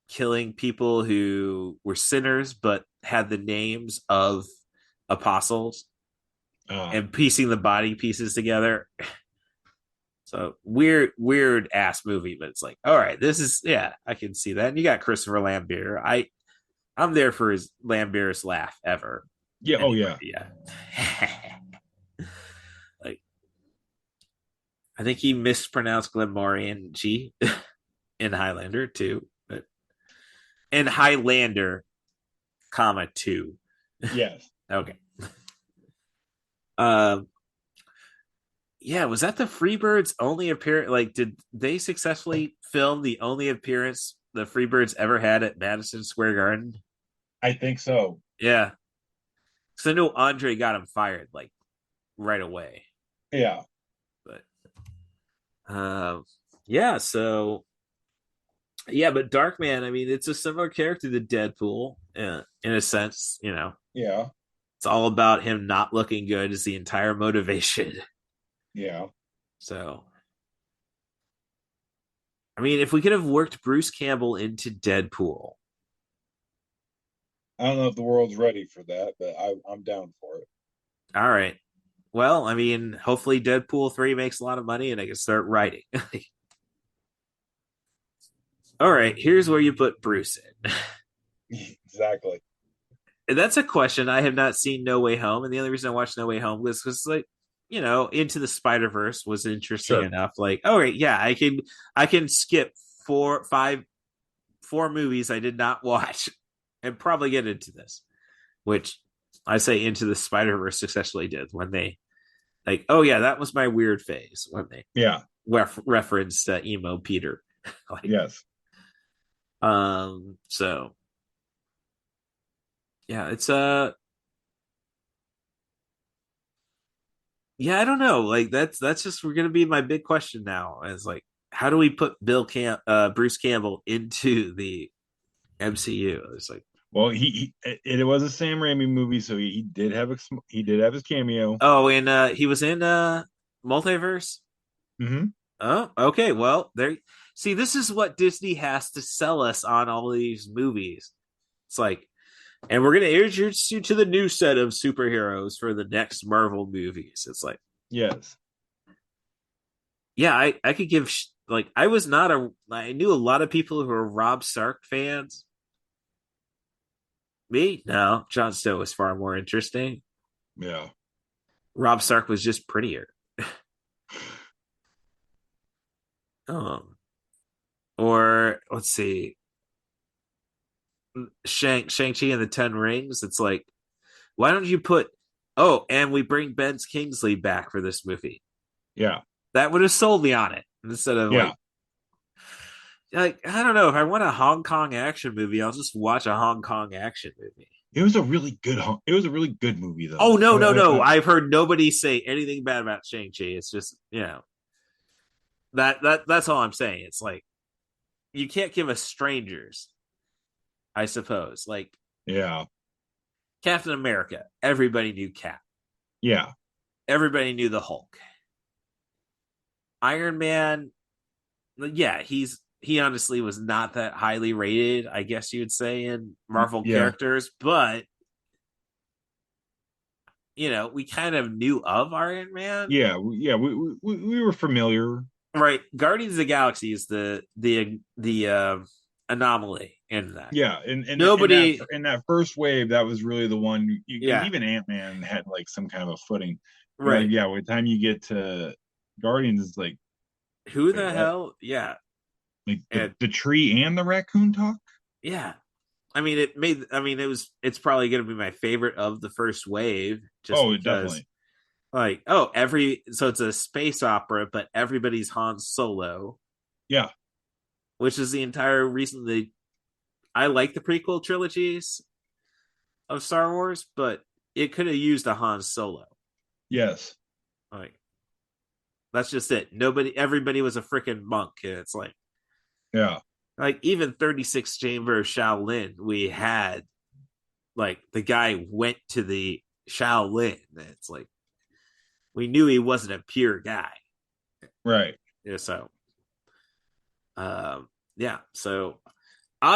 S9: killing people who were sinners but had the names of apostles and piecing the body pieces together. So weird ass movie, but it's like, all right, this is, yeah, I can see that. And you got Christopher Lambert. I'm there for his Lambert's laugh ever.
S8: Yeah.
S9: Anyway,
S8: Oh yeah.
S9: yeah. Like, I think he mispronounced Glenmorian G in Highlander too, but in Highlander, comma 2.
S8: Yes.
S9: Okay. Um. Yeah, was that the Freebirds' only appearance? Like, did they successfully film the only appearance the Freebirds ever had at Madison Square Garden?
S8: I think so.
S9: Yeah, because I know Andre got him fired like right away.
S8: Yeah.
S9: But yeah, so yeah, but Darkman, I mean, it's a similar character to Deadpool in a sense.
S8: Yeah.
S9: It's all about him not looking good is the entire motivation.
S8: Yeah.
S9: So, I mean, if we could have worked Bruce Campbell into Deadpool.
S8: I don't know if the world's ready for that, but I'm down for it.
S9: All right. Well, I mean, hopefully Deadpool 3 makes a lot of money and I can start writing. All right, here's where you put Bruce in.
S8: Exactly.
S9: And that's a question. I have not seen No Way Home, and the only reason I watched No Way Home was because, like, Into the Spider-Verse was interesting enough. Like, all right, yeah, I can skip four movies I did not watch and probably get into this, which I say Into the Spider-Verse successfully did when they, like, oh yeah, that was my weird phase when they referenced emo Peter. Like,
S8: yes.
S9: So yeah, it's yeah, I don't know. Like that's just we're gonna be my big question now. Is like, how do we put Bruce Campbell into the MCU? It's like,
S8: well, it was a Sam Raimi movie, so he did have his cameo.
S9: oh, and he was in Multiverse.
S8: Mm-hmm.
S9: Oh, okay. Well, there. See, this is what Disney has to sell us on all these movies. It's like, and we're going to introduce you to the new set of superheroes for the next Marvel movies. It's like,
S8: yes.
S9: Yeah, I could give, like, I knew a lot of people who were Rob Stark fans. Me? No, Jon Snow was far more interesting.
S8: Yeah.
S9: Rob Stark was just prettier. Or let's see, Shang-Chi and the Ten Rings. It's like, why don't you put? Oh, and we bring Ben Kingsley back for this movie.
S8: Yeah.
S9: That would have sold me on it instead of
S8: Yeah.
S9: like I don't know, if I want a Hong Kong action movie, I'll just watch a Hong Kong action movie.
S8: It was a really good. It was a really good movie,
S9: Oh
S8: though.
S9: no, no, no! I've heard nobody say anything bad about Shang-Chi. It's just that's all I'm saying. It's like you can't give us strangers, I suppose. Like
S8: Yeah.
S9: Captain America, everybody knew Cap.
S8: Yeah.
S9: Everybody knew the Hulk. Iron Man, yeah, he honestly was not that highly rated, I guess you would say, in Marvel
S8: Yeah.
S9: characters, but we kind of knew of Iron Man.
S8: Yeah. Yeah. We were familiar.
S9: Right. Guardians of the Galaxy is the anomaly in that.
S8: Yeah, and
S9: Nobody
S8: in that first wave, that was really the one. And
S9: Yeah.
S8: even Ant-Man had like some kind of a footing.
S9: Right.
S8: Yeah. By the time you get to Guardians, it's like,
S9: Who
S8: wait,
S9: the
S8: what?
S9: hell? Yeah.
S8: Like
S9: And
S8: the tree and the raccoon talk.
S9: yeah. It's probably gonna be my favorite of the first wave, just
S8: Oh,
S9: because
S8: definitely.
S9: like, so it's a space opera, but everybody's Han Solo,
S8: Yeah.
S9: which is the entire reason I like the prequel trilogies of Star Wars, but it could have used a Han Solo.
S8: Yes.
S9: Like that's just it. Everybody was a freaking monk. It's
S8: Yeah.
S9: like even 36 Chamber Shaolin, we had like the guy went to the Shaolin. It's like we knew he wasn't a pure guy.
S8: Right.
S9: Yeah, so I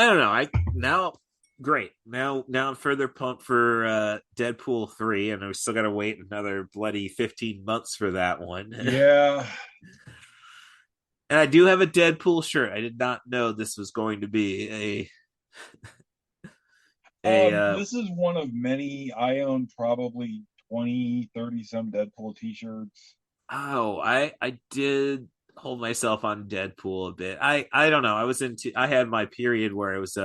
S9: don't know. Great. Now I'm further pumped for Deadpool 3, and we still gotta wait another bloody 15 months for that one.
S8: Yeah.
S9: And I do have a Deadpool shirt. I did not know this was going to be
S8: This is one of many. I own probably 20, 30 some Deadpool t-shirts.
S9: I did hold myself on Deadpool a bit. I don't know. I had my period where I was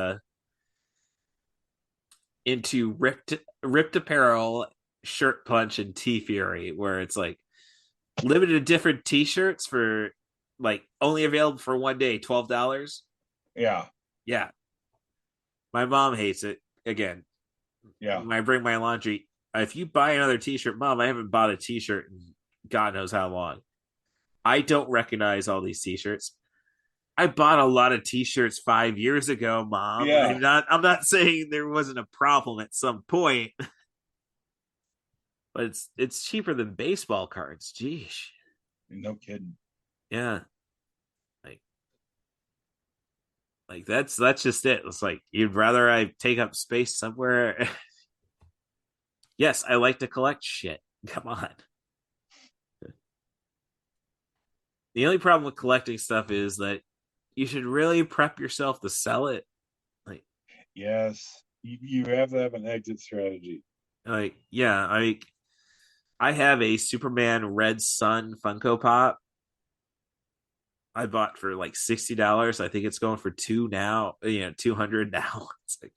S9: into ripped apparel, shirt punch, and T Fury, where it's like limited different t-shirts for like only available for one day, $12.
S8: Yeah.
S9: Yeah. My mom hates it. Again,
S8: Yeah.
S9: when I bring my laundry, if you buy another t-shirt, Mom, I haven't bought a t-shirt in God knows how long. I don't recognize all these t-shirts. I bought a lot of t-shirts 5 years ago, Mom.
S8: Yeah.
S9: I'm not saying there wasn't a problem at some point, but it's cheaper than baseball cards. Jeez.
S8: No kidding.
S9: Yeah. Like that's just it. It's like you'd rather I take up space somewhere. Yes, I like to collect shit. Come on. The only problem with collecting stuff is that you should really prep yourself to sell it. Like,
S8: Yes. You have to have an exit strategy.
S9: Yeah, I have a Superman Red Sun Funko Pop. I bought for like $60. I think it's going for $200 now. It's like,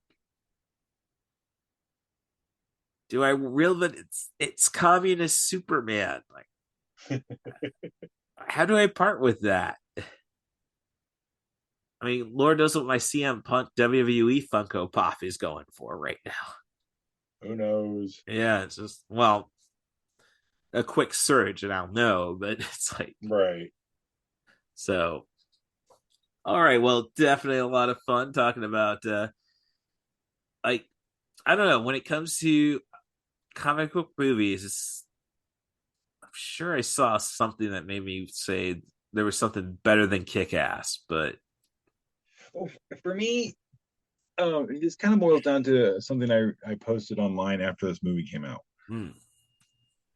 S9: do I really? It's communist Superman. Like, how do I part with that? I mean, Lord knows what my CM Punk WWE Funko Pop is going for right now.
S8: Who knows?
S9: Yeah, it's just a quick surge and I'll know, but it's like
S8: right.
S9: So all right, well, definitely a lot of fun talking about like I don't know, when it comes to comic book movies, I'm sure I saw something that made me say there was something better than Kick-Ass, but
S8: for me, it just kind of boils down to something I posted online after this movie came out.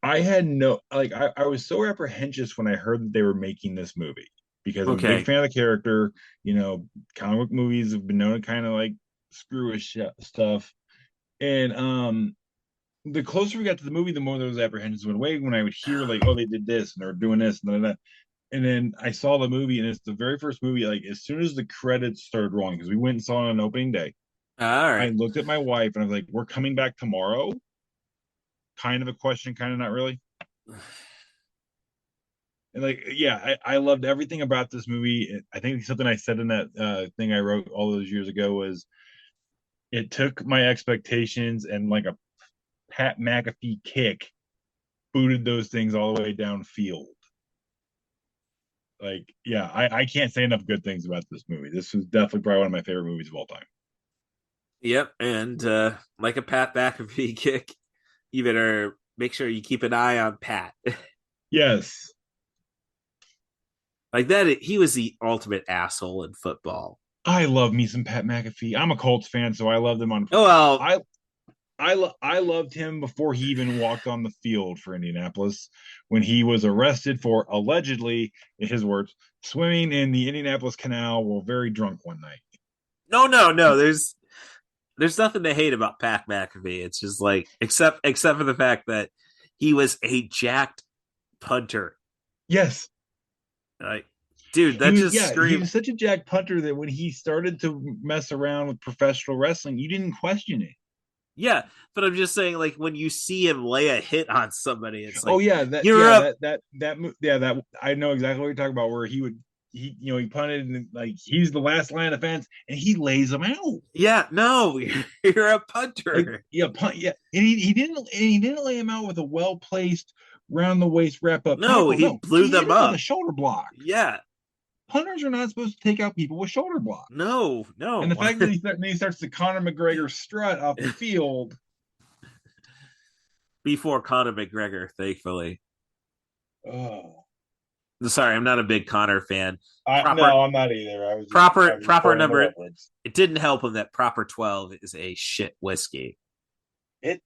S8: I had I was so apprehensive when I heard that they were making this movie because I'm a big fan of the character. Comic book movies have been known to kind of like screw with stuff. And the closer we got to the movie, the more those apprehensions went away when I would hear like, oh, they did this and they're doing this and that. And then I saw the movie, and it's the very first movie. Like as soon as the credits started rolling, because we went and saw it on opening day.
S9: All right.
S8: I looked at my wife and I was like, "We're coming back tomorrow." Kind of a question, kind of not really. And like, yeah, I loved everything about this movie. I think something I said in that thing I wrote all those years ago was it took my expectations and like a Pat McAfee kick booted those things all the way downfield. Like, yeah, I can't say enough good things about this movie. This was definitely probably one of my favorite movies of all time.
S9: Yep, and like a Pat McAfee kick, you better make sure you keep an eye on Pat.
S8: Yes.
S9: Like that, he was the ultimate asshole in football.
S8: I love me some Pat McAfee. I'm a Colts fan, so I loved him on.
S9: Oh well,
S8: I loved him before he even walked on the field for Indianapolis when he was arrested for allegedly, in his words, swimming in the Indianapolis Canal while very drunk one night.
S9: no. There's nothing to hate about Pat McAfee. It's just like except for the fact that he was a jacked punter.
S8: Yes.
S9: Like, dude, that just screams.
S8: He was such a jack punter that when he started to mess around with professional wrestling, you didn't question it.
S9: Yeah, but I'm just saying, like when you see him lay a hit on somebody, it's like,
S8: that I know exactly what you're talking about. Where he punted and like he's the last line of defense and he lays them out.
S9: Yeah, no, you're a punter.
S8: Like, and he didn't lay him out with a well placed round the waist wrap up.
S9: No, he blew them up
S8: with a shoulder block.
S9: Yeah.
S8: Punters are not supposed to take out people with shoulder blocks.
S9: No.
S8: And the fact that he starts the Conor McGregor strut off the field.
S9: Before Conor McGregor, thankfully.
S8: Oh.
S9: Sorry, I'm not a big Conor fan.
S8: No, I'm not either.
S9: Proper number. It didn't help him that proper 12 is a shit whiskey.
S8: If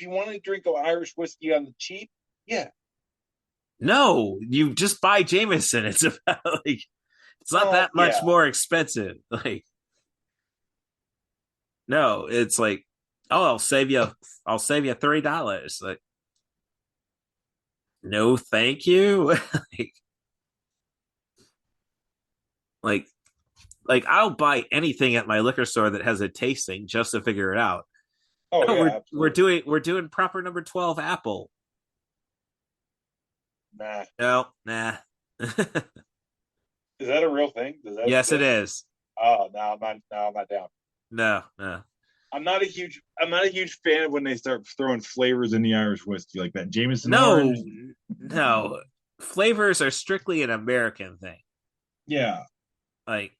S8: you want to drink Irish whiskey on the cheap, yeah.
S9: No, you just buy Jameson. It's about like it's not that much more expensive. Like, no, it's like, oh, I'll save you $3. Like, no, thank you. like I'll buy anything at my liquor store that has a tasting just to figure it out.
S8: Oh,
S9: no,
S8: yeah,
S9: we're doing proper number 12 apple.
S8: Nah.
S9: No, nah.
S8: Is that a real thing?
S9: Yes, it is.
S8: Oh, no, I'm not down.
S9: No.
S8: I'm not a huge fan of when they start throwing flavors in the Irish whiskey like that. Jameson.
S9: No. Flavors are strictly an American thing.
S8: Yeah.
S9: Like,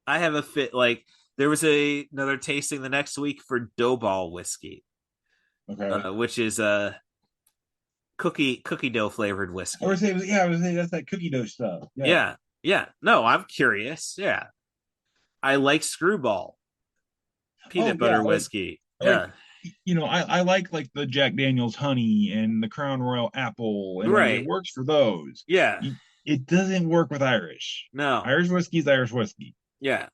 S9: I have a fit. Like, there was another tasting the next week for Dough Ball whiskey.
S8: Okay.
S9: Which is cookie dough flavored whiskey.
S8: I was saying that's that cookie dough stuff.
S9: Yeah. No, I'm curious. Yeah, I like Screwball peanut butter whiskey.
S8: I like the Jack Daniel's honey and the Crown Royal apple, and
S9: right.
S8: It works for those.
S9: Yeah,
S8: it doesn't work with Irish.
S9: No,
S8: Irish whiskey is Irish whiskey.
S9: Yeah,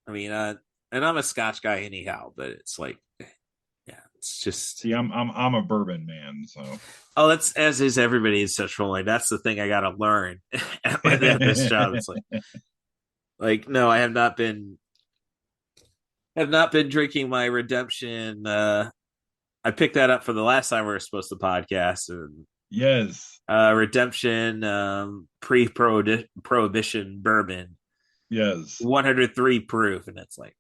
S9: I mean, and I'm a Scotch guy anyhow, but it's like. It's just
S8: I'm a bourbon man, so
S9: that's as is everybody in Central Line. That's the thing I got to learn at this job. It's like no, I have not been drinking my Redemption. I picked that up for the last time we were supposed to podcast. And
S8: yes,
S9: Redemption pre-prohibition bourbon.
S8: Yes,
S9: 103 proof, and it's like.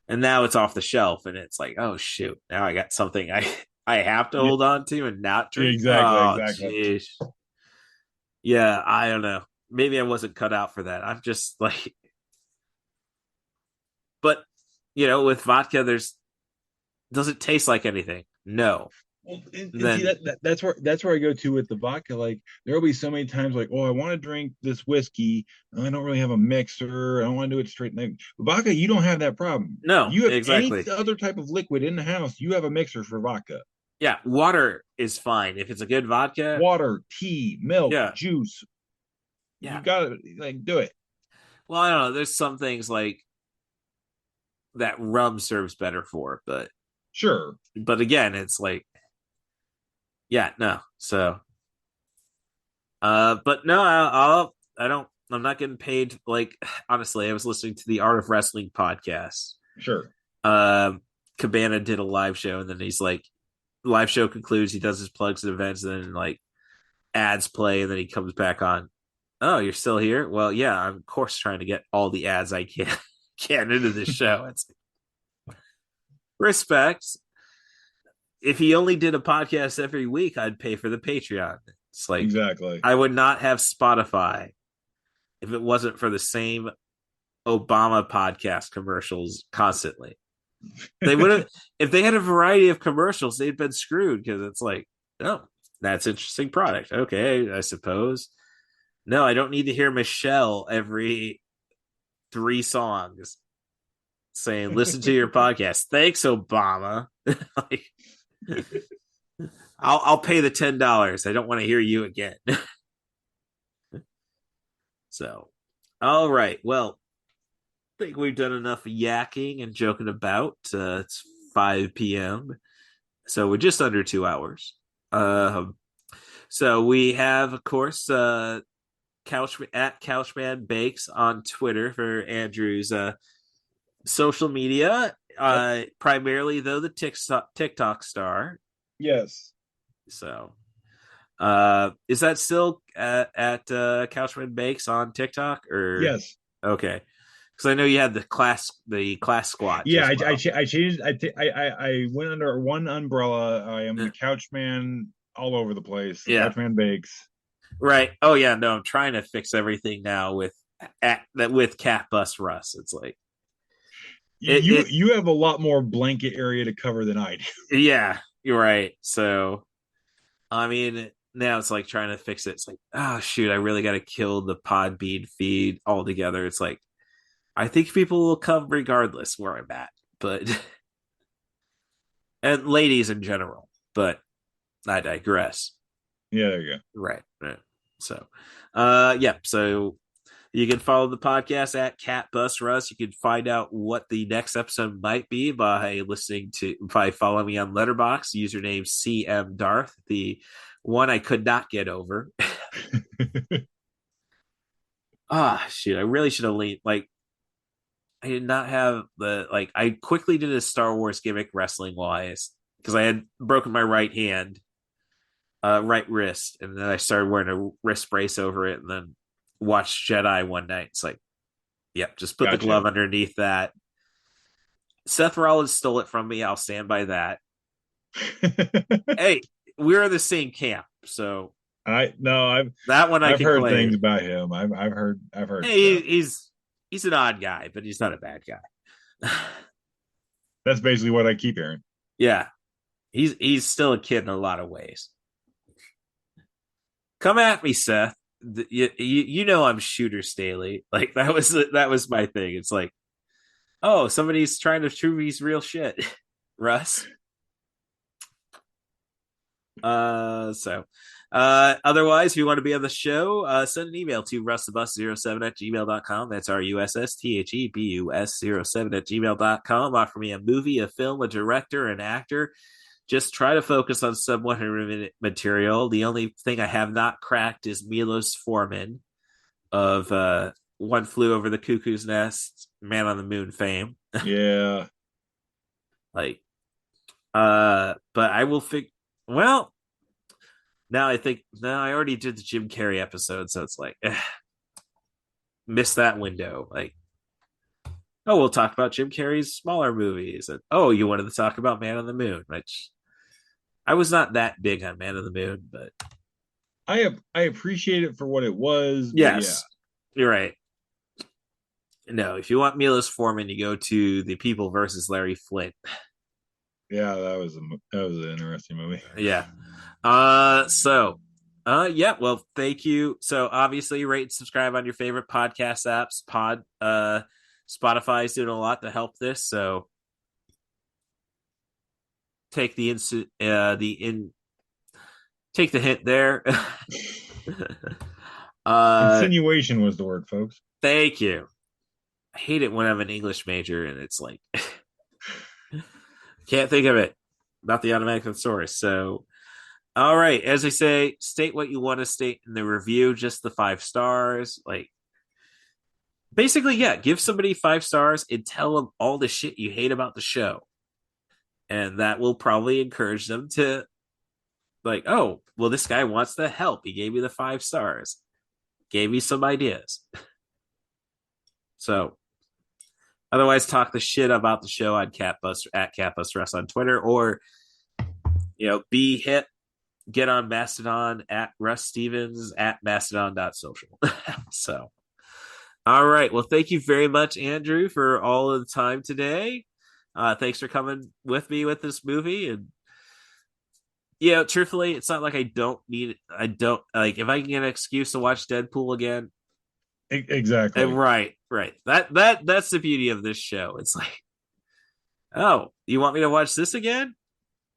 S9: And now it's off the shelf, and it's like, oh shoot! Now I got something I have to hold on to and not drink.
S8: Exactly.
S9: Geez. Yeah, I don't know. Maybe I wasn't cut out for that. I'm just like, but with vodka, does it taste like anything? No.
S8: Well, that's where I go to with the vodka. Like there'll be so many times like, oh, I want to drink this whiskey. I don't really have a mixer. I don't want to do it straight. Like, vodka, you don't have that problem.
S9: No,
S8: you have
S9: exactly.
S8: Any other type of liquid in the house, you have a mixer for vodka.
S9: Yeah, water is fine if it's a good vodka.
S8: Water, tea, milk, juice.
S9: Yeah,
S8: you gotta do it.
S9: Well, I don't know. There's some things like that rum serves better for, but
S8: sure.
S9: But again, it's like. Yeah, no. So, but no, I'm not getting paid. Like, honestly, I was listening to the Art of Wrestling podcast.
S8: Sure.
S9: Cabana did a live show, and then he's like, live show concludes, he does his plugs and events, and then like ads play, and then he comes back on. Oh, you're still here? Well, yeah, I'm of course trying to get all the ads I can into this show. It's respect. If he only did a podcast every week, I'd pay for the Patreon. It's like
S8: Exactly.
S9: I would not have Spotify if it wasn't for the same Obama podcast commercials constantly. They would have, if they had a variety of commercials, they'd been screwed because it's like, oh, that's interesting product. Okay, I suppose. No, I don't need to hear Michelle every 3 songs saying, listen to your podcast. Thanks, Obama. Like, I'll pay the $10. I don't want to hear you again. So, all right. Well, I think we've done enough yakking and joking about. It's 5 p.m. So we're just under 2 hours. So we have, of course, Couchman Bakes on Twitter for Andrew's social media. Primarily, though, the TikTok star.
S8: Yes.
S9: So, is that still at Couchman Bakes on TikTok? Or
S8: yes?
S9: Okay, because I know you had the class squad.
S8: Yeah, I changed. I went under one umbrella. I am the Couchman all over the place. The Couchman Bakes.
S9: Right. Oh yeah. No, I'm trying to fix everything now with Cat Bus Russ. It's like
S8: you have a lot more blanket area to cover than I do.
S9: Yeah, you're right. So, I mean, now it's like trying to fix it. It's like, oh shoot, I really got to kill the Podbean feed altogether. It's like, I think people will come regardless where I'm at, but and ladies in general. But I digress.
S8: Yeah, there you go.
S9: Right. So, so you can follow the podcast at Cat Bus Russ. You can find out what the next episode might be by following me on Letterboxd, username CM Darth, the one I could not get over. Shoot, I really should have leaned, like, I did not have I quickly did a Star Wars gimmick wrestling wise because I had broken my right hand. Right wrist, and then I started wearing a wrist brace over it, and then watched Jedi one night. It's like, just put the glove underneath that. Seth Rollins stole it from me. I'll stand by that. Hey, we're in the same camp, so
S8: I've heard things about him. I've heard.
S9: Hey, he's an odd guy, but he's not a bad guy.
S8: That's basically what I keep hearing.
S9: Yeah, he's still a kid in a lot of ways. Come at me, Seth. You know I'm Shooter Staley. Like that was my thing. It's like, oh, somebody's trying to prove he's real shit, Russ. Otherwise, if you want to be on the show, send an email to russthebus07@gmail.com. That's RUSSTHEBUS07@gmail.com. Offer me a movie, a film, a director, an actor. Just try to focus on sub 100-minute material. The only thing I have not cracked is Milos Forman of One Flew Over the Cuckoo's Nest, Man on the Moon fame.
S8: Yeah.
S9: But I will well, now I already did the Jim Carrey episode, so it's like, missed that window. Like, oh, we'll talk about Jim Carrey's smaller movies. And, oh, you wanted to talk about Man on the Moon, which I was not that big on Man on the Moon, but
S8: I appreciate it for what it was.
S9: Yes, you're right. No, if you want Milos Forman, you go to The People versus Larry Flint.
S8: Yeah, that was an interesting movie.
S9: Yeah. Well, thank you. So obviously rate and subscribe on your favorite podcast apps. Spotify's doing a lot to help this, so take the hint there.
S8: Insinuation was the word, folks.
S9: Thank you. I hate it when I'm an English major and it's like can't think of it. Not the automatic thesaurus. So, all right. As I say, state what you want to state in the review, just the 5 stars. Like, basically, give somebody 5 stars and tell them all the shit you hate about the show.
S3: And that will probably encourage them to, like, oh, well, this guy wants the help. He gave me the 5 stars, gave me some ideas. So, otherwise, talk the shit about the show on at Catbus Russ on Twitter, or be hit. Get on Mastodon at Russ Stevens at mastodon.social. So, all right. Well, thank you very much, Andrew, for all of the time today. Thanks for coming with me with this movie. And truthfully, it's not like I don't like, if I can get an excuse to watch Deadpool again.
S8: Exactly.
S3: Right. That's the beauty of this show. It's like, oh, you want me to watch this again?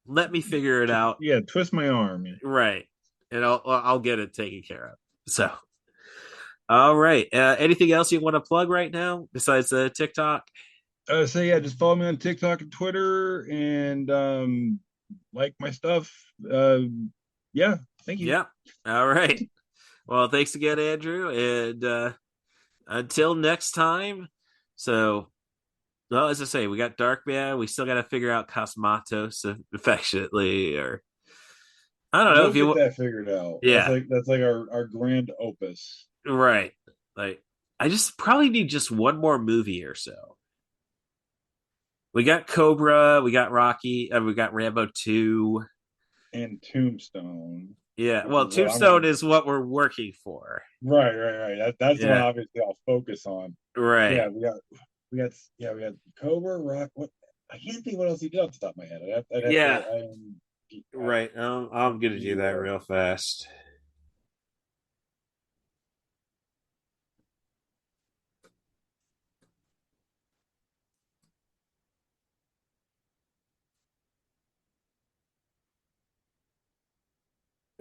S3: Let me figure it out.
S8: Yeah, twist my arm.
S3: Right. And I'll get it taken care of. So, all right. Anything else you want to plug right now besides the TikTok?
S8: Just follow me on TikTok and Twitter, and like my stuff. Thank you.
S3: Yeah. All right. Well, thanks again, Andrew, and until next time. So, well, as I say, we got Darkman. We still got to figure out Cosmatos affectionately, or I don't know if you
S8: get that figured out.
S3: Yeah,
S8: that's like our grand opus.
S3: Right. Like, I just probably need just one more movie or so. We got Cobra, we got Rocky, we got Rambo 2.
S8: And Tombstone.
S3: Yeah, well, Tombstone is what we're working for.
S8: Right. That's the one obviously I'll focus on.
S3: Right.
S8: Yeah, we got Cobra, Rock. What I can't think what else he did off the top of my head.
S3: Right. I'm gonna do that real fast.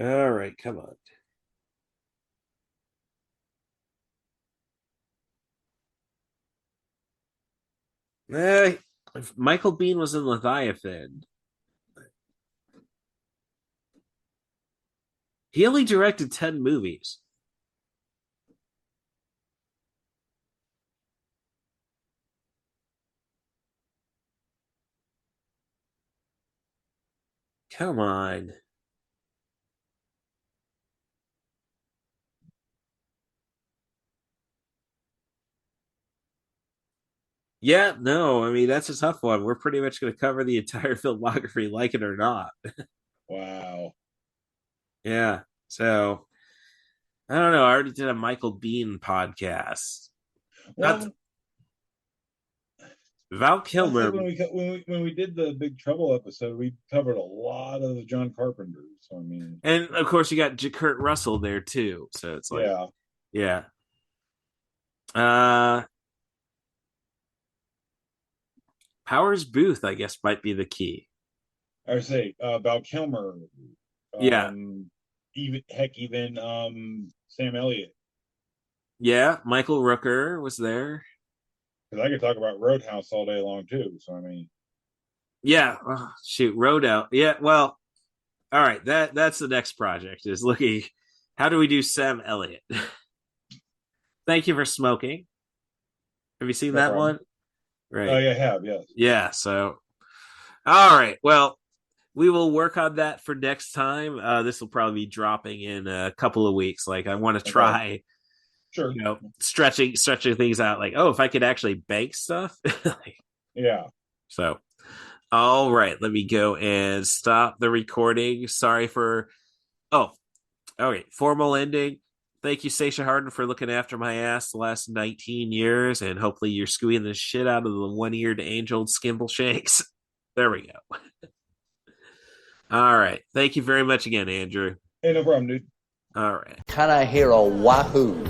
S3: All right, come on. If Michael Biehn was in Leviathan. He only directed 10 movies. Come on. Yeah, no, I mean, that's a tough one. We're pretty much going to cover the entire filmography, like it or not.
S8: Wow.
S3: Yeah. So, I don't know. I already did a Michael Biehn podcast.
S8: Well,
S3: Val Kilmer.
S8: When we did the Big Trouble episode, we covered a lot of the John Carpenter. So I mean,
S3: and of course you got Kurt Russell there too. So it's like, yeah. Powers Booth, I guess, might be the key.
S8: I would say Val Kilmer. Even Sam Elliott.
S3: Yeah, Michael Rooker was there.
S8: Because I could talk about Roadhouse all day long too. So I mean,
S3: yeah, Roadhouse. Yeah, well, all right. That's the next project. Is looking. How do we do Sam Elliott? Thank you for smoking. Have you seen that one? Right.
S8: Oh, yeah, I have. Yes.
S3: Yeah. So, all right. Well, we will work on that for next time. This will probably be dropping in a couple of weeks. Like, I want to try.
S8: Sure.
S3: Stretching things out. Like, oh, if I could actually bank stuff.
S8: Yeah.
S3: So, all right. Let me go and stop the recording. Sorry for. Oh, all right. Formal ending. Thank you, Stacia Harden, for looking after my ass the last 19 years, and hopefully you're squeezing the shit out of the one-eared angel skimble shanks. There we go. All right. Thank you very much again, Andrew.
S8: Hey, no problem, dude.
S3: All right.
S10: Can I hear a wahoo?